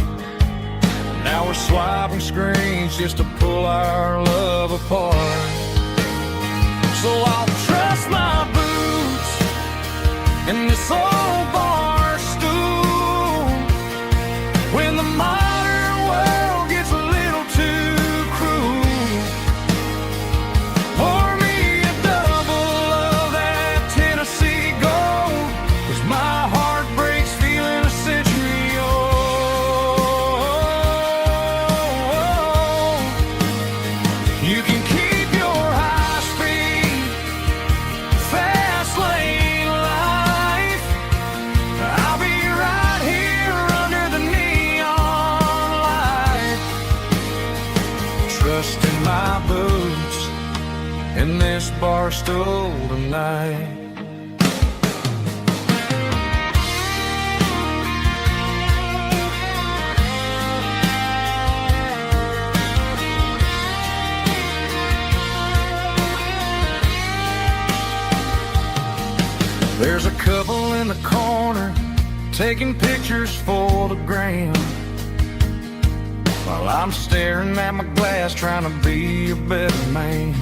[SPEAKER 1] Now we're swiping screens just to pull our love apart. So I'll trust my boots and this old bar stool when the modern world gets a little too cruel. Pour me a double of that Tennessee Gold, 'cause my heart breaks feeling a century old. You can keep your high-speed fast lane life. I'll be right here under the neon light, trusting my boots in this bar stool tonight. There's a couple in the corner taking pictures for the gram, while I'm staring at my glass trying to be a better man.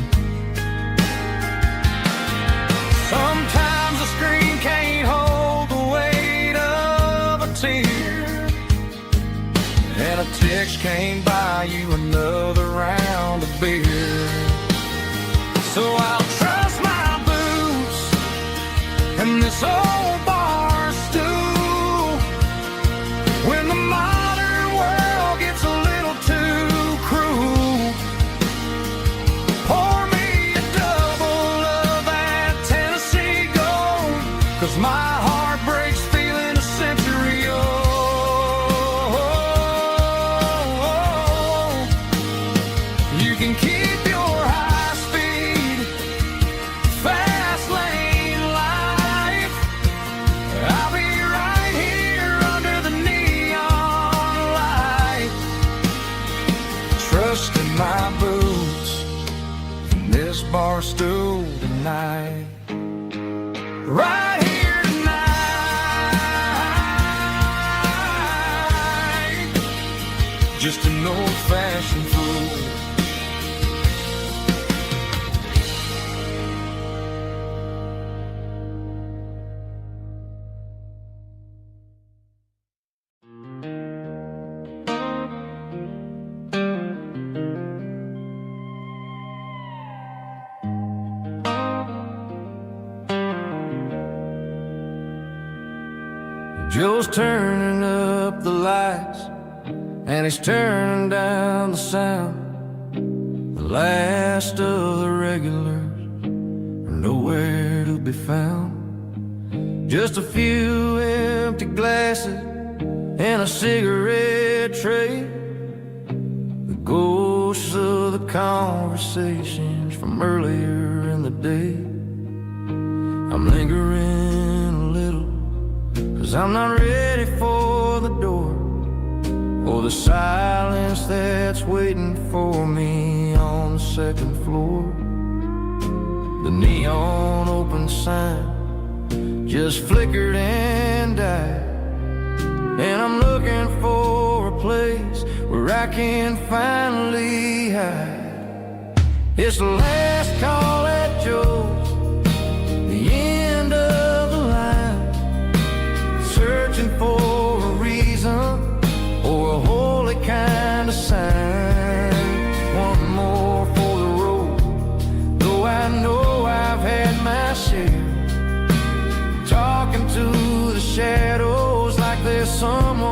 [SPEAKER 1] Sometimes the screen can't hold the weight of a tear, and a text can't buy you another round of beer. So I'll trust my boots and this old bar stool when the modern world gets a little too cruel. Pour me a double of that Tennessee Gold, 'cause my heart breaks feeling a century old. You can keep your high-speed fast lane life. I'll be right here under the neon light, trusting my boots in this bar stool tonight. Right here tonight, just an old-fashioned fool. Joe's turning up the lights and he's turning down the sound. The last of the regulars are nowhere to be found. Just a few empty glasses and a cigarette tray, the ghosts of the conversations from earlier in the day. I'm lingering a little, 'cause I'm not ready for the door or the silence that's waiting for me on the second floor. The neon open sign just flickered and died, and I'm looking for a place where I can finally hide. It's the last call at Joe's, the end of the line, searching for a reason or a holy kind of sign. One more for the road, though I know I've had my share, talking to the shadows like there's someone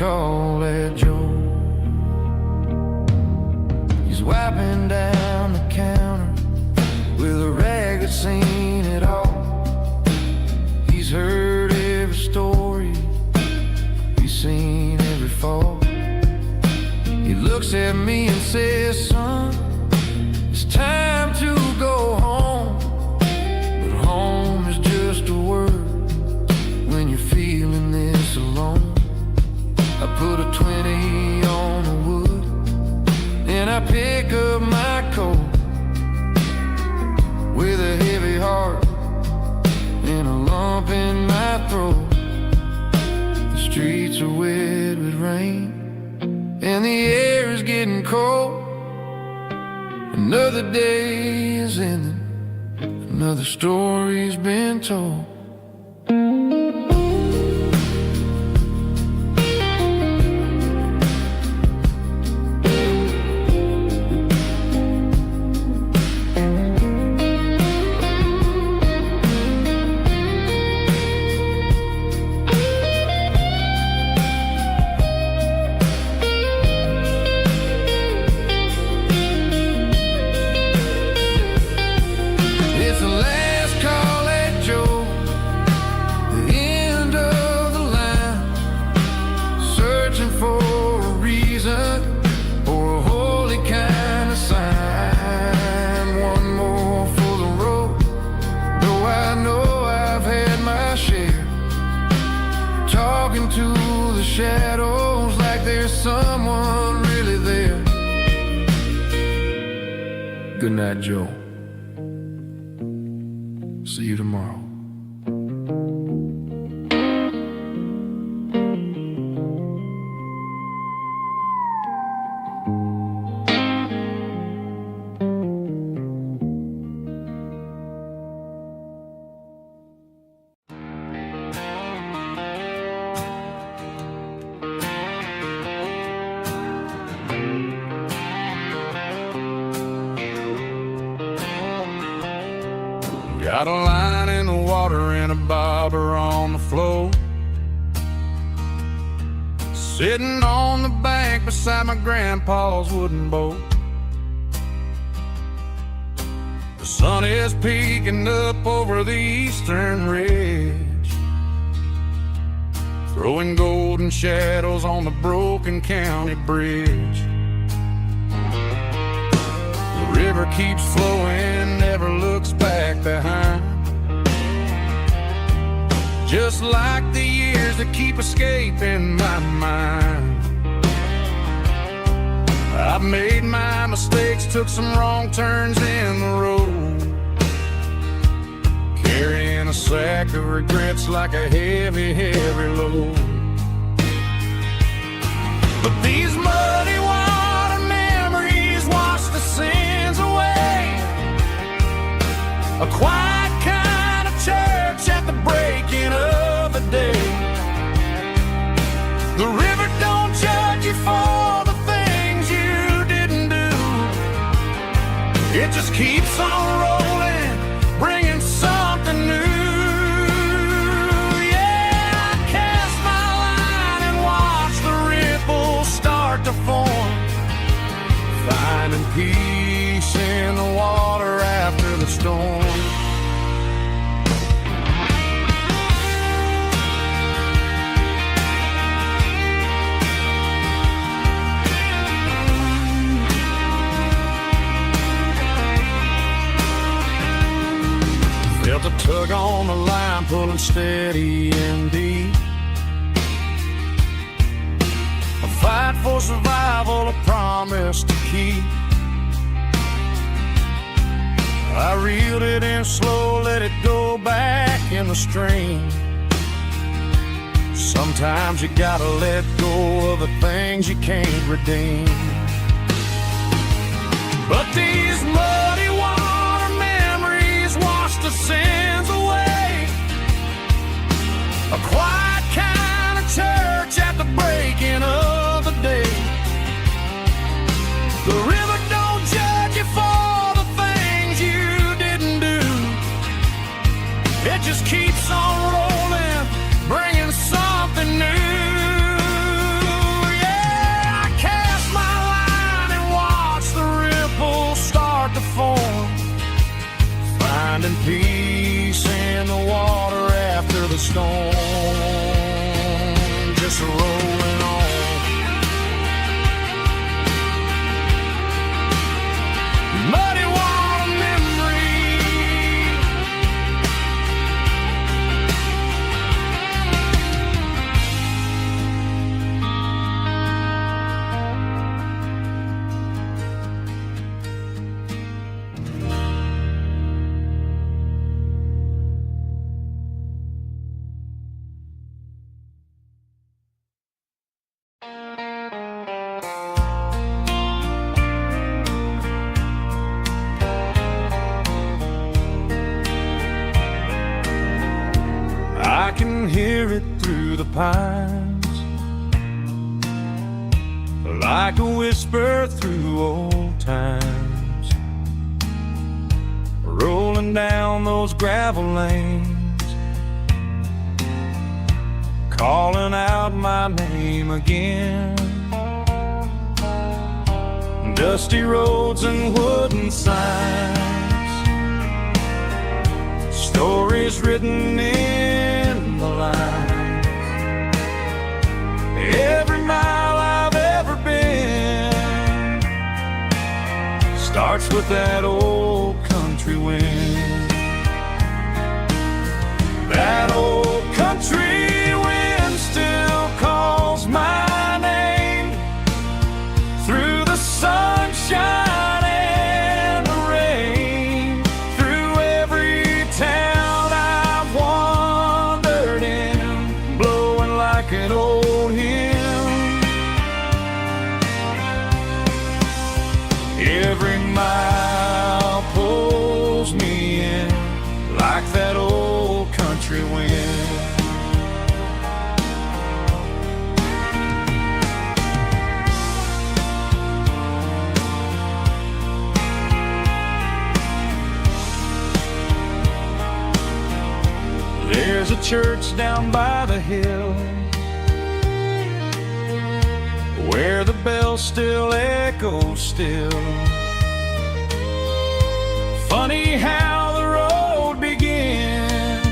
[SPEAKER 1] call that Joe. He's wiping down the counter with a rag that's seen it all. He's heard every story, he's seen every fall. He looks at me and says, son, it's time to go home. But home is just a word when you're feeling this alone. I put a 20 on the wood and I pick up my coat with a heavy heart and a lump in my throat. The streets are wet with rain and the air is getting cold. Another day is ending, another story's been told. Shadows like there's someone really there. Good night, Joe. See you tomorrow. Got a line in the water and a bobber on the floor, sitting on the bank beside my grandpa's wooden boat. The sun is peeking up over the eastern ridge, throwing golden shadows on the broken county bridge. The river keeps flowing, never looks back behind, just like the years that keep escaping my mind. I've made my mistakes, took some wrong turns in the road, carrying a sack of regrets like a heavy, heavy load. But these muddy water memories wash the sins away. A quiet kind of church at the breaking of the day. The river don't judge you for the things you didn't do. It just keeps on rolling, bringing something new. Yeah, I cast my line and watch the ripples start to form, finding peace in the water after the storm. Felt a tug on the line, pulling steady and deep. A fight for survival, a promise to keep. I reeled it in slow, let it go back in the stream. Sometimes you gotta let go of the things you can't redeem. But these muddy water memories wash the sins away. A quiet kind of church at the breaking of the day. The river don't judge you for the things you didn't do. It just keeps on rolling, bringing something new. finding peace in the water after the storm, just rolling on. Muddy water memory, I can hear it through the pines, like a whisper through old times, rolling down those gravel lanes, calling out my name again. Dusty roads and wooden signs, stories written in the lines. Every mile I've ever been starts with that old country wind. That old country wind still calls my name through the sunshine and the rain, through every town I've wandered in, blowing like an old hymn. Every mile pulls me in like that old country wind. There's a church down by the hill where the bells still echo still. Funny how the road begins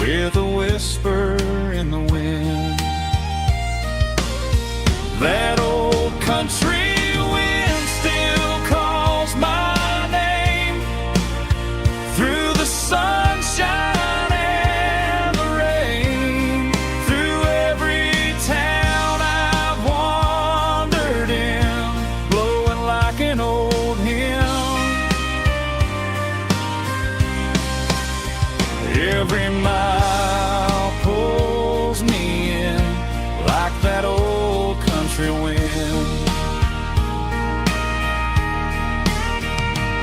[SPEAKER 1] with a whisper in the wind. That old country wind still calls my name through the sunshine and the rain, through every town I've wandered in, blowing like an old hymn. Every mile pulls me in like that old country wind.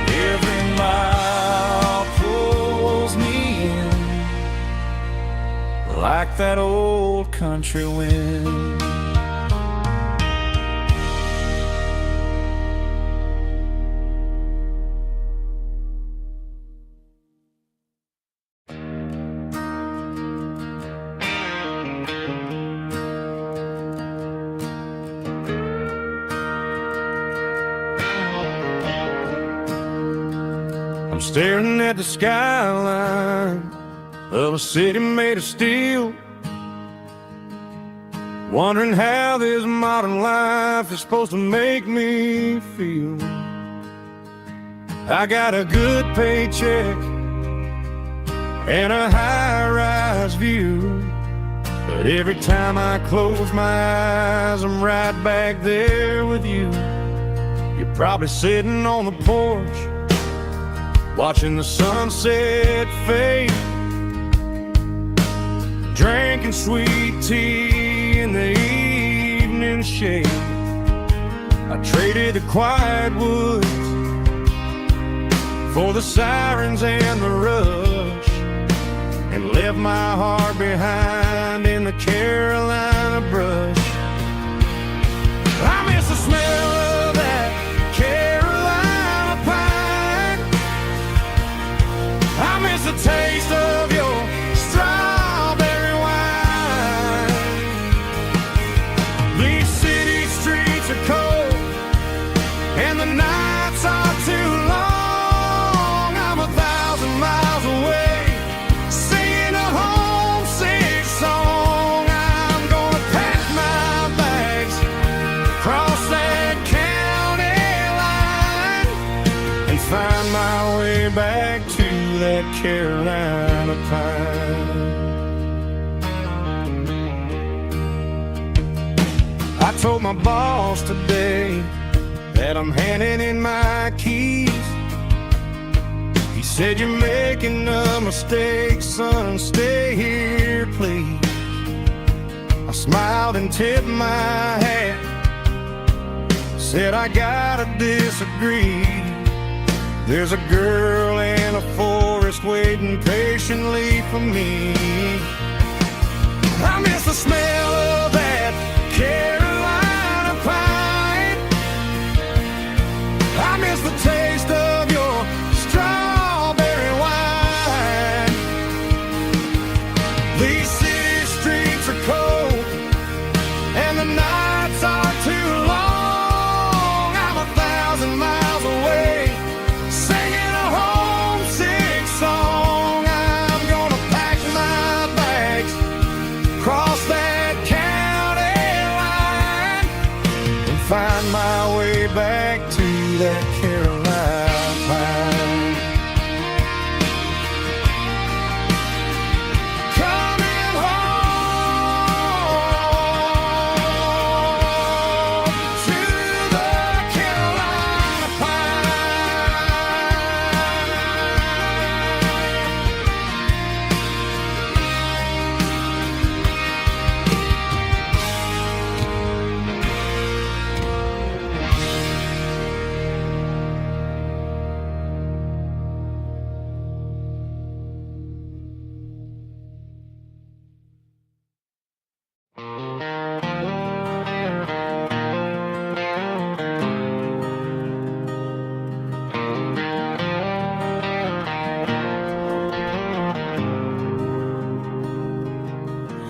[SPEAKER 1] Every mile pulls me in like that old country wind. I'm staring at the skyline of a city made of steel, wondering how this modern life is supposed to make me feel. I got a good paycheck and a high-rise view, but every time I close my eyes, I'm right back there with you. You're probably sitting on the porch, watching the sunset fade, drinking sweet tea in the evening shade. I traded the quiet woods for the sirens and the rush, and left my heart behind in the Carolina brush. I miss the smell of that Carolina pine. I miss the taste of your strawberry wine. These city streets are cold and the nights are too long. back to that Carolina pine. I told my boss today that I'm handing in my keys. He said, "You're making a mistake, son, stay here, please." I smiled and tipped my hat, said, "I gotta disagree. There's a girl in a forest waiting patiently for me. I miss the smell of that Carolina pine. I miss the taste of your strawberry wine. These city streets are cold and the nights are too long. I'm 1,000 miles away, singing a homesick song. I'm gonna pack my bags, cross that county line, and find my way back to that Carolina pine. Coming home to the Carolina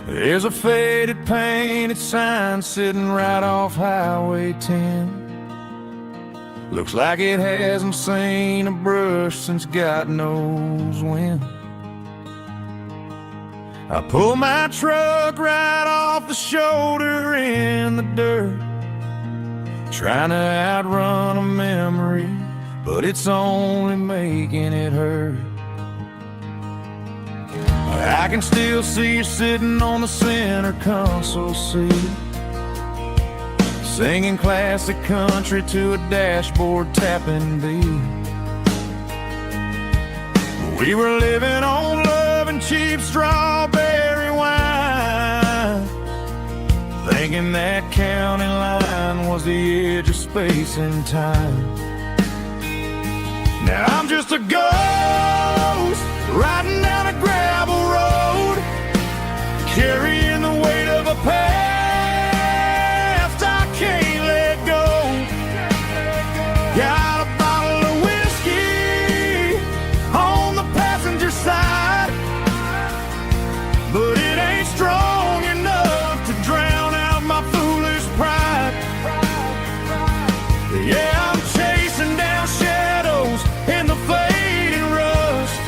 [SPEAKER 1] There's a faded painted sign sitting right off Highway 10. Looks like it hasn't seen a brush since God knows when. I pull my truck right off the shoulder in the dirt, trying to outrun a memory, but it's only making it hurt. I can still see you sitting on the center console seat, singing classic country to a dashboard tapping beat. We were living on love and cheap strawberry wine, thinking that county line was the edge of space and time. Now I'm just a ghost riding down a gravel road, carrying the weight of a past I can't let go. Got a bottle of whiskey on the passenger side, but it ain't strong enough to drown out my foolish pride. Yeah, I'm chasing down shadows in the fading rust,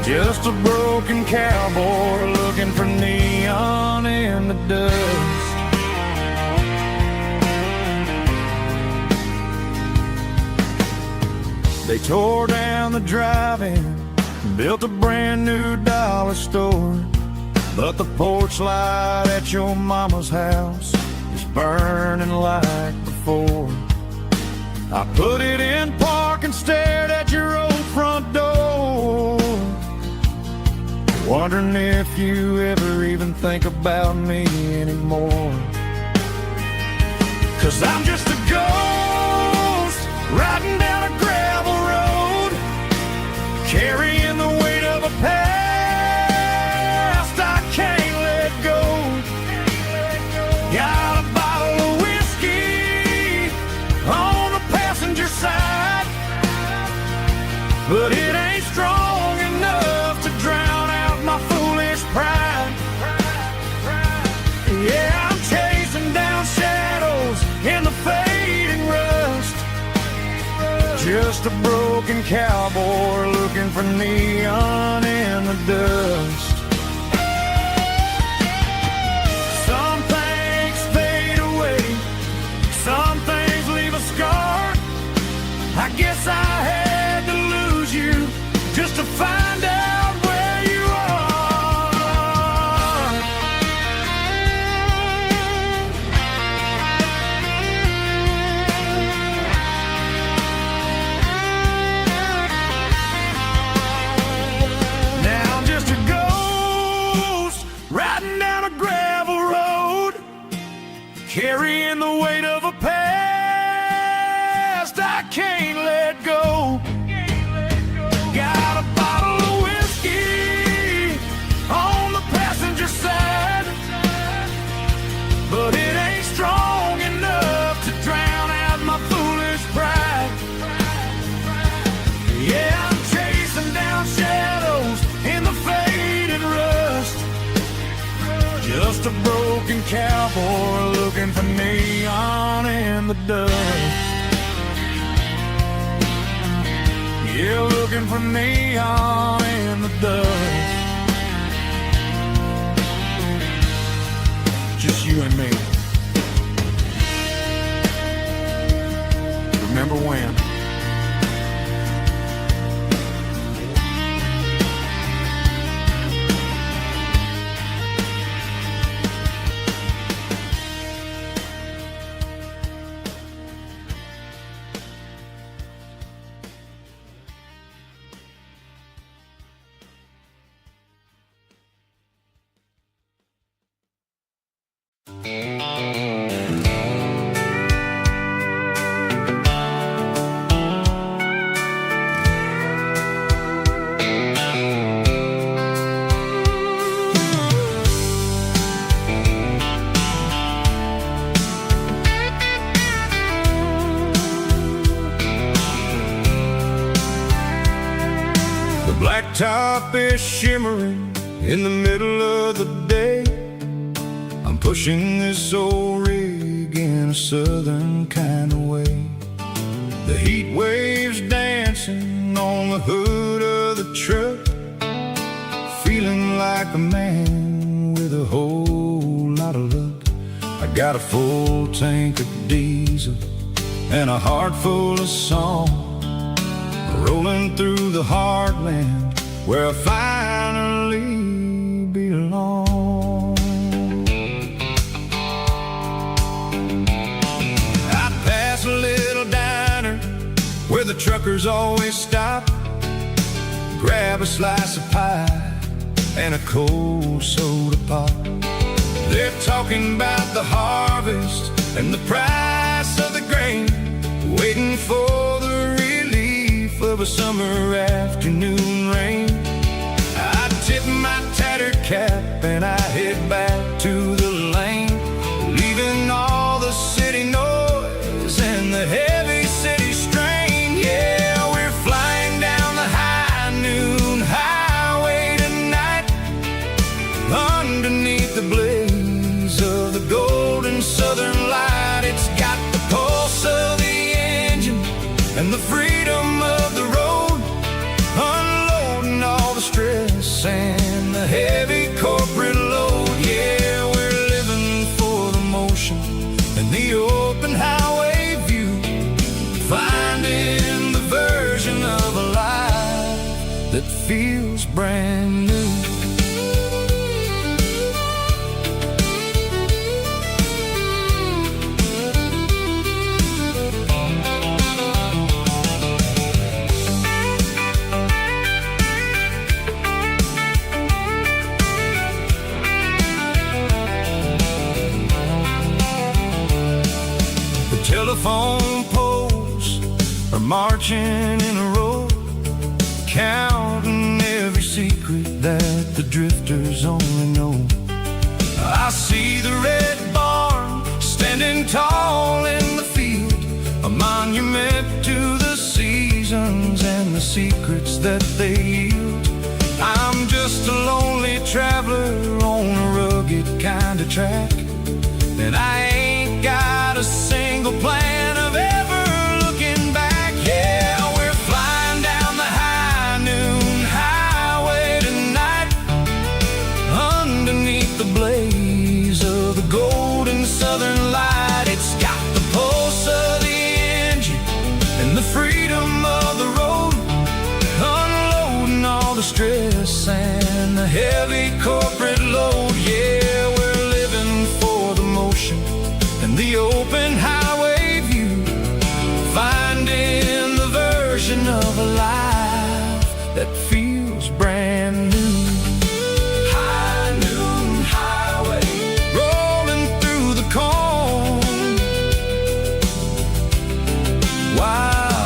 [SPEAKER 1] just a broken cowboy looking for neon in the dust. They tore down the drive-in, built a brand new dollar store, but the porch light at your mama's house is burning like before. I put it in park and stared at your old front door, wondering if you ever even think about me anymore. 'Cause I'm just a ghost riding down a gravel road, carrying the weight of a past I can't let go. Got a bottle of whiskey on the passenger side, but it ain't strong enough to drown out my foolish pride. Yeah, I'm chasing down shadows in the fading rust, just a broken cowboy looking for neon in the dust. Some things fade away, some things leave a scar. I guess I had to lose I can't let go. Got a bottle of whiskey on the passenger side, but it ain't strong enough to drown out my foolish pride. Yeah, I'm chasing down shadows in the faded rust, just a broken cowboy looking for neon in the dust. Yeah, looking for neon in the dust. Just you and me. Remember when?
[SPEAKER 3] Blacktop is shimmering in the middle of the day. I'm pushing this old rig in a southern kind of way. The heat waves dancing on the hood of the truck, feeling like a man with a whole lot of luck. I got a full tank of diesel and a heart full of song, rolling through the heartland where I finally belong. I pass a little diner where the truckers always stop, grab a slice of pie and a cold soda pop. They're talking about the harvest and the price of the grain, waiting for the relief of a summer afternoon rain. I tip my tattered cap and I head back to the lane, leaving all the city noise and the heavy city strain. Yeah, we're flying down the high noon highway tonight, underneath the blaze of the golden southern light. It's got the pulse of the engine and the freedom of the road, unloading all the stress and the heavy corporate load. Yeah, we're living for the motion and the open highway view, finding the version of a life that feels brand new. Telephone poles are marching in a row, counting every secret that the drifters only know. I see the red barn standing tall in the field, a monument to the seasons and the secrets that they yield. I'm just a lonely traveler on a rugged kind of track, and I ain't got a single plan of ever looking back. Yeah, we're flying down the high noon highway tonight, underneath the blaze of the golden southern light. It's got the pulse of the engine and the freedom of the road, unloading all the stress and the heavy corporate load. Yeah, we're living for the motion and the open highway view, finding the version of a life that feels brand new. High noon highway, rolling through the corn, wild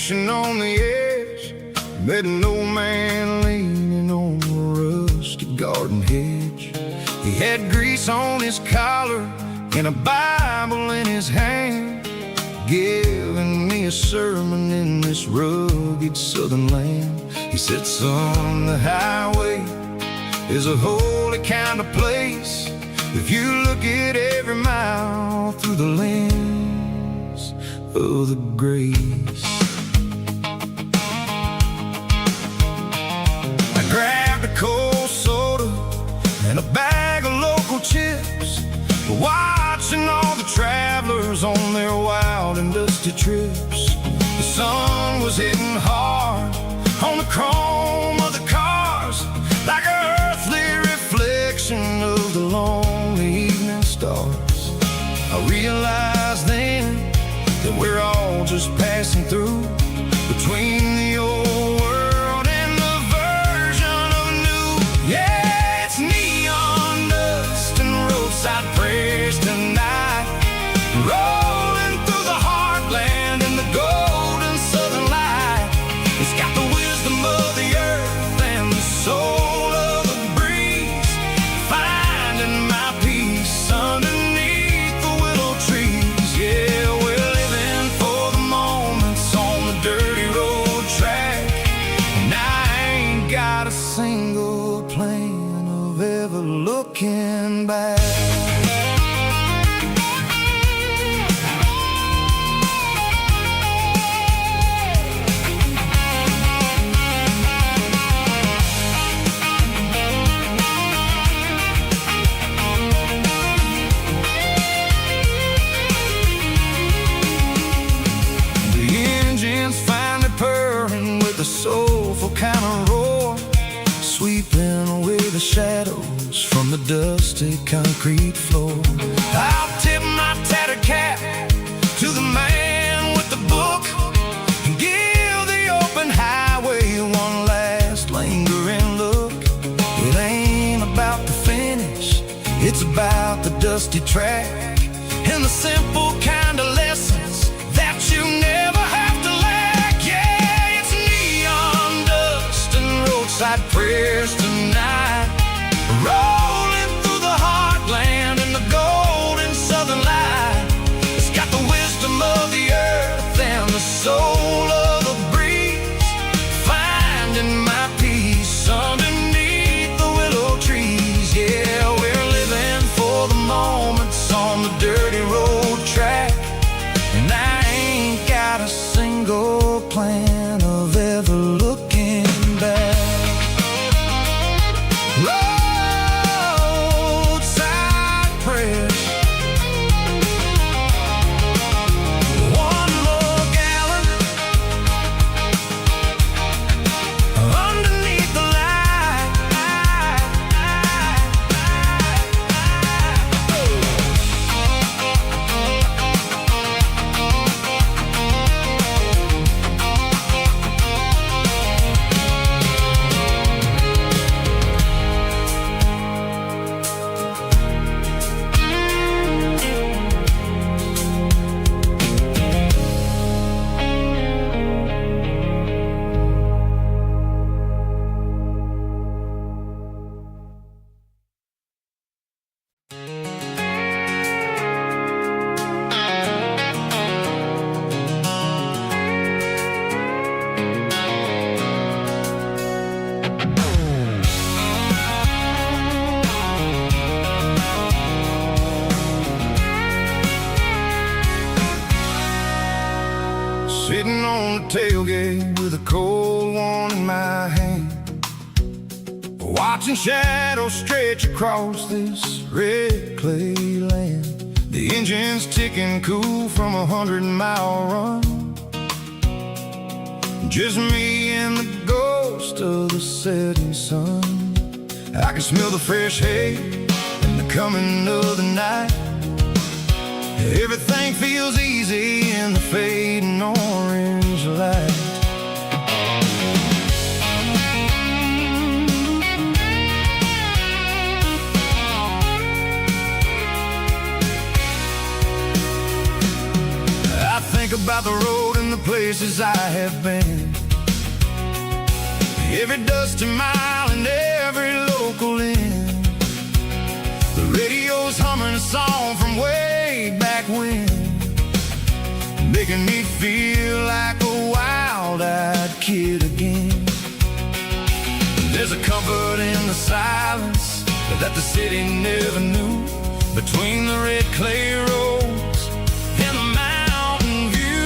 [SPEAKER 3] station on the edge, met an old man leaning on a rusty garden hedge. He had grease on his collar and a Bible in his hand, giving me a sermon in this rugged southern land. He said, son, the highway is a holy kind of place if you look at every mile through the lens of the grace. I grabbed a cold soda and a bag of local chips, watching all the travelers on their wild and dusty trips. The sun was hitting hard on the chrome of the cars, like an earthly reflection of the lonely evening stars. I realized then that we're all just passing through, between the old world and the version of new. Yeah, it's neon dust and roadside prayers tonight, rolling through the heartland in the golden southern light. It's got the wisdom of the earth and the soul of the breeze, finding my peace underneath the willow trees. Yeah, we're living for the moments on the dirty road track, and I ain't got a single plan of ever looking back. Soulful kind of roar, sweeping away the shadows from the dusty concrete floor. I'll tip my tattered cap to the man with the book and give the open highway one last lingering look. It ain't about the finish, it's about the dusty track and the simple kind of lessons that you never have to lack. Roadside prayers tonight, rolling through the heartland in the golden southern light. It's got the wisdom of the earth and the soul of the breeze, finding my peace underneath the willow trees. Yeah, we're living for the moments on the dirty road track, and I ain't got a single plan of ever looking back. Sitting on the tailgate with a cold one in my hand, watching shadows stretch across this red clay land. The engine's ticking cool from a 100-mile run, just me and the ghost of the setting sun. I can smell the fresh hay and the coming of the night. Everything feels easy in the fading orange light. I think about the road and the place places I have been, every dusty mile and every local inn. The radio's humming a song from way back when, making me feel like a wild-eyed kid again. There's a comfort in the silence that the city never knew, between the red clay roads and the mountain view.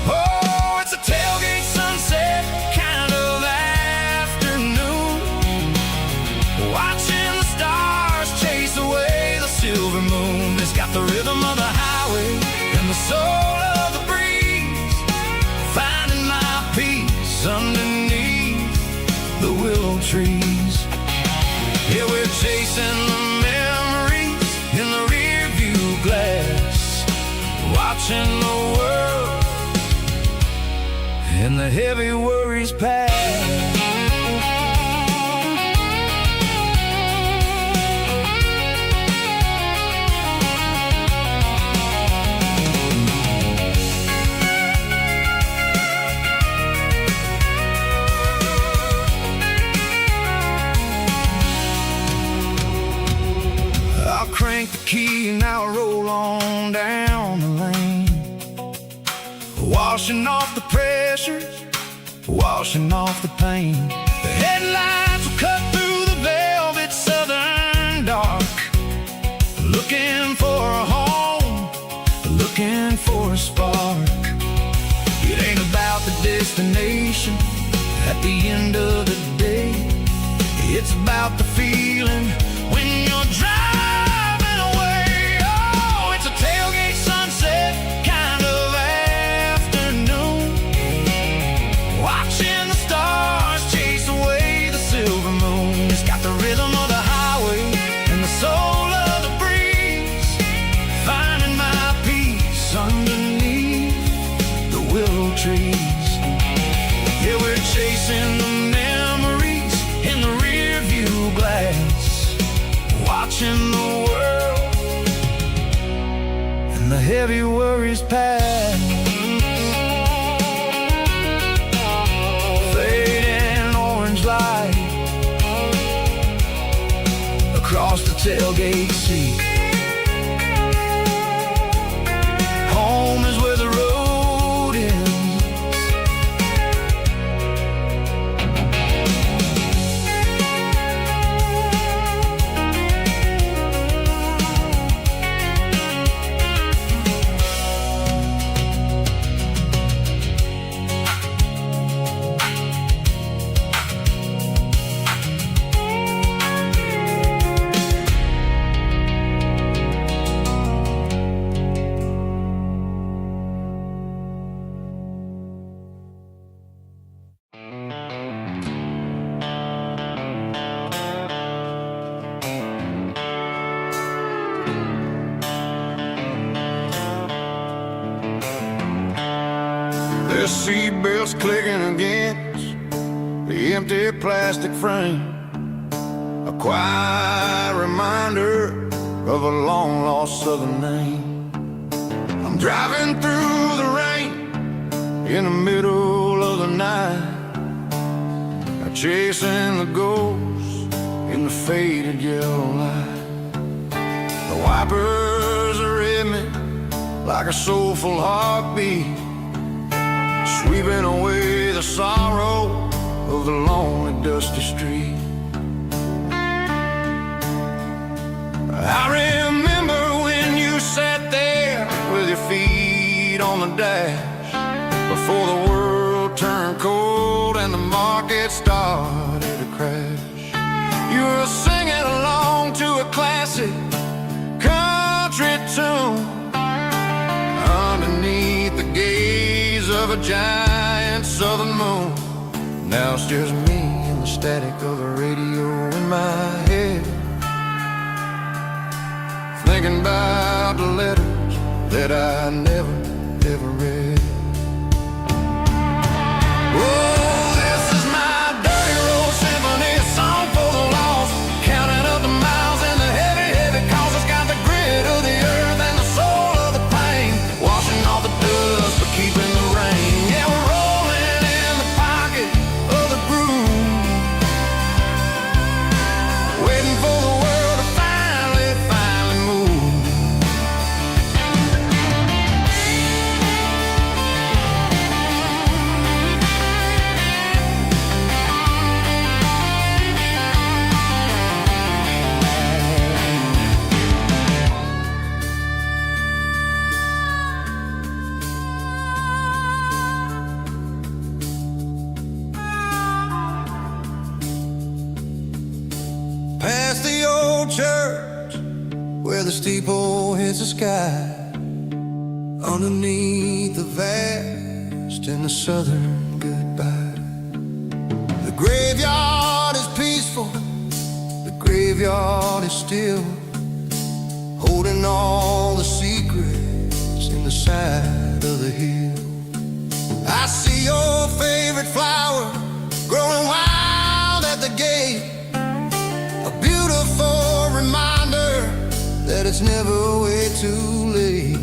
[SPEAKER 3] Oh, it's a tailgate sunset kind of afternoon, watching the stars chase away the silver moon. It's got the rhythm of the highway and the soul of the breeze, finding my peace underneath the willow trees. Yeah, we're chasing the memories in the rear view glass, watching the world and the heavy worries pass. Crank the key and I'll roll on down the lane, washing off the pressures, washing off the pain. The headlights will cut through the velvet southern dark, looking for a home, looking for a spark. It ain't about the destination at the end of the day, it's about the feeling when you're driving. Tailgate sunset kind of afternoon, watching the stars chase away the silver moon. It's got the rhythm of the highway and the soul of the breeze, finding my peace underneath the willow trees. Yeah, we're chasing the memories in the rear view glass, watching the world the heavy worries pass. Fading orange light across the tailgate seat. Home is where the road ends. The seatbelts clicking against the empty plastic frame, a quiet reminder of a long-lost southern name. I'm driving through the rain in the middle of the night, chasing the ghosts in the faded yellow light. The wipers are in me like a soulful heartbeat, sweeping away the sorrow of the lonely, dusty street. I remember when you sat there with your feet on the dash, before the world turned cold and the market started to crash. You were singing along to a classic country tune underneath the gaze of a giant southern moon. Now it's just me and the static of the radio in my head, thinking about the letters that I never, ever read. Oh, this is my dirty road symphony, a song for the lost, counting up the miles and the heavy, heavy calls. It's got the grit of the earth and the soul of the pain, washing off the dust but keeping the rain. Yeah, where the steeple hits the sky, underneath the vast and the southern goodbye. The graveyard is peaceful, the graveyard is still, holding all the secrets in the side of the hill. I see your favorite flower growing wild at the gate, a beautiful reminder that it's never way too late.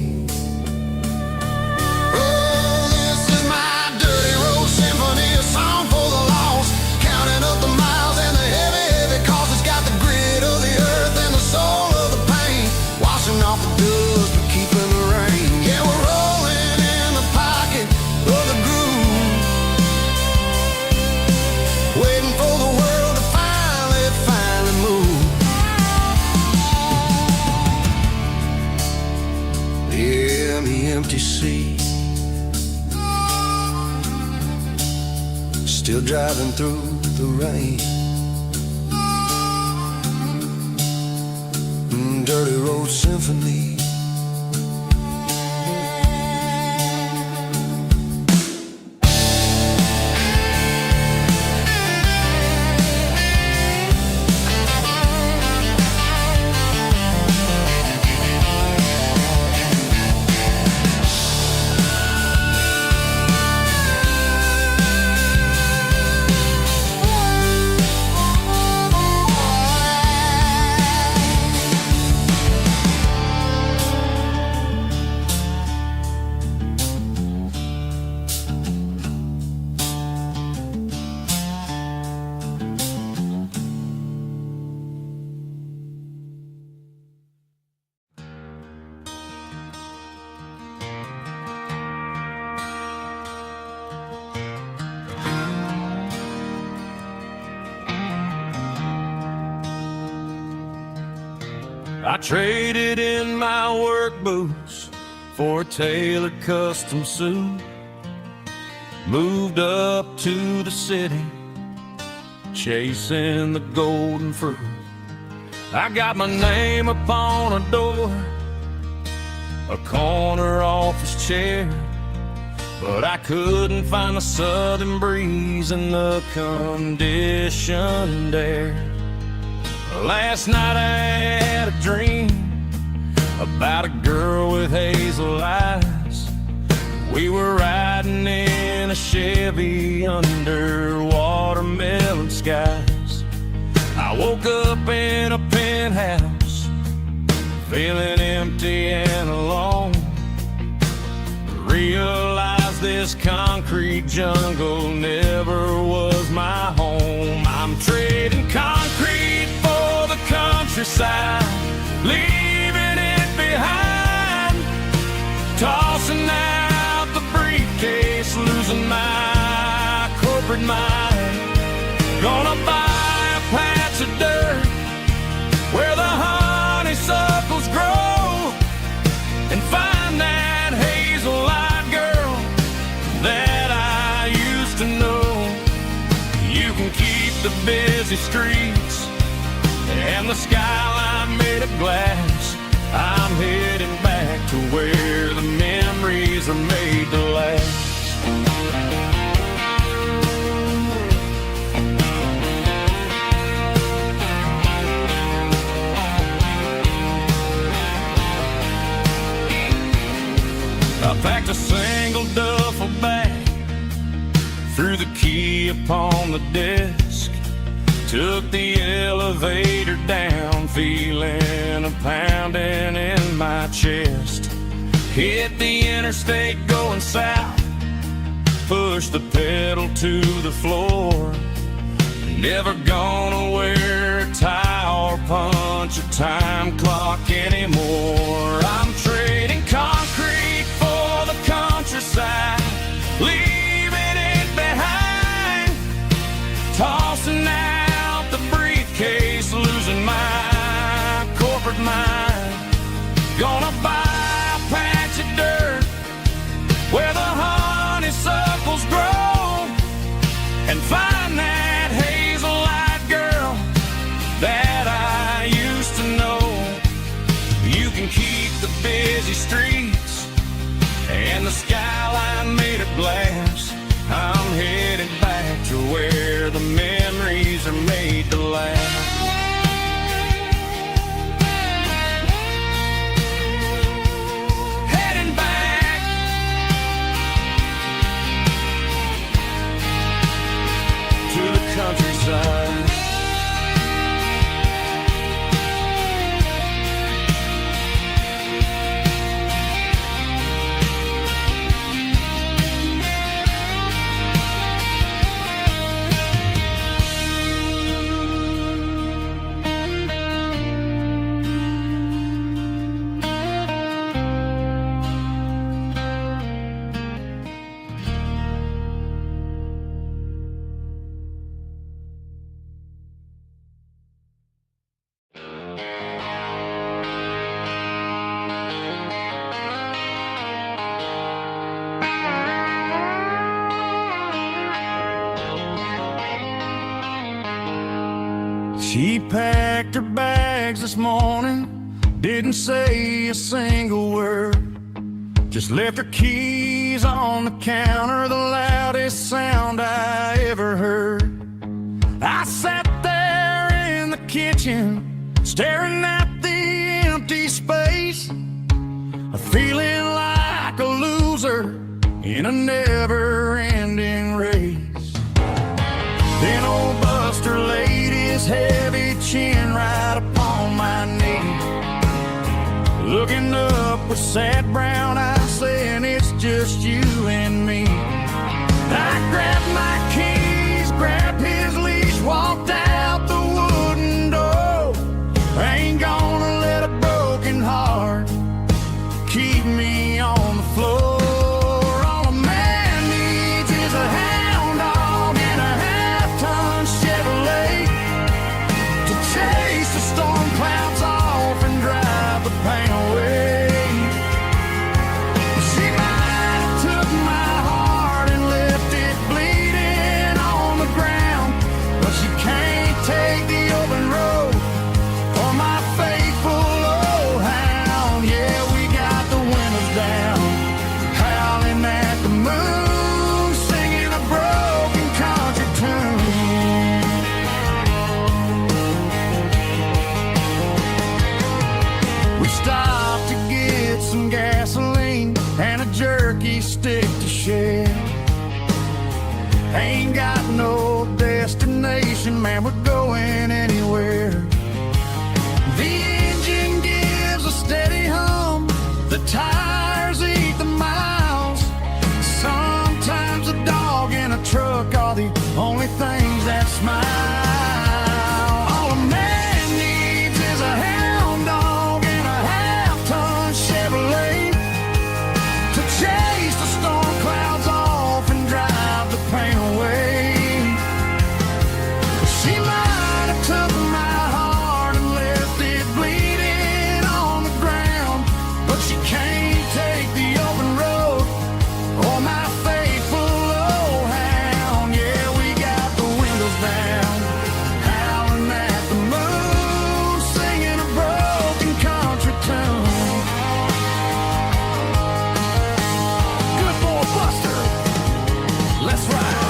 [SPEAKER 3] Oh, this is my dirty road symphony, a song for the lost, counting up the miles and the heavy, heavy cost. It's got the grit of the earth and the soul of the pain, washing off the dust but keeping the rain. Yeah, we're rolling in the pocket of the groove, waiting for the world to finally move. Yeah, the empty sea, still driving through the rain. Dirty road symphony.
[SPEAKER 1] I traded in my work boots for a tailored custom suit, moved up to the city, chasing the golden fruit. I got my name upon a door, a corner office chair, but I couldn't find the southern breeze in the conditioned air. Last night I had a dream about a girl with hazel eyes. We were riding in a Chevy under watermelon skies. I woke up in a penthouse, feeling empty and alone. Realized this concrete jungle never was my home. I'm trading concrete for the countryside, leaving it behind, tossing out the briefcase, losing my corporate mind. Gonna buy a patch of dirt where the honeysuckles grow and find that hazel-eyed girl that I used to know. You can keep the busy streets and the skyline made of glass. I'm heading back to where the memories are made to last. I packed a single duffel bag, threw the key upon the desk, took the elevator down, feeling a pounding in my chest. Hit the interstate going south, pushed the pedal to the floor. Never gonna wear a tie or punch a time clock anymore. I'm trading concrete for the countryside, leaving it behind, tossing out the briefcase, losing my corporate mind. Gonna buy a patch of dirt where the honeysuckles grow and find that hazel-eyed girl that I used to know. to laugh. Heading back to the countryside. She packed her bags this morning, didn't say a single word, just left her keys on the counter, the loudest sound I ever heard. I sat there in the kitchen, staring at the empty space, feeling like a loser in a never-ending race. Then old Buster laid his heavy chin right upon my knee, looking up with sad brown eyes, saying it's just you and me. I grabbed my keys, grabbed his leash, walked out the wooden door. I ain't gonna let a broken heart keep me on the floor. All a man needs is a hound dog and a half-ton Chevrolet to chase the storm clouds off and drive the pain away. She might have took my heart and left it bleeding on the ground, but she can't take the open road for my faithful old hound. Yeah, we got the windows down, howling at the moon, singing a broken country tune. We stopped to get some gasoline and a jerky stick to share. Ain't got no destination, man, we're going anywhere. The engine gives a steady hum, the tires eat the miles. Sometimes a dog and a truck are the only things that smile. All a man needs is a hound dog and a half-ton Chevrolet to chase the storm clouds off and drive the pain away. She might have took my heart and left it bleeding on the ground, but she can't take the open road or my faithful old hound. Yeah, we got the windows down, howling at the moon, singing a broken country tune. Good boy Buster, let's ride.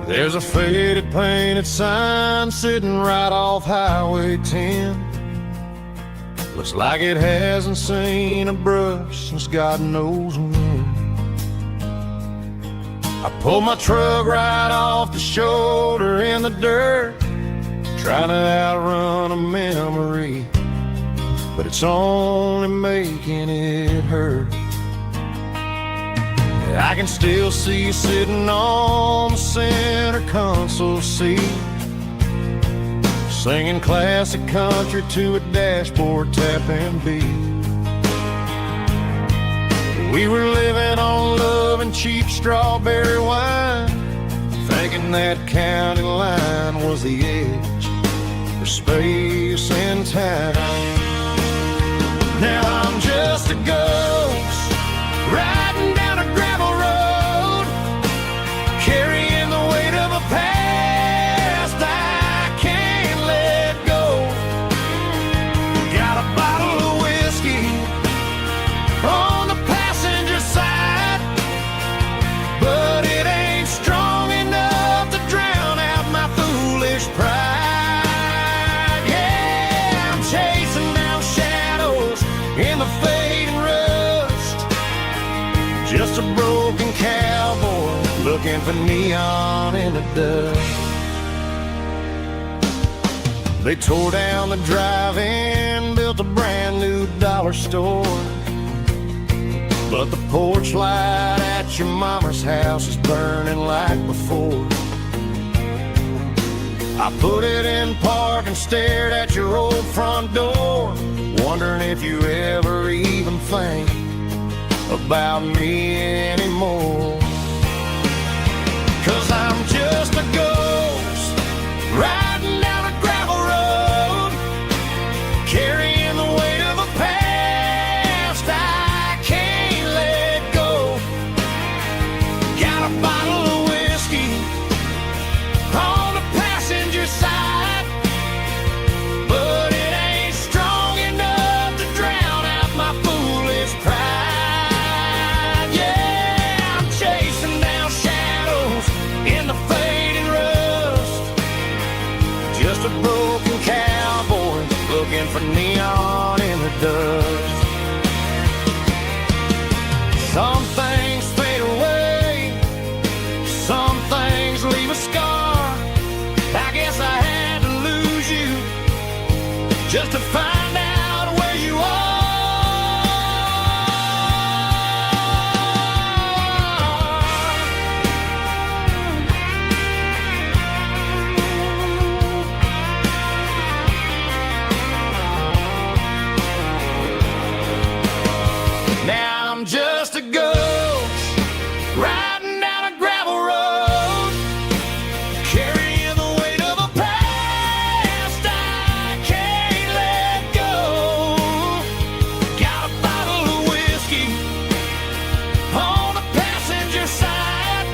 [SPEAKER 1] There's a faded painted sign sitting right off Highway 10. Looks like it hasn't seen a brush since God knows when. I pulled my truck right off the shoulder in the dirt, trying to outrun a memory, but it's only making it hurt. I can still see you sitting on the center console seat, singing classic country to a dashboard tapping beat. We were living on love and cheap strawberry wine, thinking that county line was the edge for space and time. Now I'm just a ghost riding down a gravel road, carrying the weight of a past I can't let go. Got a bottle of whiskey on the passenger side, but it ain't strong enough to drown out my foolish pride. Yeah, I'm chasing down shadows in the fading rust, just a broken cowboy looking for neon in the dust. They tore down the drive-in, built a brand new dollar store, but the porch light at your mama's house is burning like before. I put it in park and stared at your old front door, wondering if you ever even think about me anymore. 'Cause I'm just a ghost riding down a gravel road, carrying the weight of a past I can't let go. Got a bottle of whiskey on the passenger side, but it ain't strong enough to drown out my foolish pride. Yeah, I'm chasing down shadows in the fading rust, just a broken cowboy looking for neon in the dust. Some things fade away, some things leave a scar. I guess I had to lose you just to find out where you are. Now I'm just a ghost riding down a gravel road, carrying the weight of a past I can't let go. Got a bottle of whiskey on the passenger side,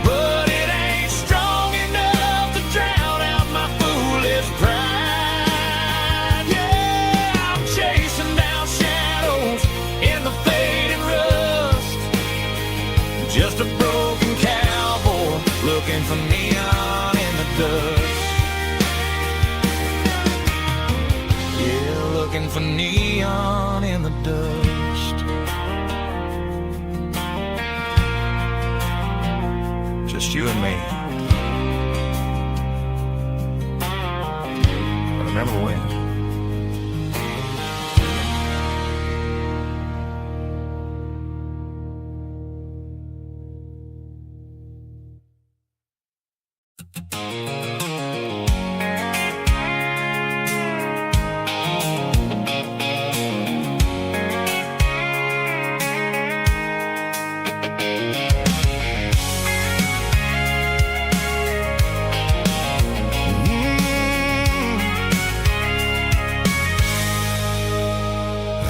[SPEAKER 1] but it ain't strong enough to drown out my foolish pride. Yeah, I'm chasing down shadows in the fading rust, just a broken cowboy looking for neon in the dust. Yeah, looking for neon in the dust. Just you and me. Remember when?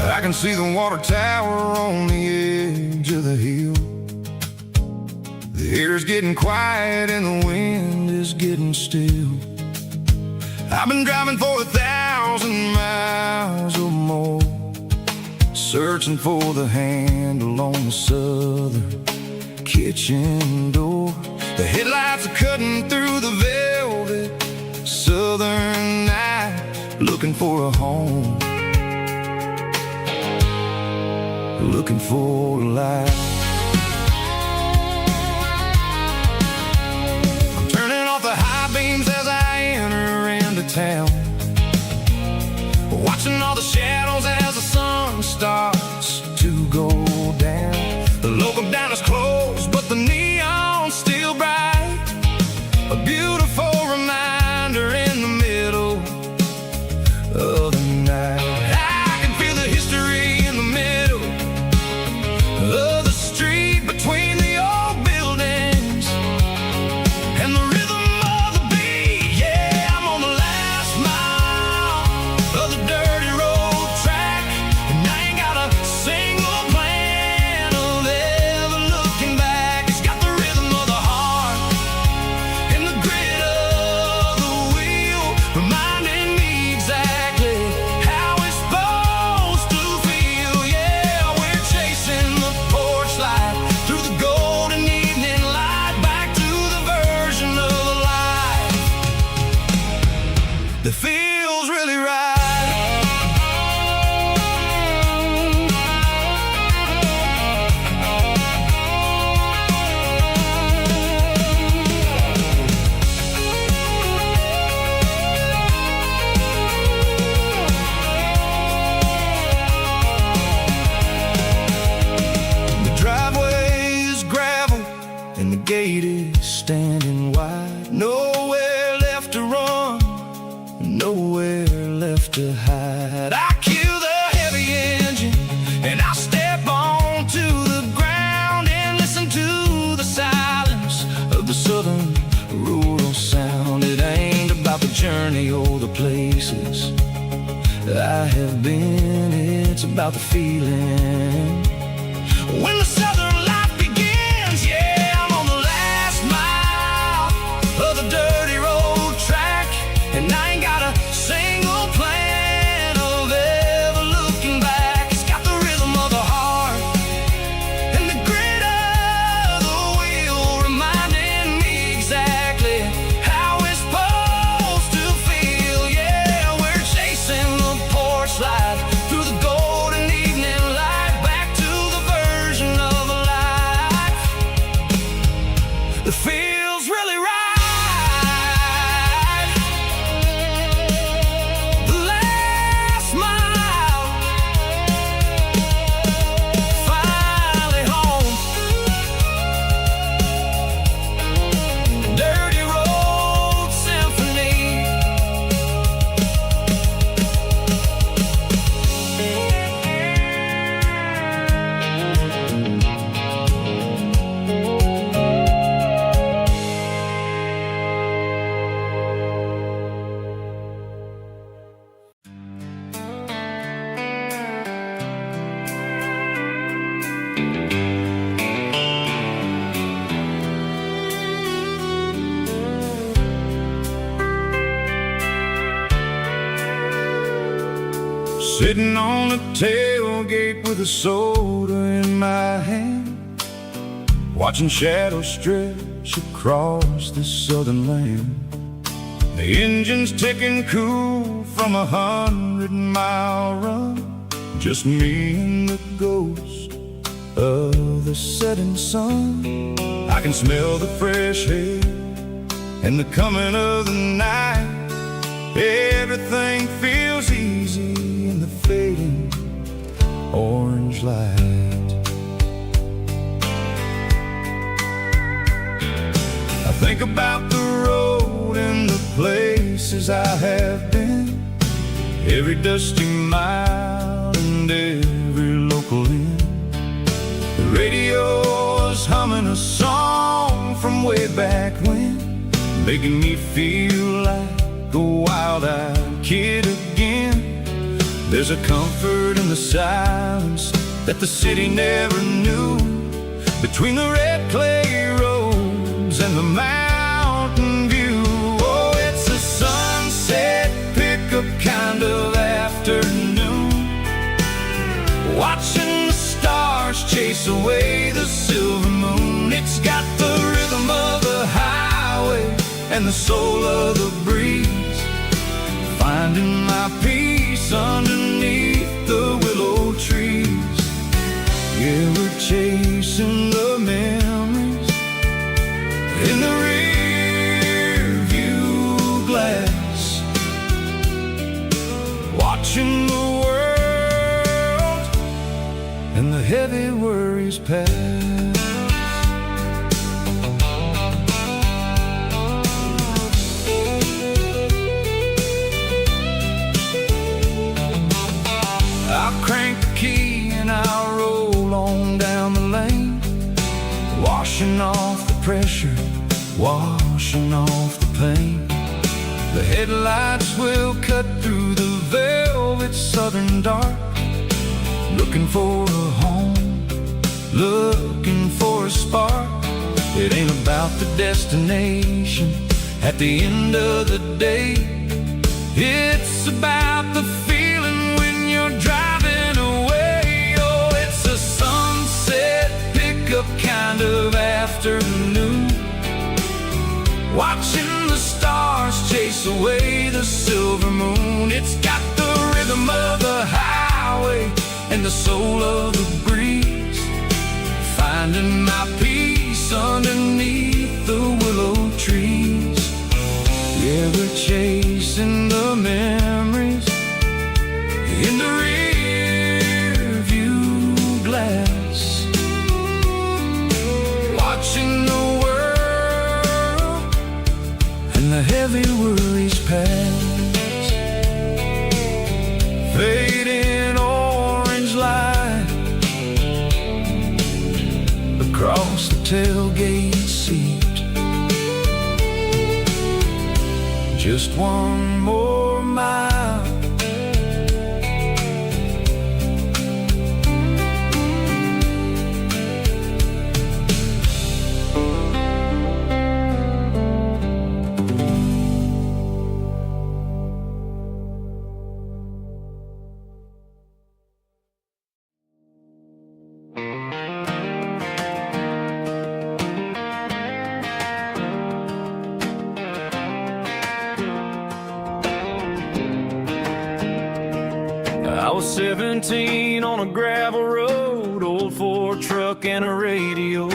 [SPEAKER 1] I can see the water tower on the edge of the hill. The air's getting quiet and the wind is getting still. I've been driving for 1,000 miles or more, searching for the handle on the southern kitchen door. The headlights are cutting through the velvet southern night, looking for a home, looking for a light. I'm turning off the high beams as I enter into town, watching all the shadows as the sun starts to go down.
[SPEAKER 2] The local dine is closed, but the neon's still bright. A beautiful reminder in the middle of the night. I can feel the history in the middle of the street between the old buildings and the rhythm of the beat. Yeah, I'm on the last mile of the dirty road track, and I ain't got a single plan of ever looking back. It's got the rhythm of the heart and the grit of the wheel, reminding me exactly how it's supposed to feel. Yeah, we're chasing the porch light through the golden evening light, back to the version of life that feels really right. The driveway is gravel and the gate is standing wide. Nowhere left to run, nowhere left to hide. I kill the heavy engine and I step onto the ground and listen to the silence of the southern rural sound. It ain't about the journey or the places I have been, it's about the feeling when the southern life begins. Yeah, I'm on the last mile of the dirty road track, and I ain't got a single plan of ever looking back. It's got the rhythm of the heart and the grit of the wheel, reminding me exactly how it's supposed to feel. Yeah, we're chasing the porch light through the golden evening light, back to the version of life that feels really right. The last mile, finally home. Dirty road symphony.
[SPEAKER 3] Sitting on the tailgate with a soda in my hand, watching shadows stretch across this southern land. The engine's ticking cool from 100-mile run, just me and the ghost of the setting sun. I can smell the fresh air and the coming of the night. Everything feels easy in the fading orange light. I think about the road and the places I have been, every dusty mile and every local inn. The radio is humming a song from way back when, making me feel like a wild-eyed kid again. There's a comfort in the silence that the city never knew, between the red clay roads and the mountain view. Oh, it's a sunset pickup kind of afternoon, watching the stars chase away the silver moon. It's got the rhythm of the highway and the soul of the breeze, finding my peace underneath the willow trees. Yeah, we're chasing the memories in the rear view glass, watching the world and the heavy
[SPEAKER 1] worries pass. I'll crank the key and I'll roll on down the lane, washing off the pressure, washing off the pain. The headlights will cut through the velvet southern dark, looking for a home, looking for a spark. It ain't about the destination at the end of the day. It's about the feeling when you're driving away. Oh, it's a sunset pickup kind of afternoon, watching the stars chase away the silver moon. It's got the rhythm of the highway and the soul of the breeze, finding my peace underneath the willow trees. Yeah, we're chasing the memories in the rear view glass, watching the world and the heavy worries pass. Fading orange light across the tailgate seat. Just one more mile. I was 17 on a gravel road, old Ford truck and a radio,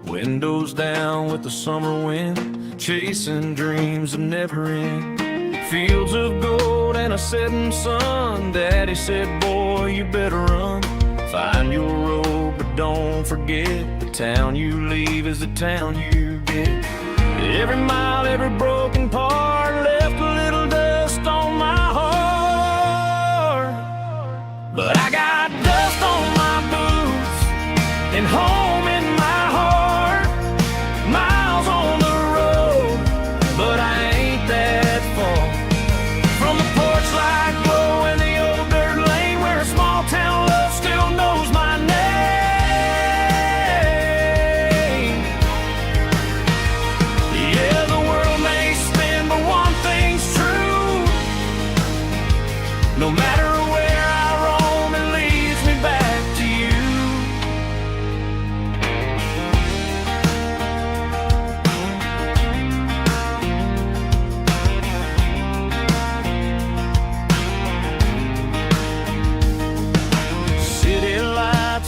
[SPEAKER 1] windows down with the summer wind, chasing dreams that never end. Fields of gold and a setting sun. Daddy said, boy, you better run, find your road, but don't forget, the town you leave is the town you get. Every mile, every broken part left a little dust on my heart. But I got dust on my boots and home in my heart. Miles on the road, but I ain't that far from the porch light glow in the old dirt lane, where a small town love still knows my name. Yeah, the world may spin, but one thing's true: no matter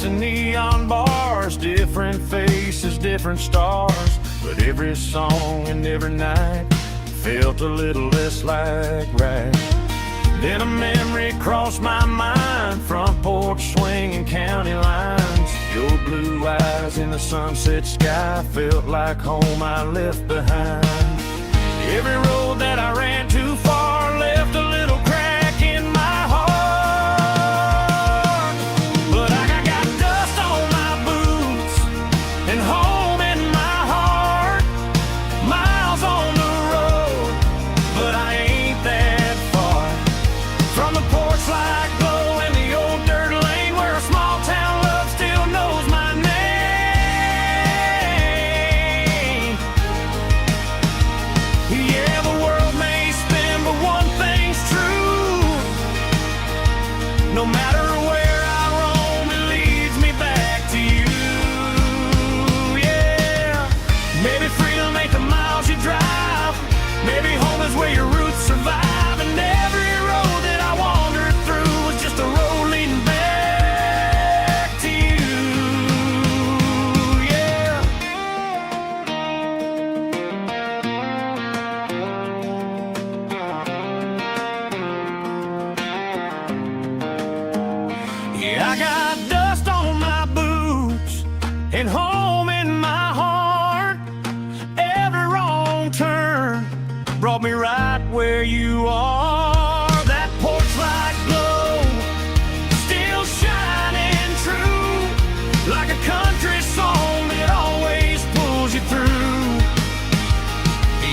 [SPEAKER 1] neon bars, different faces, different stars, but every song and every night felt a little less like right. Then a memory crossed my mind, front porch swinging county lines, your blue eyes in the sunset sky felt like home I left behind. Every road that I ran too far left a little crack in my heart. Yeah, the world may spin, and home in my heart. Every wrong turn brought me right where you are. That porch light glow, still shining true, like a country song that always pulls you through.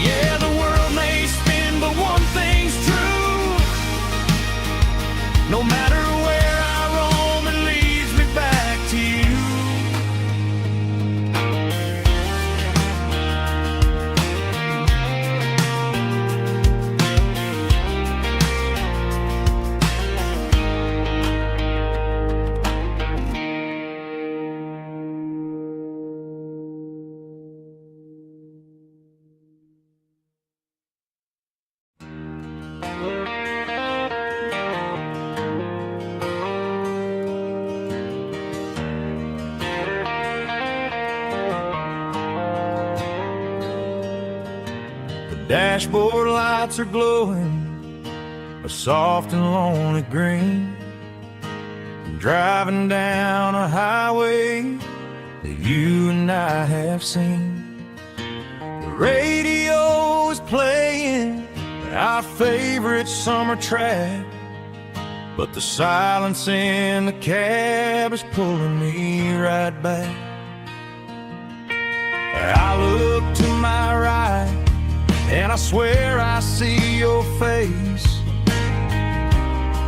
[SPEAKER 1] Yeah, the world may spin, but one thing's true. No matter where I roam, it leads me back to you. Dashboard lights are glowing a soft and lonely green. I'm driving down a highway that you and I have seen. The radio is playing our favorite summer track, but the silence in the cab is pulling me right back. I look to my right and I swear I see your face,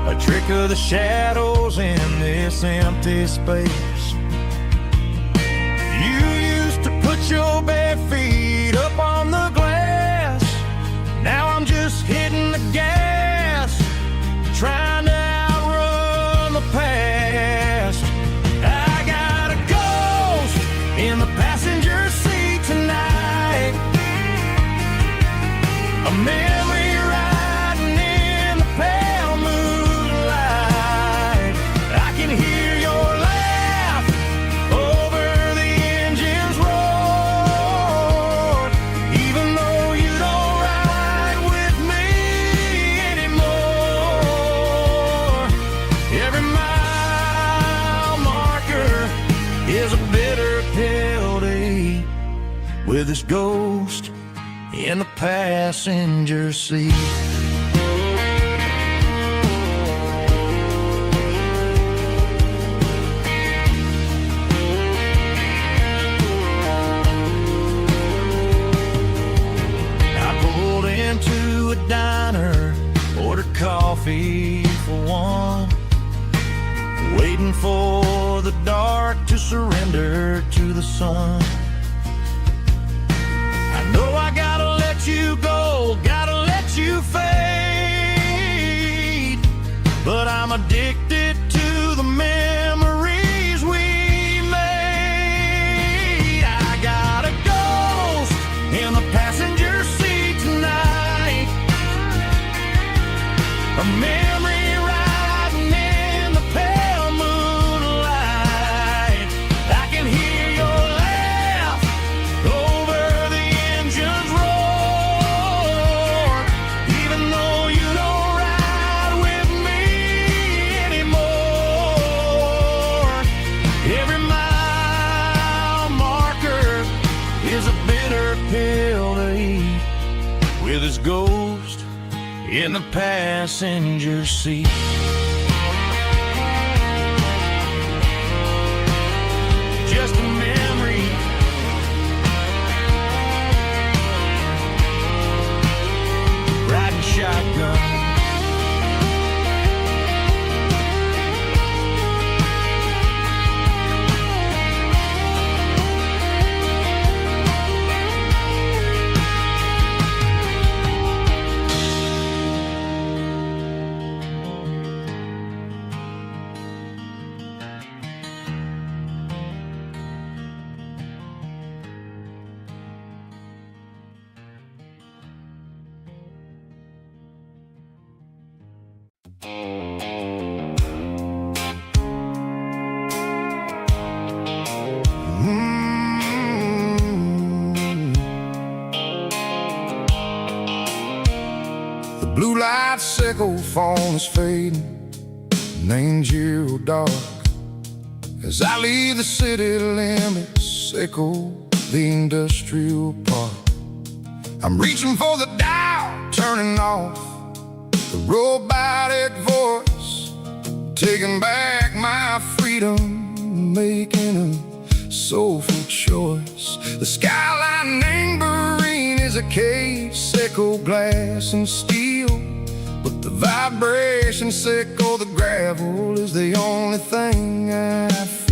[SPEAKER 1] a trick of the shadows in this empty space. You used to put your bare feet up on the glass. Now I'm just hitting the gas, trying to outrun the past. I got a ghost in the passenger seat tonight, a memory riding in the pale moonlight. I can hear your laugh over the engine's roar, even though you don't ride with me anymore. Every mile marker is a bitter pill to eat, with this ghost in the passenger seat. I pulled into a diner, ordered coffee for one, waiting for the dark to surrender to the sun. I know I gotta let you go, gotta let you fade, but I'm addicted to the memories we made. I got a ghost in the passenger seat tonight, a memory riding in the pale moonlight. I can hear your laugh over the engine's roar, even though you don't ride with me anymore. Every mile marker is a bitter pill to eat, with his ghost in the passenger seat. Just a memory, riding shotgun.
[SPEAKER 3] The blue light sickle phone is fading, name's zero dark, as I leave the city limits Seco, the industrial park. I'm reaching for the dial, turning off the robotic voice, taking back my freedom, making a soulful choice. The skyline neighboring is a cave, Seco glass and steel, but the vibration, Seco the gravel, is the only thing I feel.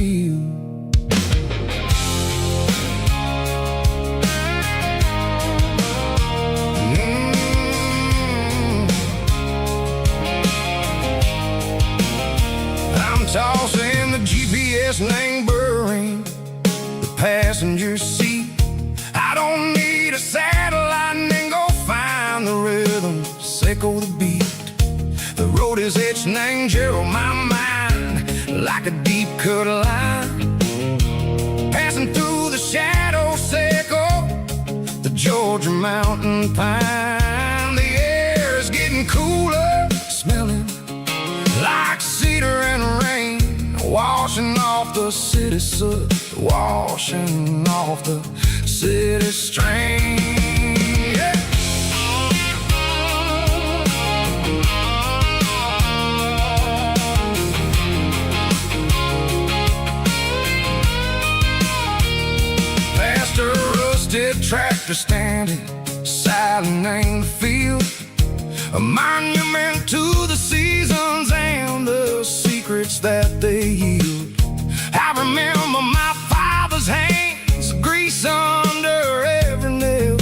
[SPEAKER 3] Tossing the GPS neighboring the passenger seat. I don't need a satellite and go find the rhythm, Seco the beat. The road is etched and angel on my mind like a deep cut line, passing through the shadow, Seco, the Georgia mountain pine. The air is getting cooler, smelling like cedar and rain, washing off the city soot, washing off the city strain. Yeah. Past a rusted tractor standing silent in the field, a monument to the seasons and the secrets that they yield. I remember my father's hands, grease under every nail,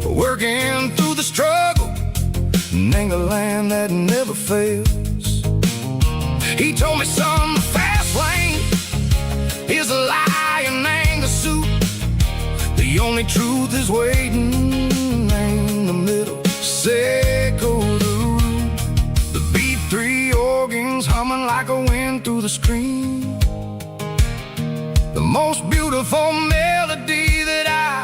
[SPEAKER 3] for working through the struggle in the land that never fails. He told me, son, the fast lane is a lie and ain't a suit. The only truth is waiting in the middle, Seco the root. The B3 organs humming like a wind through the screen, the most beautiful melody that I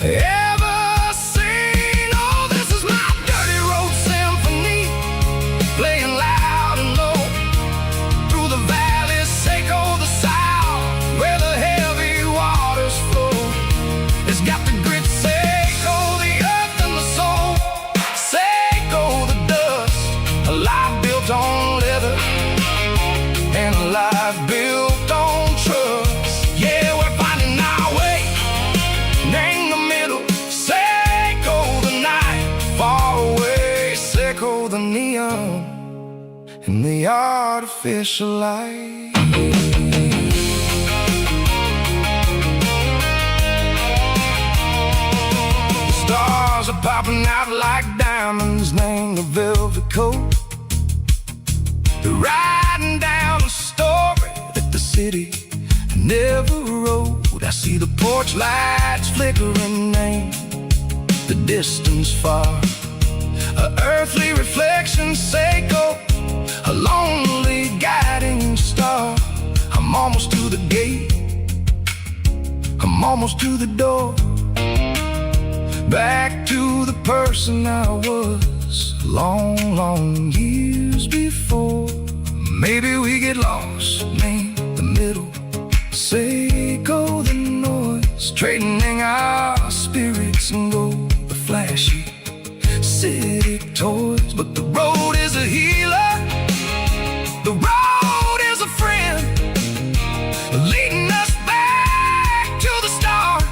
[SPEAKER 3] ever seen. Oh, this is my dirty road symphony, playing loud and low through the valleys, Seco the south, where the heavy waters flow. It's got the grit, Seco the earth and the soul, Seco the dust, a life built on leather and a life built on trust. Yeah, we're finding our way in the middle, Seco the night, far away, Seco the neon and the artificial light. The stars are popping out like diamonds, named the velvet coat. They're riding down a story that the city never wrote. I see the porch lights flickering in the distance far, a earthly reflection, Seco, a lonely guiding star. I'm almost to the gate, I'm almost to the door, back to the person I was long, long years before. Maybe we get lost in the middle, Seco the noise, trading our spirits and go the flashy city toys. But the road is a healer, the road is a friend, leading us back to the start,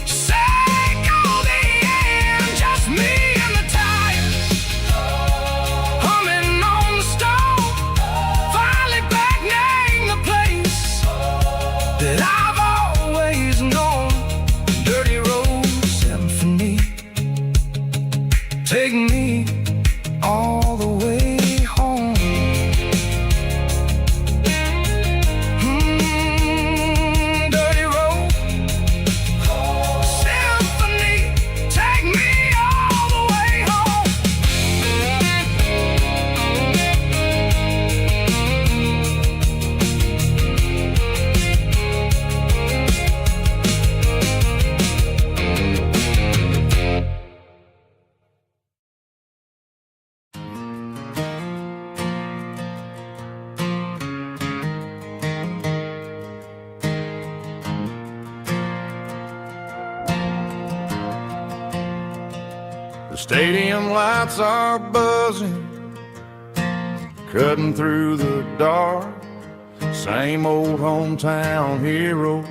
[SPEAKER 3] Seco the end, just me and the tires, humming on the stove, finally back name the place that I've always known. Dirty road symphony, take me all the way home. Dirty road symphony, take me all the way home.
[SPEAKER 1] The stadium lights are buzzing, cutting through the dark. Same old hometown heroes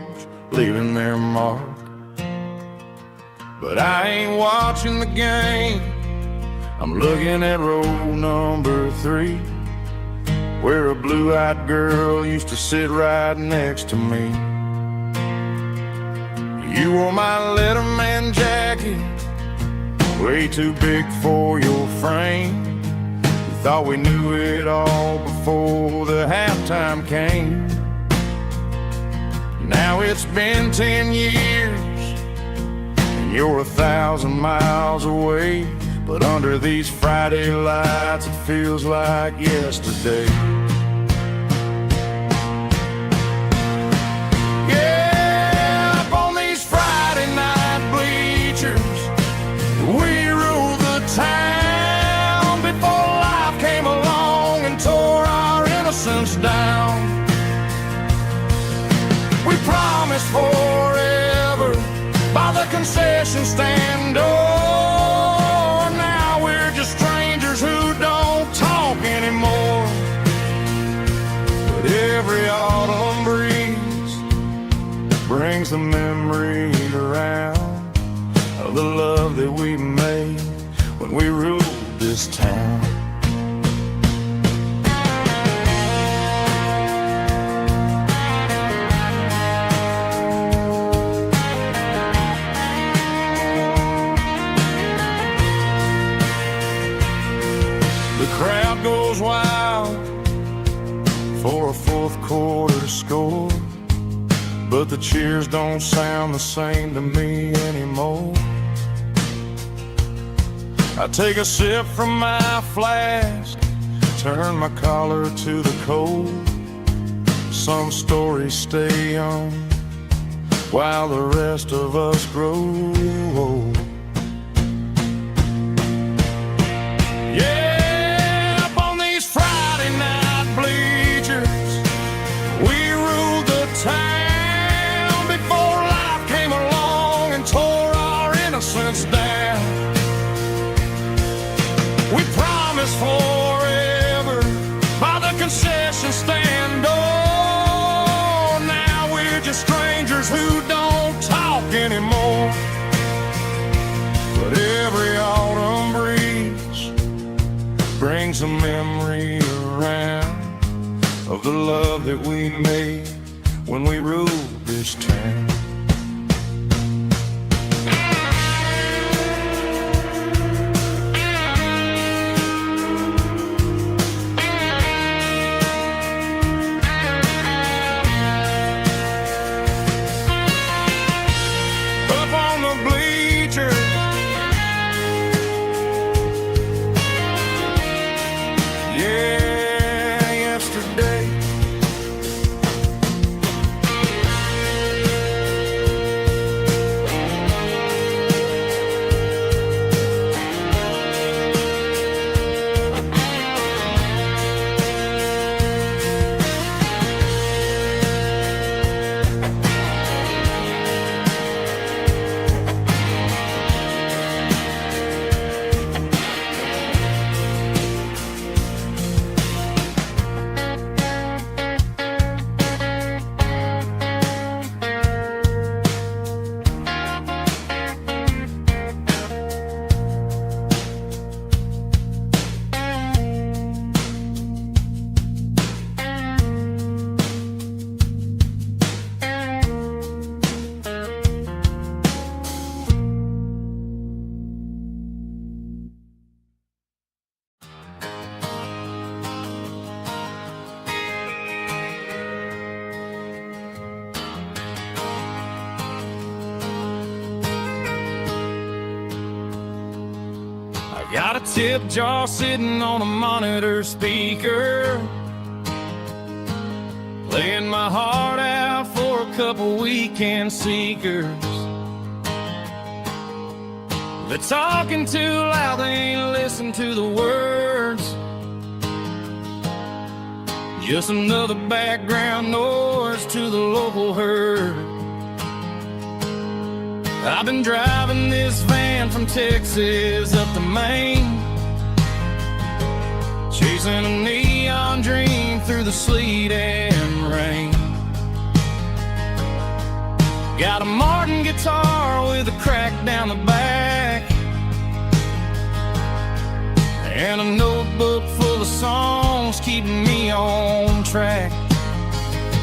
[SPEAKER 1] leaving their mark. But I ain't watching the game, I'm looking at row number 3, where a blue-eyed girl used to sit right next to me. You wore my Letterman jacket, way too big for your frame. We thought we knew it all before the halftime came. Now it's been 10 years, and you're 1,000 miles away. But under these Friday lights, it feels like yesterday. Yeah, up on these Friday night bleachers, we ruled the town before life came along and tore our innocence down. We promised forever by the concession stand door. Now we're just strangers who don't talk anymore. But every autumn breeze brings the memory around of the love that we made when we ruled this town. The crowd goes wild for a fourth quarter score, but the cheers don't sound the same to me anymore. I take a sip from my flask, turn my collar to the cold. Some stories stay young while the rest of us grow old. Yeah, up on these Friday night bleachers, we ruled the town before life came along and tore our innocence down. We promised forever by the concession stand door. Now we're just strangers who don't talk anymore. But every autumn breeze brings a memory around of the love that we made when we ruled this town. Up on the bleachers, yeah, yesterday. Got a tip jar sitting on a monitor speaker, playing my heart out for a couple weekend seekers. They're talking too loud, they ain't listen to the words. Just another background noise to the local herd. I've been driving this van from Texas up to Maine, chasing a neon dream through the sleet and rain. Got a Martin guitar with a crack down the back, and a notebook full of songs keeping me on track.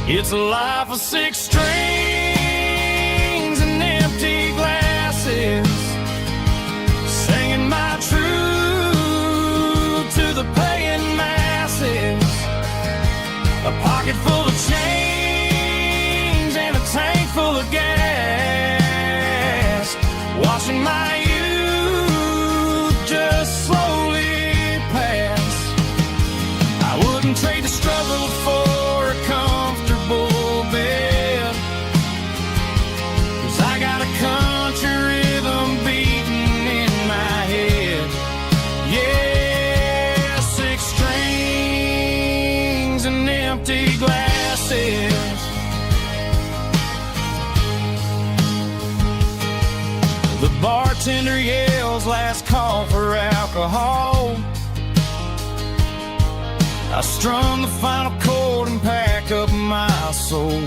[SPEAKER 1] It's a life of 6 strings and empty glasses, singing my truth to the paying masses. A pocket full of change and a tank full of gas, watching my youth just slowly pass. I wouldn't trade the struggle for a comfortable bed, 'cause I got a country rhythm beating in my head. Yeah, 6 strings and empty glasses. The bartender yells last call for alcohol. I strum the final chord and pack up my soul.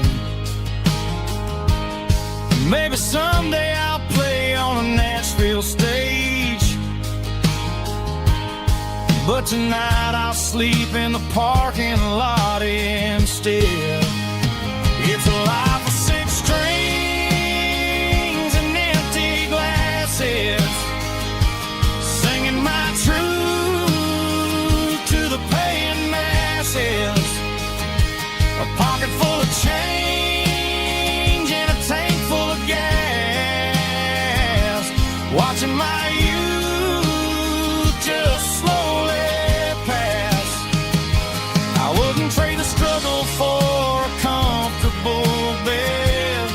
[SPEAKER 1] Maybe someday I'll play on a Nashville stage, but tonight I'll sleep in the parking lot instead. It's a life of 6 strings and empty glasses, singing my truth to the paying masses. A pocket full of change and a tank full of gas, watching my youth just slowly pass. I wouldn't trade the struggle for a comfortable bed,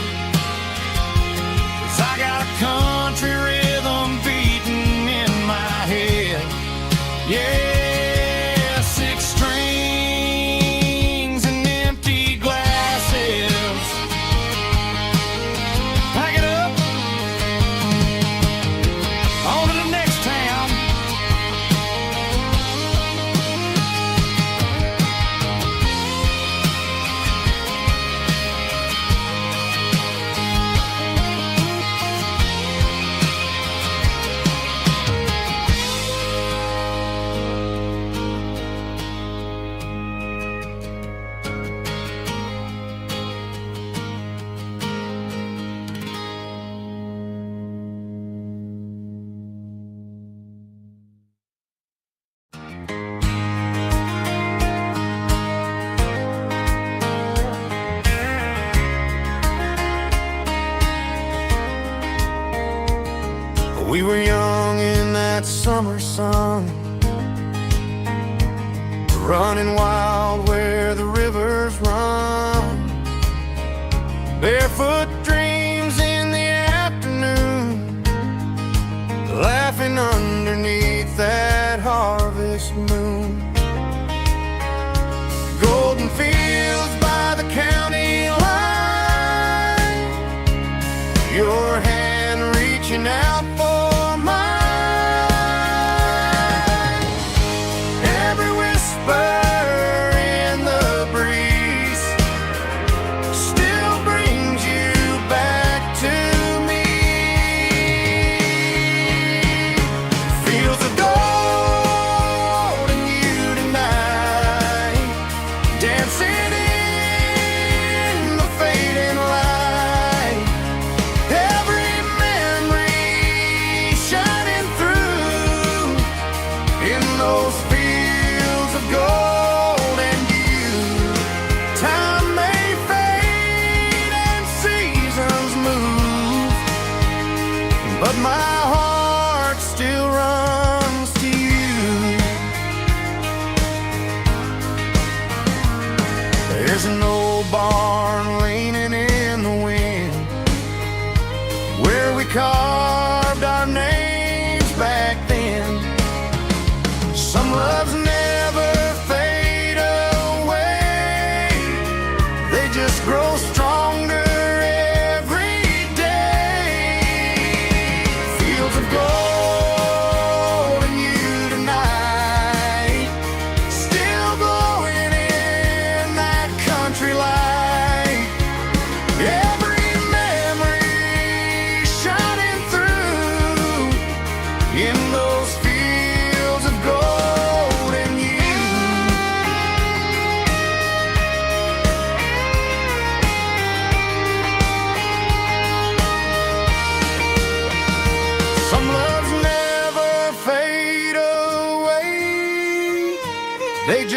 [SPEAKER 1] 'cause I got a country rhythm beating in my head. Yeah, 6 strings and empty glasses. Pack it up, on to the next town.
[SPEAKER 3] We were young in that summer sun, running wild where the rivers run. Barefoot dreams in the afternoon, laughing underneath that harvest moon. Golden fields by the county line, your hand reaching out for mine. Every whisper in the breeze still brings you back to me. Feels the gold in you tonight, dancing in the fading light. Every memory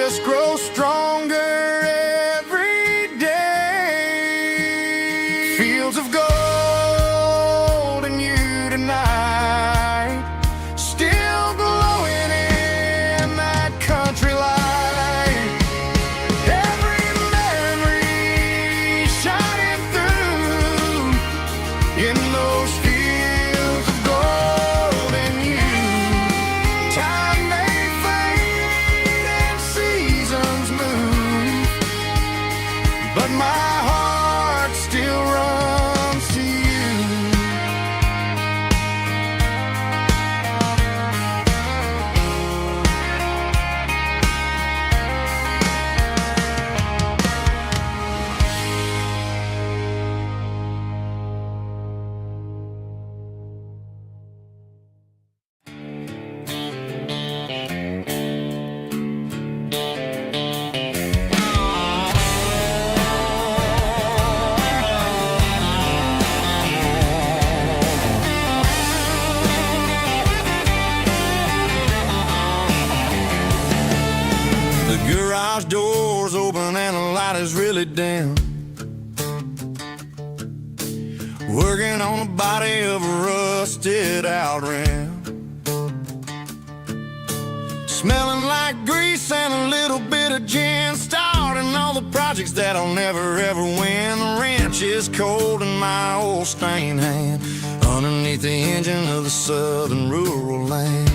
[SPEAKER 3] just grow stronger every day. Fields of gold in you tonight, still glowing in that country light. Every memory shining through in those fields of gold in you. Time may fade and seasons move, but my heart still runs to you.
[SPEAKER 5] The garage door's open and the light is really dim. Working on the body of a rusted out rim. Smelling like grease and a little bit of gin. Starting all the projects that I'll never ever win. The wrench is cold in my old stained hand, underneath the engine of the southern rural land.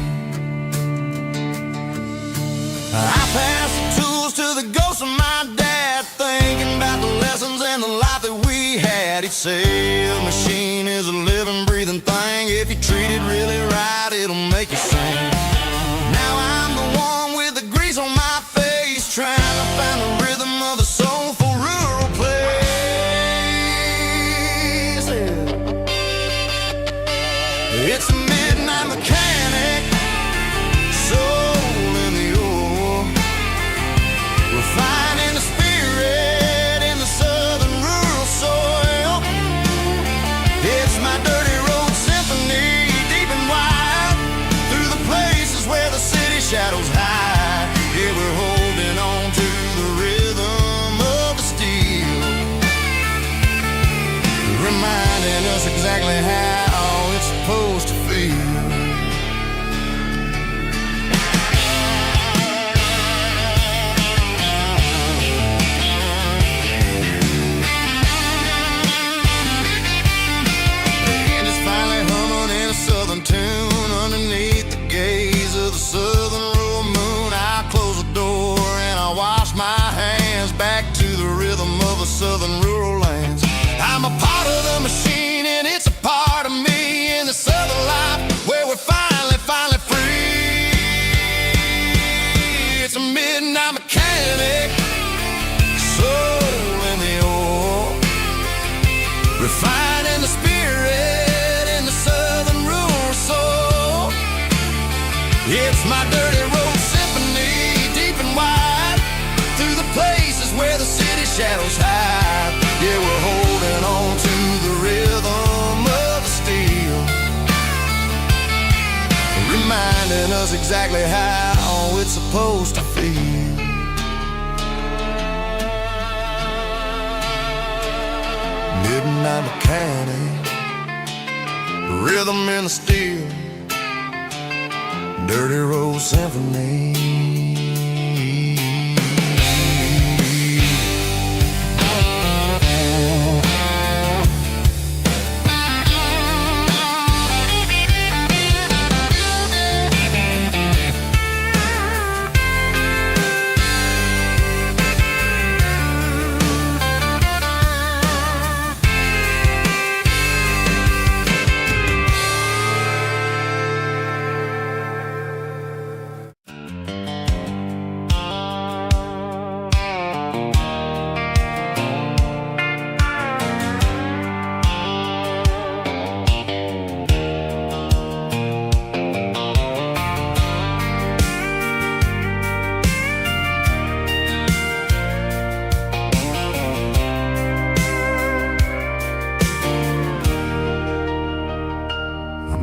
[SPEAKER 5] I pass the tools to the ghost of my dad, thinking about the lessons and the life that we had. He'd say a machine is a living, breathing thing. If you treat it really right, it'll make you sing. Now I'm the one with the grease on my face, trying to find the rhythm of the soulful rural place. It's a midnight mechanic, soul in the ore, refining the spirit in the southern rural soil. It's my dirty road symphony, deep and wide, through the places where the city shadows hide. Yeah, we're holding on to the rhythm of the steel, reminding us exactly how it's supposed to feel. Southern tune underneath the gaze of the southern rural moon. I close the door and I wash my hands, back to the rhythm of the southern rural lands. I'm a part of the machine and it's a part of me in the southern life where we're finally free. It's a midnight mechanic, soul in the ore, refining the spirit in the southern rural soul. It's my dirty road symphony, deep and wide, through the places where the city shadows hide. Yeah, we're holding on to the rhythm of the steel, reminding us exactly how it's supposed to feel. Midnight mechanic, rhythm in the steel, dirty road symphony.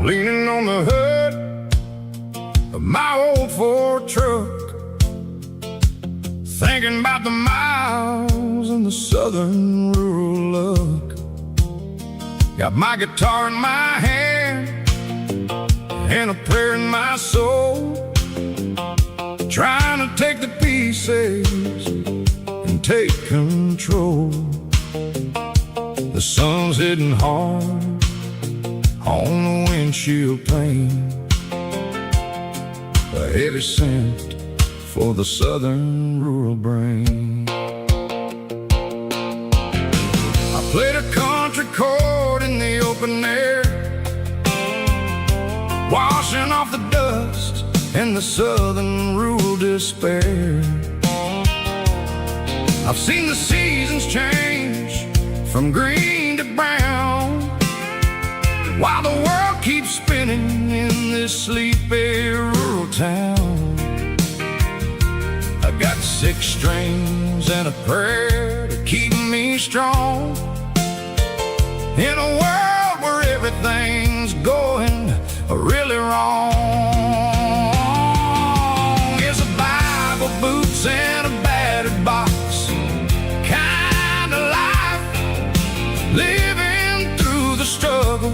[SPEAKER 3] Leaning on the hood of my old Ford truck,
[SPEAKER 1] thinking about the miles and the southern rural look. Got my guitar in my hand and a prayer in my soul, trying to take the pieces and take control. The sun's hitting hard on the windshield pane, a heavy scent for the southern rural brain. I played a country chord in the open air, washing off the dust and the southern rural despair. I've seen the seasons change from green to brown, while the world keeps spinning in this sleepy rural town. I got 6 strings and a prayer to keep me strong, in a world where everything's going really wrong. It's a Bible, boots, and a battered box kind of life, living through the struggle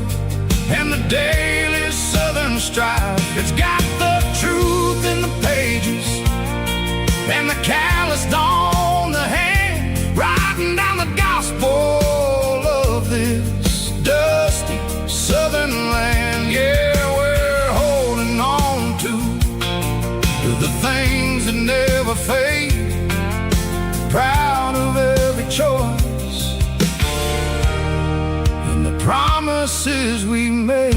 [SPEAKER 1] and the daily southern strife. It's got the truth in the pages and the calloused on the hand, writing down the gospel of this dusty southern land. Yeah, we're holding on to the things that never fade, proud of every choice and the promises we made.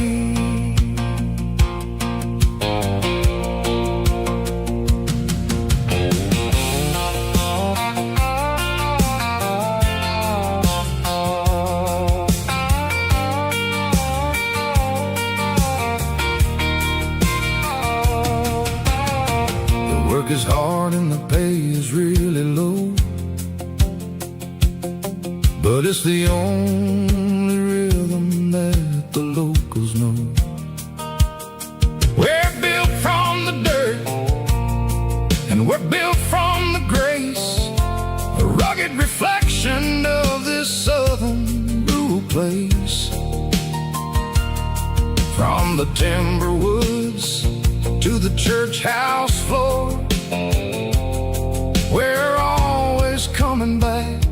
[SPEAKER 1] Work is hard and the pay is really low, but it's the only rhythm that the locals know. We're built from the dirt and we're built from the grace, a rugged reflection of this southern rural place. From the timber woods to the church house floor, we're always coming back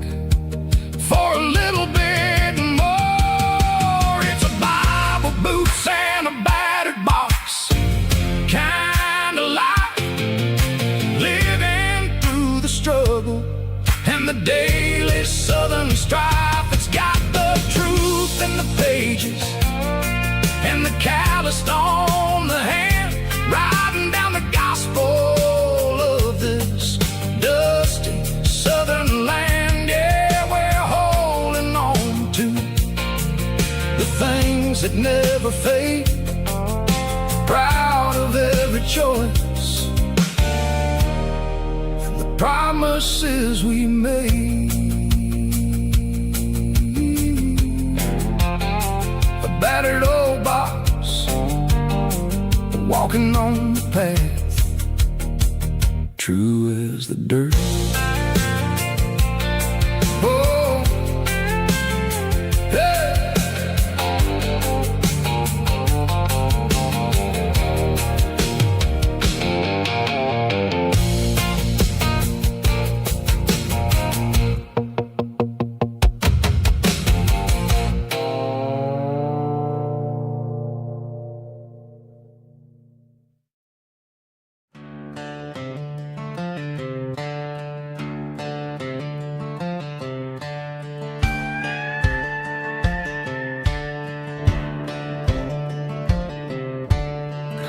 [SPEAKER 1] for a little bit more. It's a Bible, boots, and a battered box kind of life, living through the struggle and the daily southern strife. It's got the truth in the pages and the calloused on the hand, writing down the gospel of this dusty southern land. Yeah, we're holding on to the things that never fade, proud of every choice and the promises we made. A battered old box, walking on the path, true as the dirt. Oh, yeah.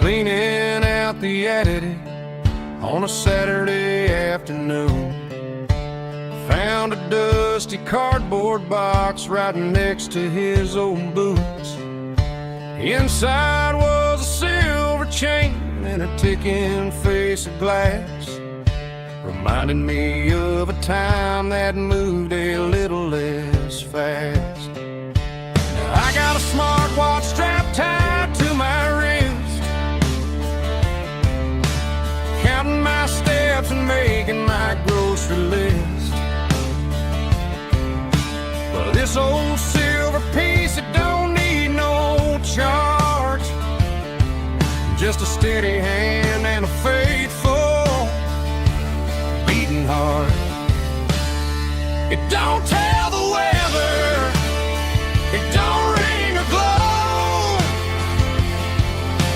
[SPEAKER 1] Cleaning out the attic on a Saturday afternoon, found a dusty cardboard box right next to his old boots. Inside was a silver chain and a ticking face of glass, reminding me of a time that moved a little less fast. Now I got a smartwatch strapped tied to my wrist, counting my steps and making my groceries just a steady hand and a faithful beating heart. It don't tell the weather, it don't ring a glow,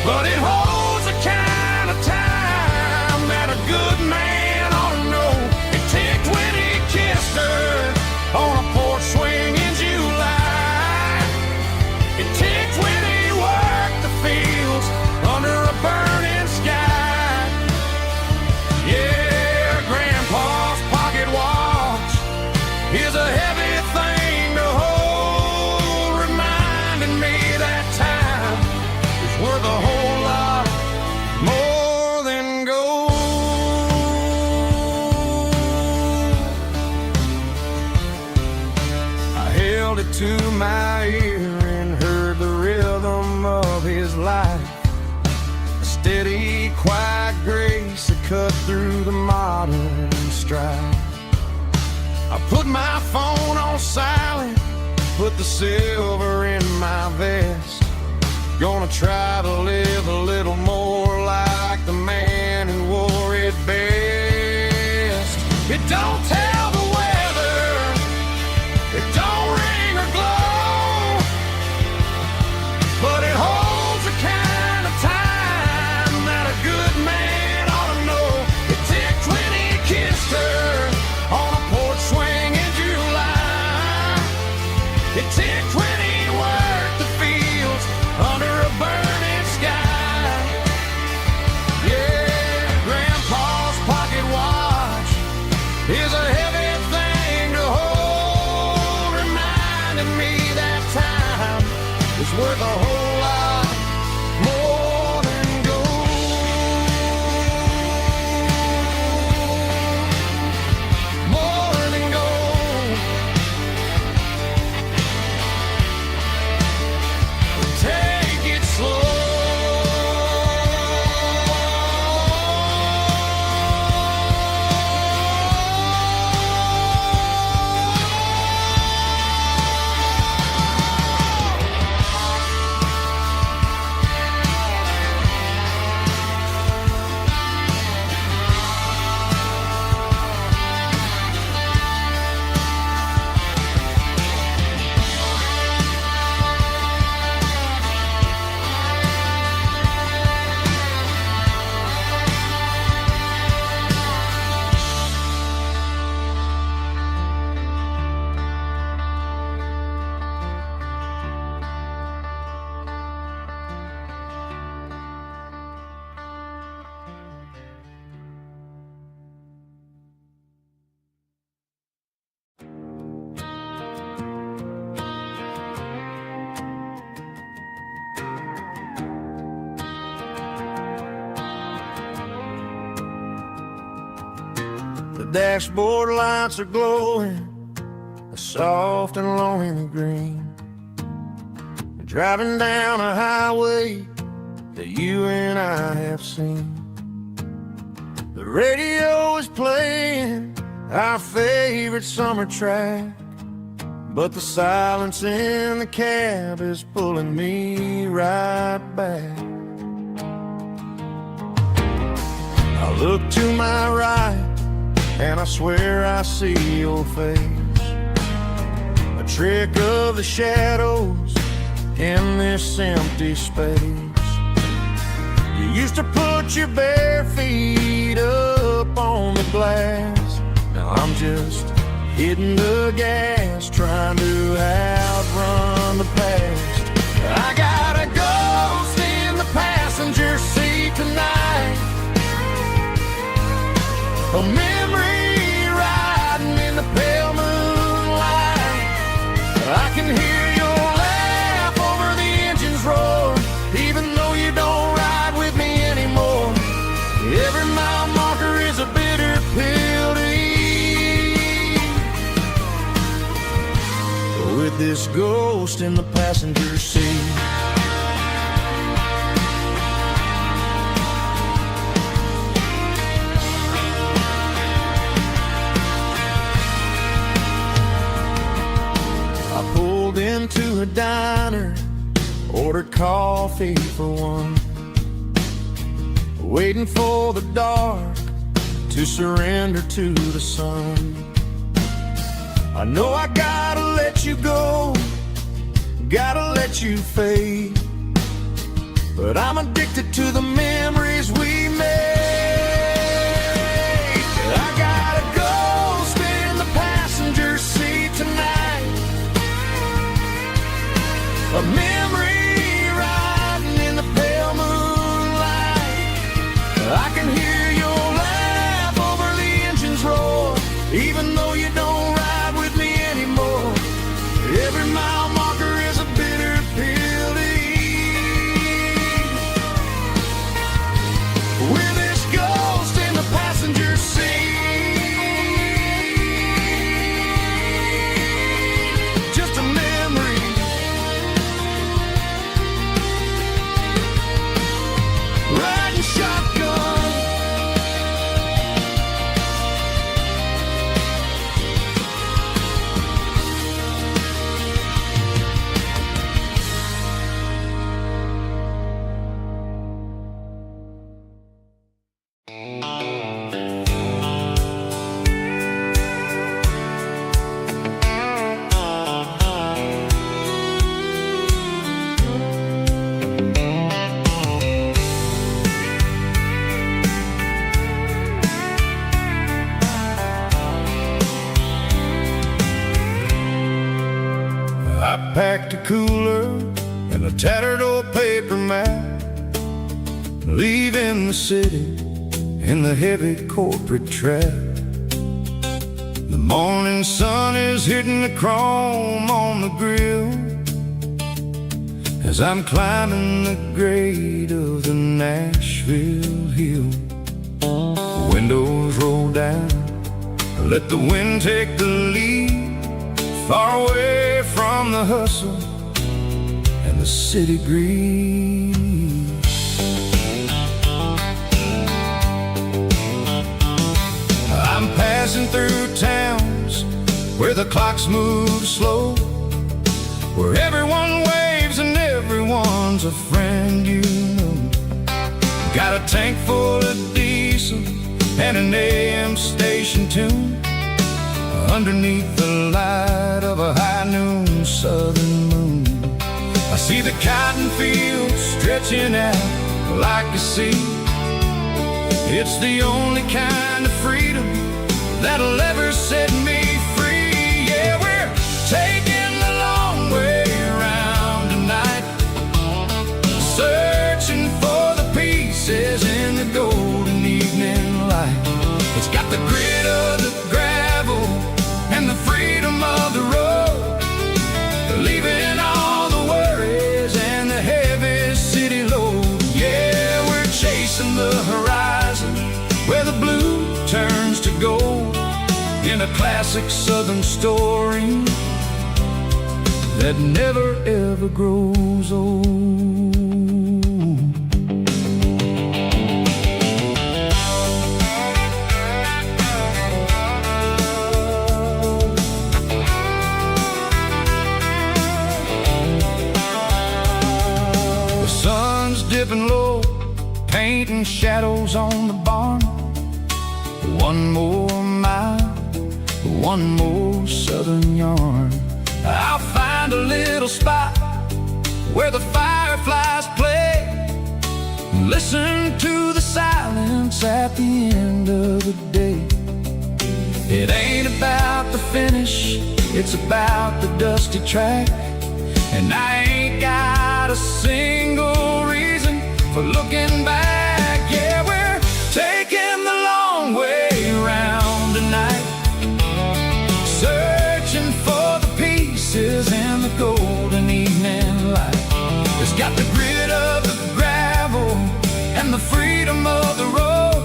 [SPEAKER 1] but it holds the kind of time that a good man ought to know. It ticked when he kissed her on a porch swing in July. It ticked when he worked the fields under a burning sky. Yeah, Grandpa's pocket watch is a heavy thing to hold, reminding me that time is worth a whole lot more than gold. I held it to my ear and heard the rhythm of his life, a steady, quiet grace that cut through the modern strife. I put my phone on silent, put the silver in my vest. Gonna try to live a little more like the man who wore it best. It don't tell the weather, it don't ring or glow, but it holds the kind of time that a good man ought to know. It ticked when he kissed her on a porch swing in July. It ticked when he worked the fields under a burning sky. Yeah, Grandpa's pocket watch is a heavy thing to hold, reminding me that time is worth a whole lot more than gold. More than gold. Take it slow. The dashboard lights are glowing, a soft and lonely green. Driving down a highway that you and I have seen. The radio is playing our favorite summer track, but the silence in the cab is pulling me right back. I look to my right and I swear I see your face, a trick of the shadows in this empty space. You used to put your bare feet up on the glass. Now I'm just hitting the gas, trying to outrun the past. I got a ghost in the passenger seat tonight, a memory riding in the pale moonlight. I can hear your laugh over the engine's roar, even though you don't ride with me anymore. Every mile marker is a bitter pill to eat, with this ghost in the passenger seat. Into a diner, ordered coffee for one. waiting for the dark to surrender to the sun. I know I gotta let you go, gotta let you fade, but I'm addicted to the memories we made. I gotta go spin the passenger seat tonight, a memory riding in the pale moonlight. I can hear your laugh over the engine's roar, even though you don't ride with me anymore. Every mile marker is a bitter pill to eat. With this ghost in the passenger seat, just a memory, riding shotgun. I packed a cooler and a tattered old paper map, leaving the city in the heavy corporate trap. The morning sun is hitting the chrome on the grill as I'm climbing the grade of the Nashville hill. The windows roll down, let the wind take the lead, far away from the hustle and the city breeze. I'm passing through towns where the clocks move slow, where everyone waves and everyone's a friend you know. Got a tank full of diesel and an AM station tune underneath the light of a high noon southern moon. I see the cotton fields stretching out like a sea. It's the only kind of freedom that'll ever set me free. Yeah, we're taking the long way around tonight, searching for the pieces in the golden evening light. It's got the grit of the gravel and the freedom of the road, leaving all the worries and the heavy city load. Yeah, we're chasing the horizon where the blue turns to gold, in a classic southern story that never ever grows old. Dipping low, painting shadows on the barn. One more mile, one more southern yarn. I'll find a little spot where the fireflies play, listen to the silence at the end of the day. It ain't about the finish, it's about the dusty track, and I ain't got a single reason for looking back. Yeah, we're taking the long way around tonight, searching for the pieces in the golden evening light. It's got the grit of the gravel and the freedom of the road,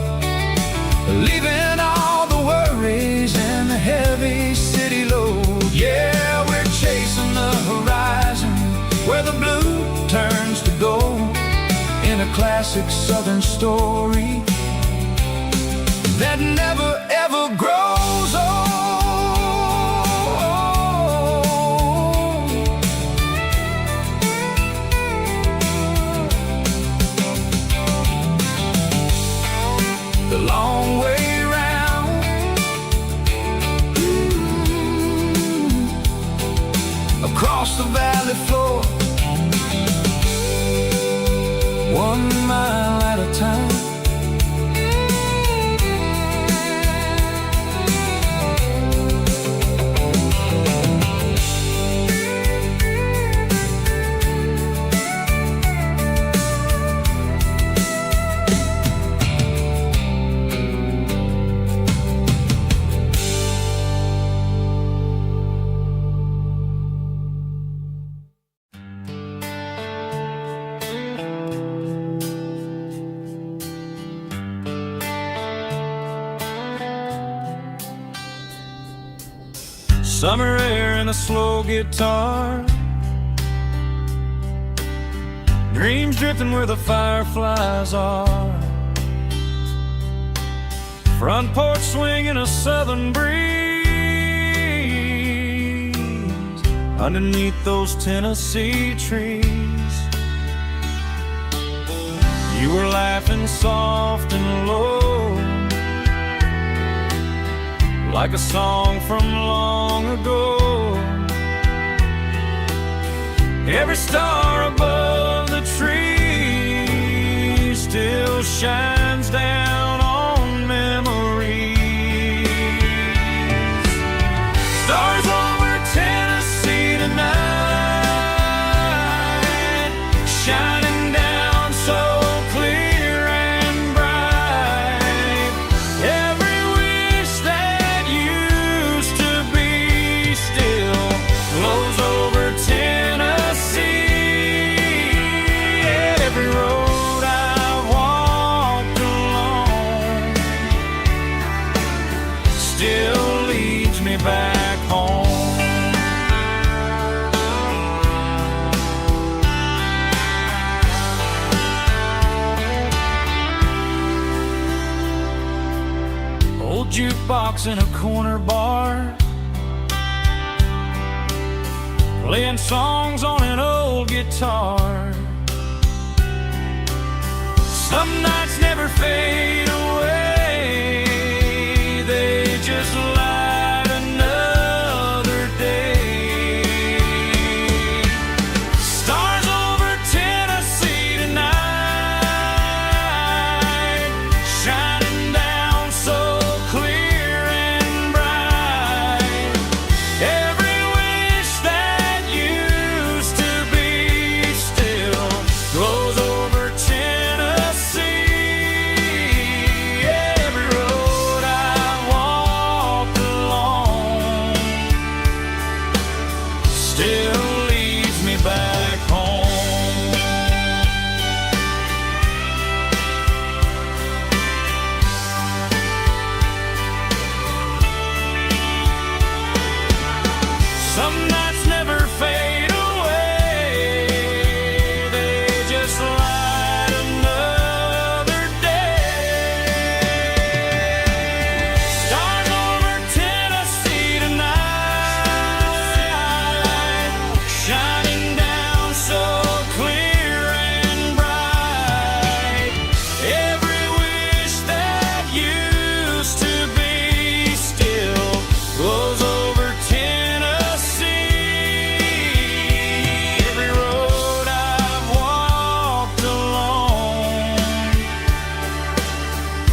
[SPEAKER 1] leaving all the worries and the heavy city load. Yeah, we're chasing the horizon where the blue turns to gold, in a classic southern story that never ever grows old.
[SPEAKER 2] 1 mile at a time.
[SPEAKER 1] Summer air and a slow guitar, dreams drifting where the fireflies are. Front porch swinging a southern breeze underneath those Tennessee trees. You were laughing soft and low, like a song from long ago. Every star above the tree still shines down on memories. Stars over Tennessee tonight, shining down so clear and bright. Every wish that used to be still glows over Tennessee. Every road I've walked along still leads me back home. Old jukebox in a corner bar, playing songs on an old guitar. Some nights never fade away, they just light another day. Stars over Tennessee tonight, shining down so clear and bright. Every wish that used to be still glows over Tennessee. Every road I've walked along still leads me back home. Some nights never fade away, they just light another day. Stars over Tennessee tonight, shining down so clear and bright. Every wish that used to be still glows over Tennessee. Every road I've walked along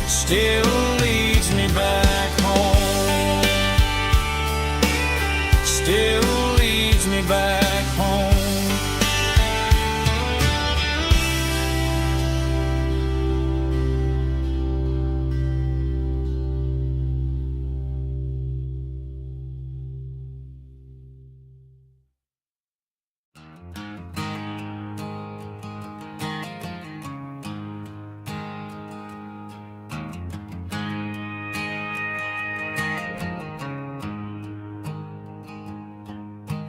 [SPEAKER 1] still leads me back home. Still leads me back home.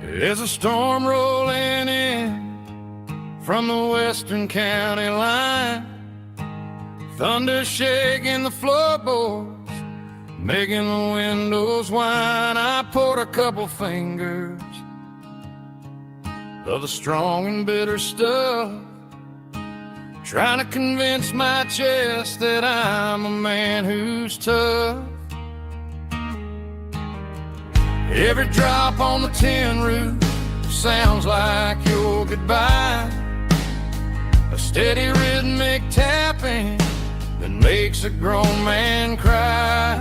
[SPEAKER 3] There's a storm rolling in from the western county line, thunder shaking the floorboards, making the windows whine. I poured a couple fingers of the strong and bitter stuff, trying to convince my chest that I'm a man who's tough. Every drop on the tin roof sounds like your goodbye. A
[SPEAKER 1] steady rhythmic tapping that makes a grown man cry.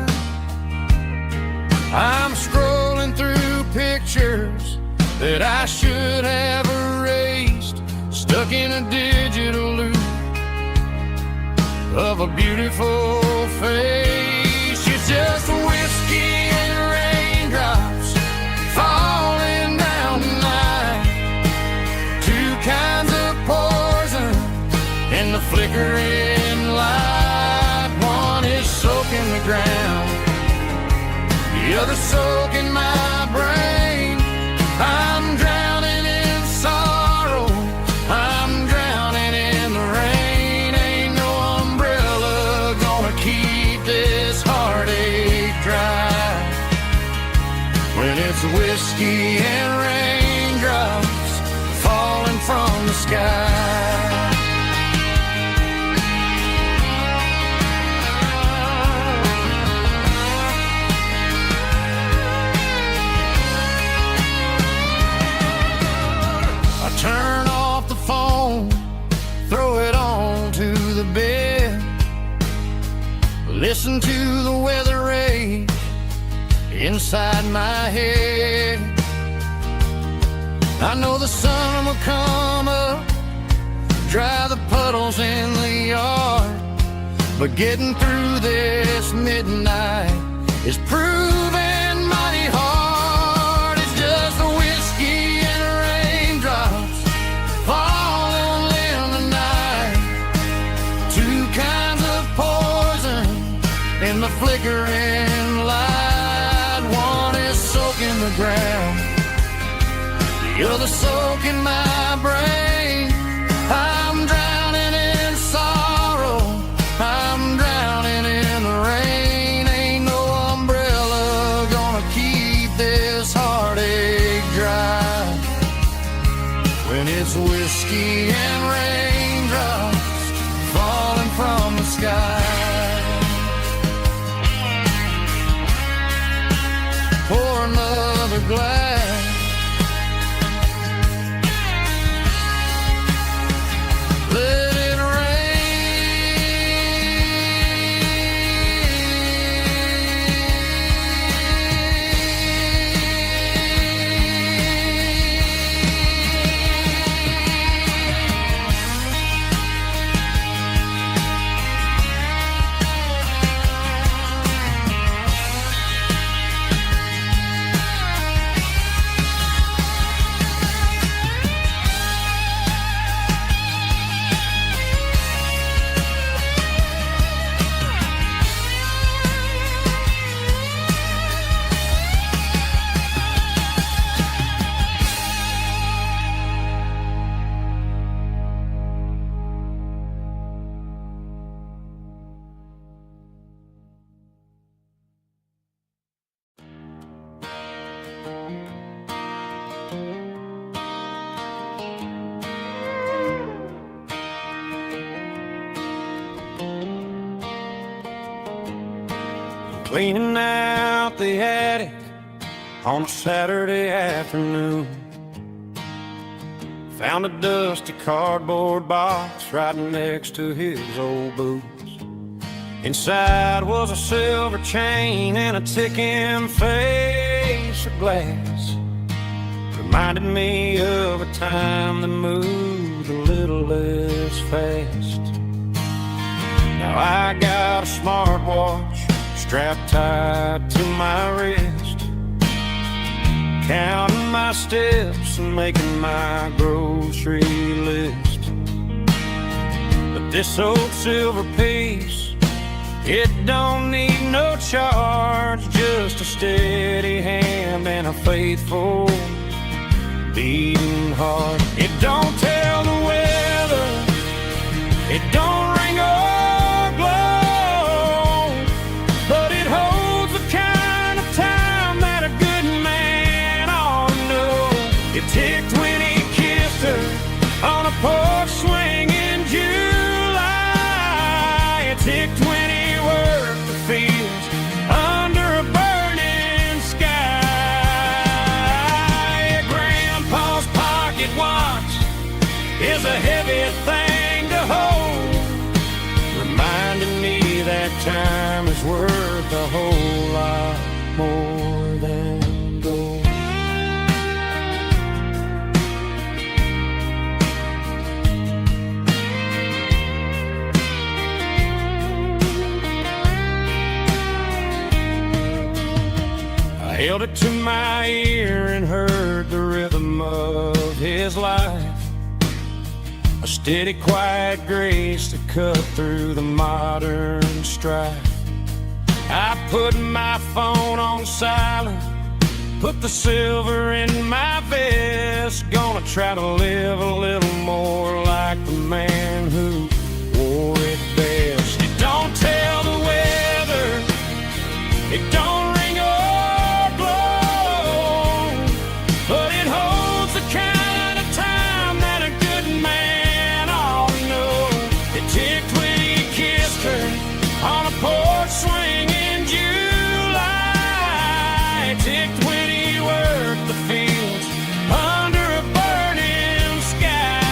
[SPEAKER 1] I'm scrolling through pictures that I should have erased, stuck in a digital loop of a beautiful face. It's just whiskey and raindrops falling down tonight, two kinds of poison in the flickering light. One is soaking the ground, the other soaking my brain. I'm drowning in sorrow, I'm drowning in the rain. Ain't no umbrella gonna keep this heartache dry when it's whiskey and raindrops falling from the sky. Turn off the phone, throw it on to the bed, listen to the weather rage inside my head. I know the sun will come up, dry the puddles in the yard, but getting through this midnight is proving mighty hard. It's just the whiskey and raindrops falling in the night, two kinds of poison in the flickering light. One is soaking the ground, the other soaking my brain. I'm drowning in sorrow, I'm drowning in the rain. Ain't no umbrella gonna keep this heartache dry when it's whiskey and raindrops falling from the sky. Pour another glass, let it cleaning out the attic on a Saturday afternoon. Found a dusty cardboard box right next to his old boots. Inside was a silver chain and a ticking face of glass. Reminded me of a time that moved a little less fast. Now I got a smartwatch strapped tight to my wrist, counting my steps and making my grocery list. But this old silver piece, it don't need no charge, just a steady hand and a faithful beating heart. It don't tell the weather, it don't ring or glow, but it holds the kind of time that a good man ought to know. It ticked when he kissed her on a porch swing in July. It ticked when he worked the fields under a burning sky. Grandpa's pocket watch is a heavy thing to held it to my ear and heard the rhythm of his life. A steady, quiet grace to cut through the modern strife. I put my phone on silent, put the silver in my vest. Gonna try to live a little more like the man who wore it best. It don't tell the weather, it don't ring or blow, but it holds the kind of time that a good man ought to know. It ticked when he kissed her on a porch swing in July. It ticked when he worked the fields under a burning sky.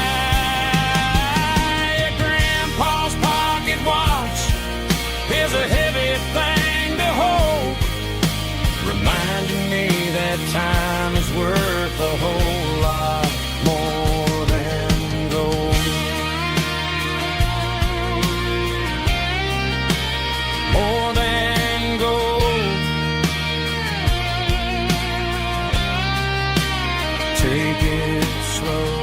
[SPEAKER 1] Yeah, Grandpa's pocket watch is a heavy thing to hold, reminding me that time is worth a whole lot more than gold. More than gold. Take it slow.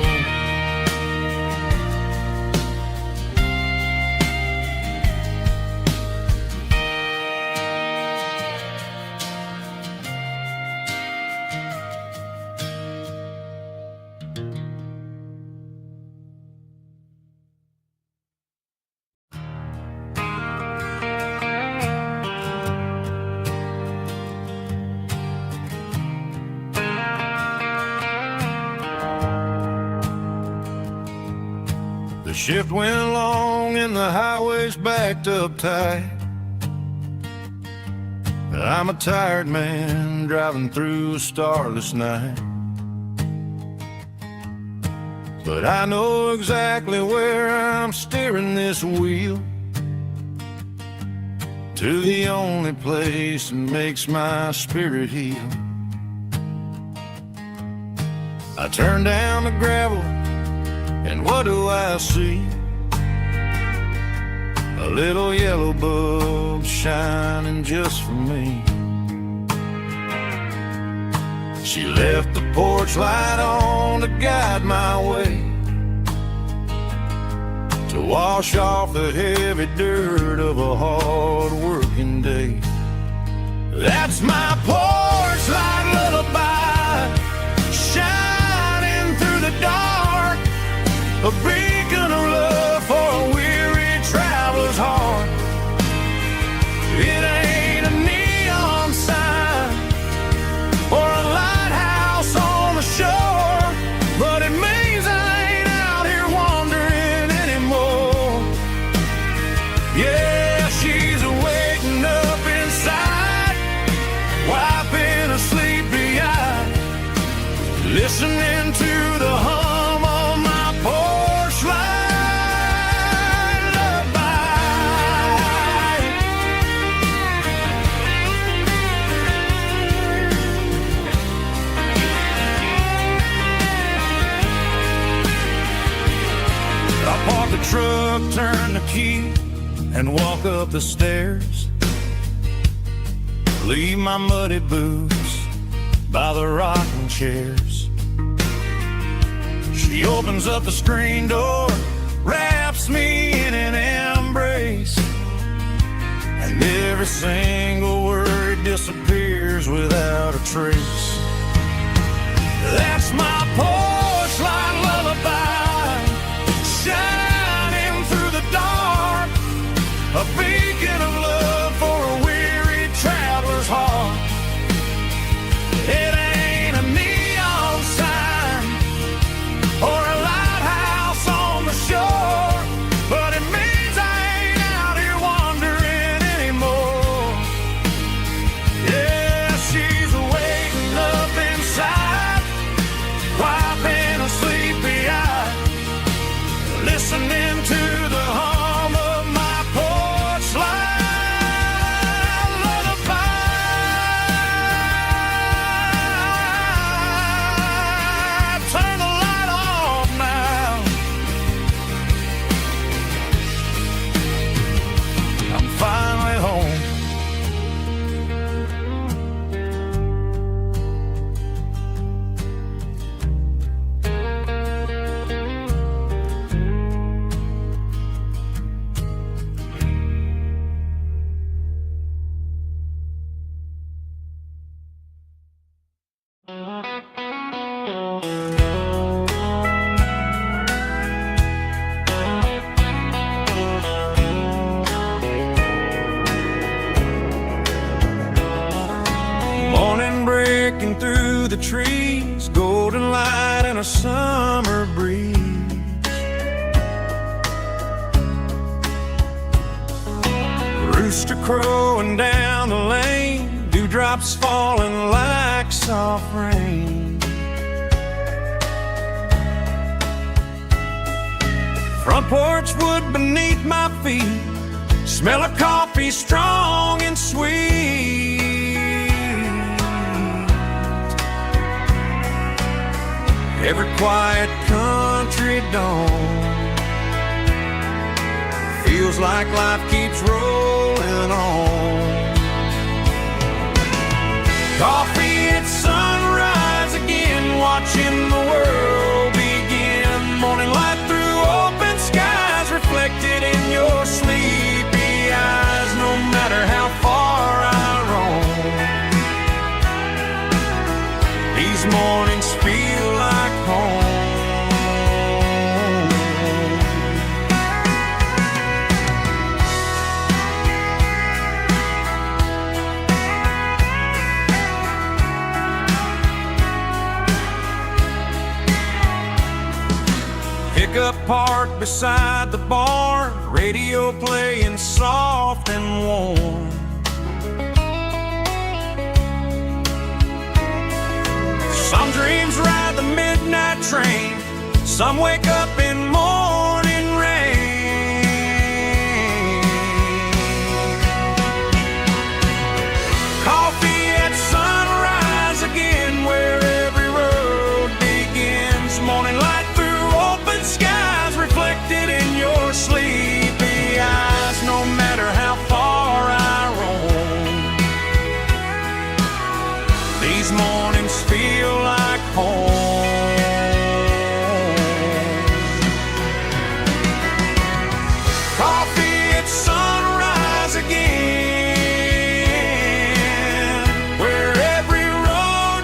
[SPEAKER 1] The shift went long and the highway's backed up tight. I'm a tired man driving through a starless night, but I know exactly where I'm steering this wheel, to the only place that makes my spirit heal. I turn down the gravel, and what do I see? A little yellow bulb shining just for me. She left the porch light on to guide my way, to wash off the heavy dirt of a hard working day. That's my porch light lullaby, shining through the dark, a beacon of love for a weary traveler's heart. It ain't a neon sign or a lighthouse on the shore, but it means I ain't out here wandering anymore. Yeah, she's waiting up inside, wiping a sleepy eye, listening to the hum of my porch light lullaby. I park the truck, turn the key, and walk up the stairs. Leave my muddy boots by the rocking chairs. She opens up the screen door, wraps me in an embrace, and every single word disappears without a trace. That's my porch light lullaby, shining through the dark, a beacon of love for a weary traveler's heart. It ain't a neon sign or a lighthouse on the shore, but it means I ain't out here wandering anymore. Yeah, she's waiting up inside, wiping a sleepy eye,
[SPEAKER 4] summer breeze. Rooster crowing down the lane, dewdrops falling like soft rain. Front porch wood beneath my feet, smell of coffee strong and sweet. Every quiet country dawn feels like life keeps rolling on. Coffee at sunrise again, watching the world begin. Morning light through open skies, reflected in your sleepy eyes. No matter how far I roam, these mornings feel like home. Pickup parked beside the barn, radio playing soft and warm. Some dreams ride the midnight train, some wake up in morning rain. Coffee at sunrise again, where every road begins. Morning light through open skies, reflected in your sleepy eyes. No matter how far I roam, these mornings feel like home. Coffee at sunrise again, where every road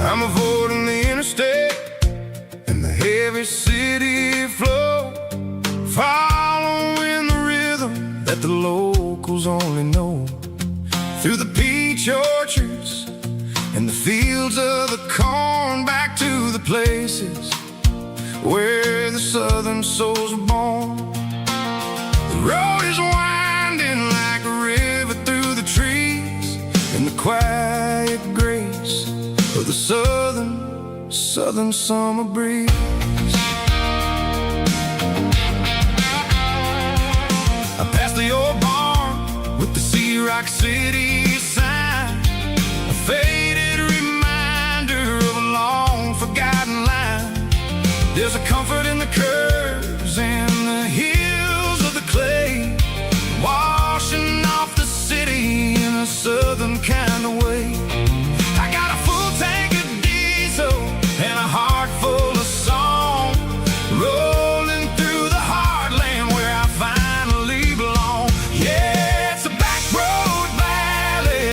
[SPEAKER 3] I'm avoiding the interstate and the heavy city flow, following the rhythm that the locals only know. Through the peach orchards and the fields of the corn, back to the places where the southern souls were born. The road is winding like a river through the trees, and the quiet grace of the southern summer breeze. I passed the old barn with the Sea Rock City sign, a faded reminder of a long forgotten line. There's a comfort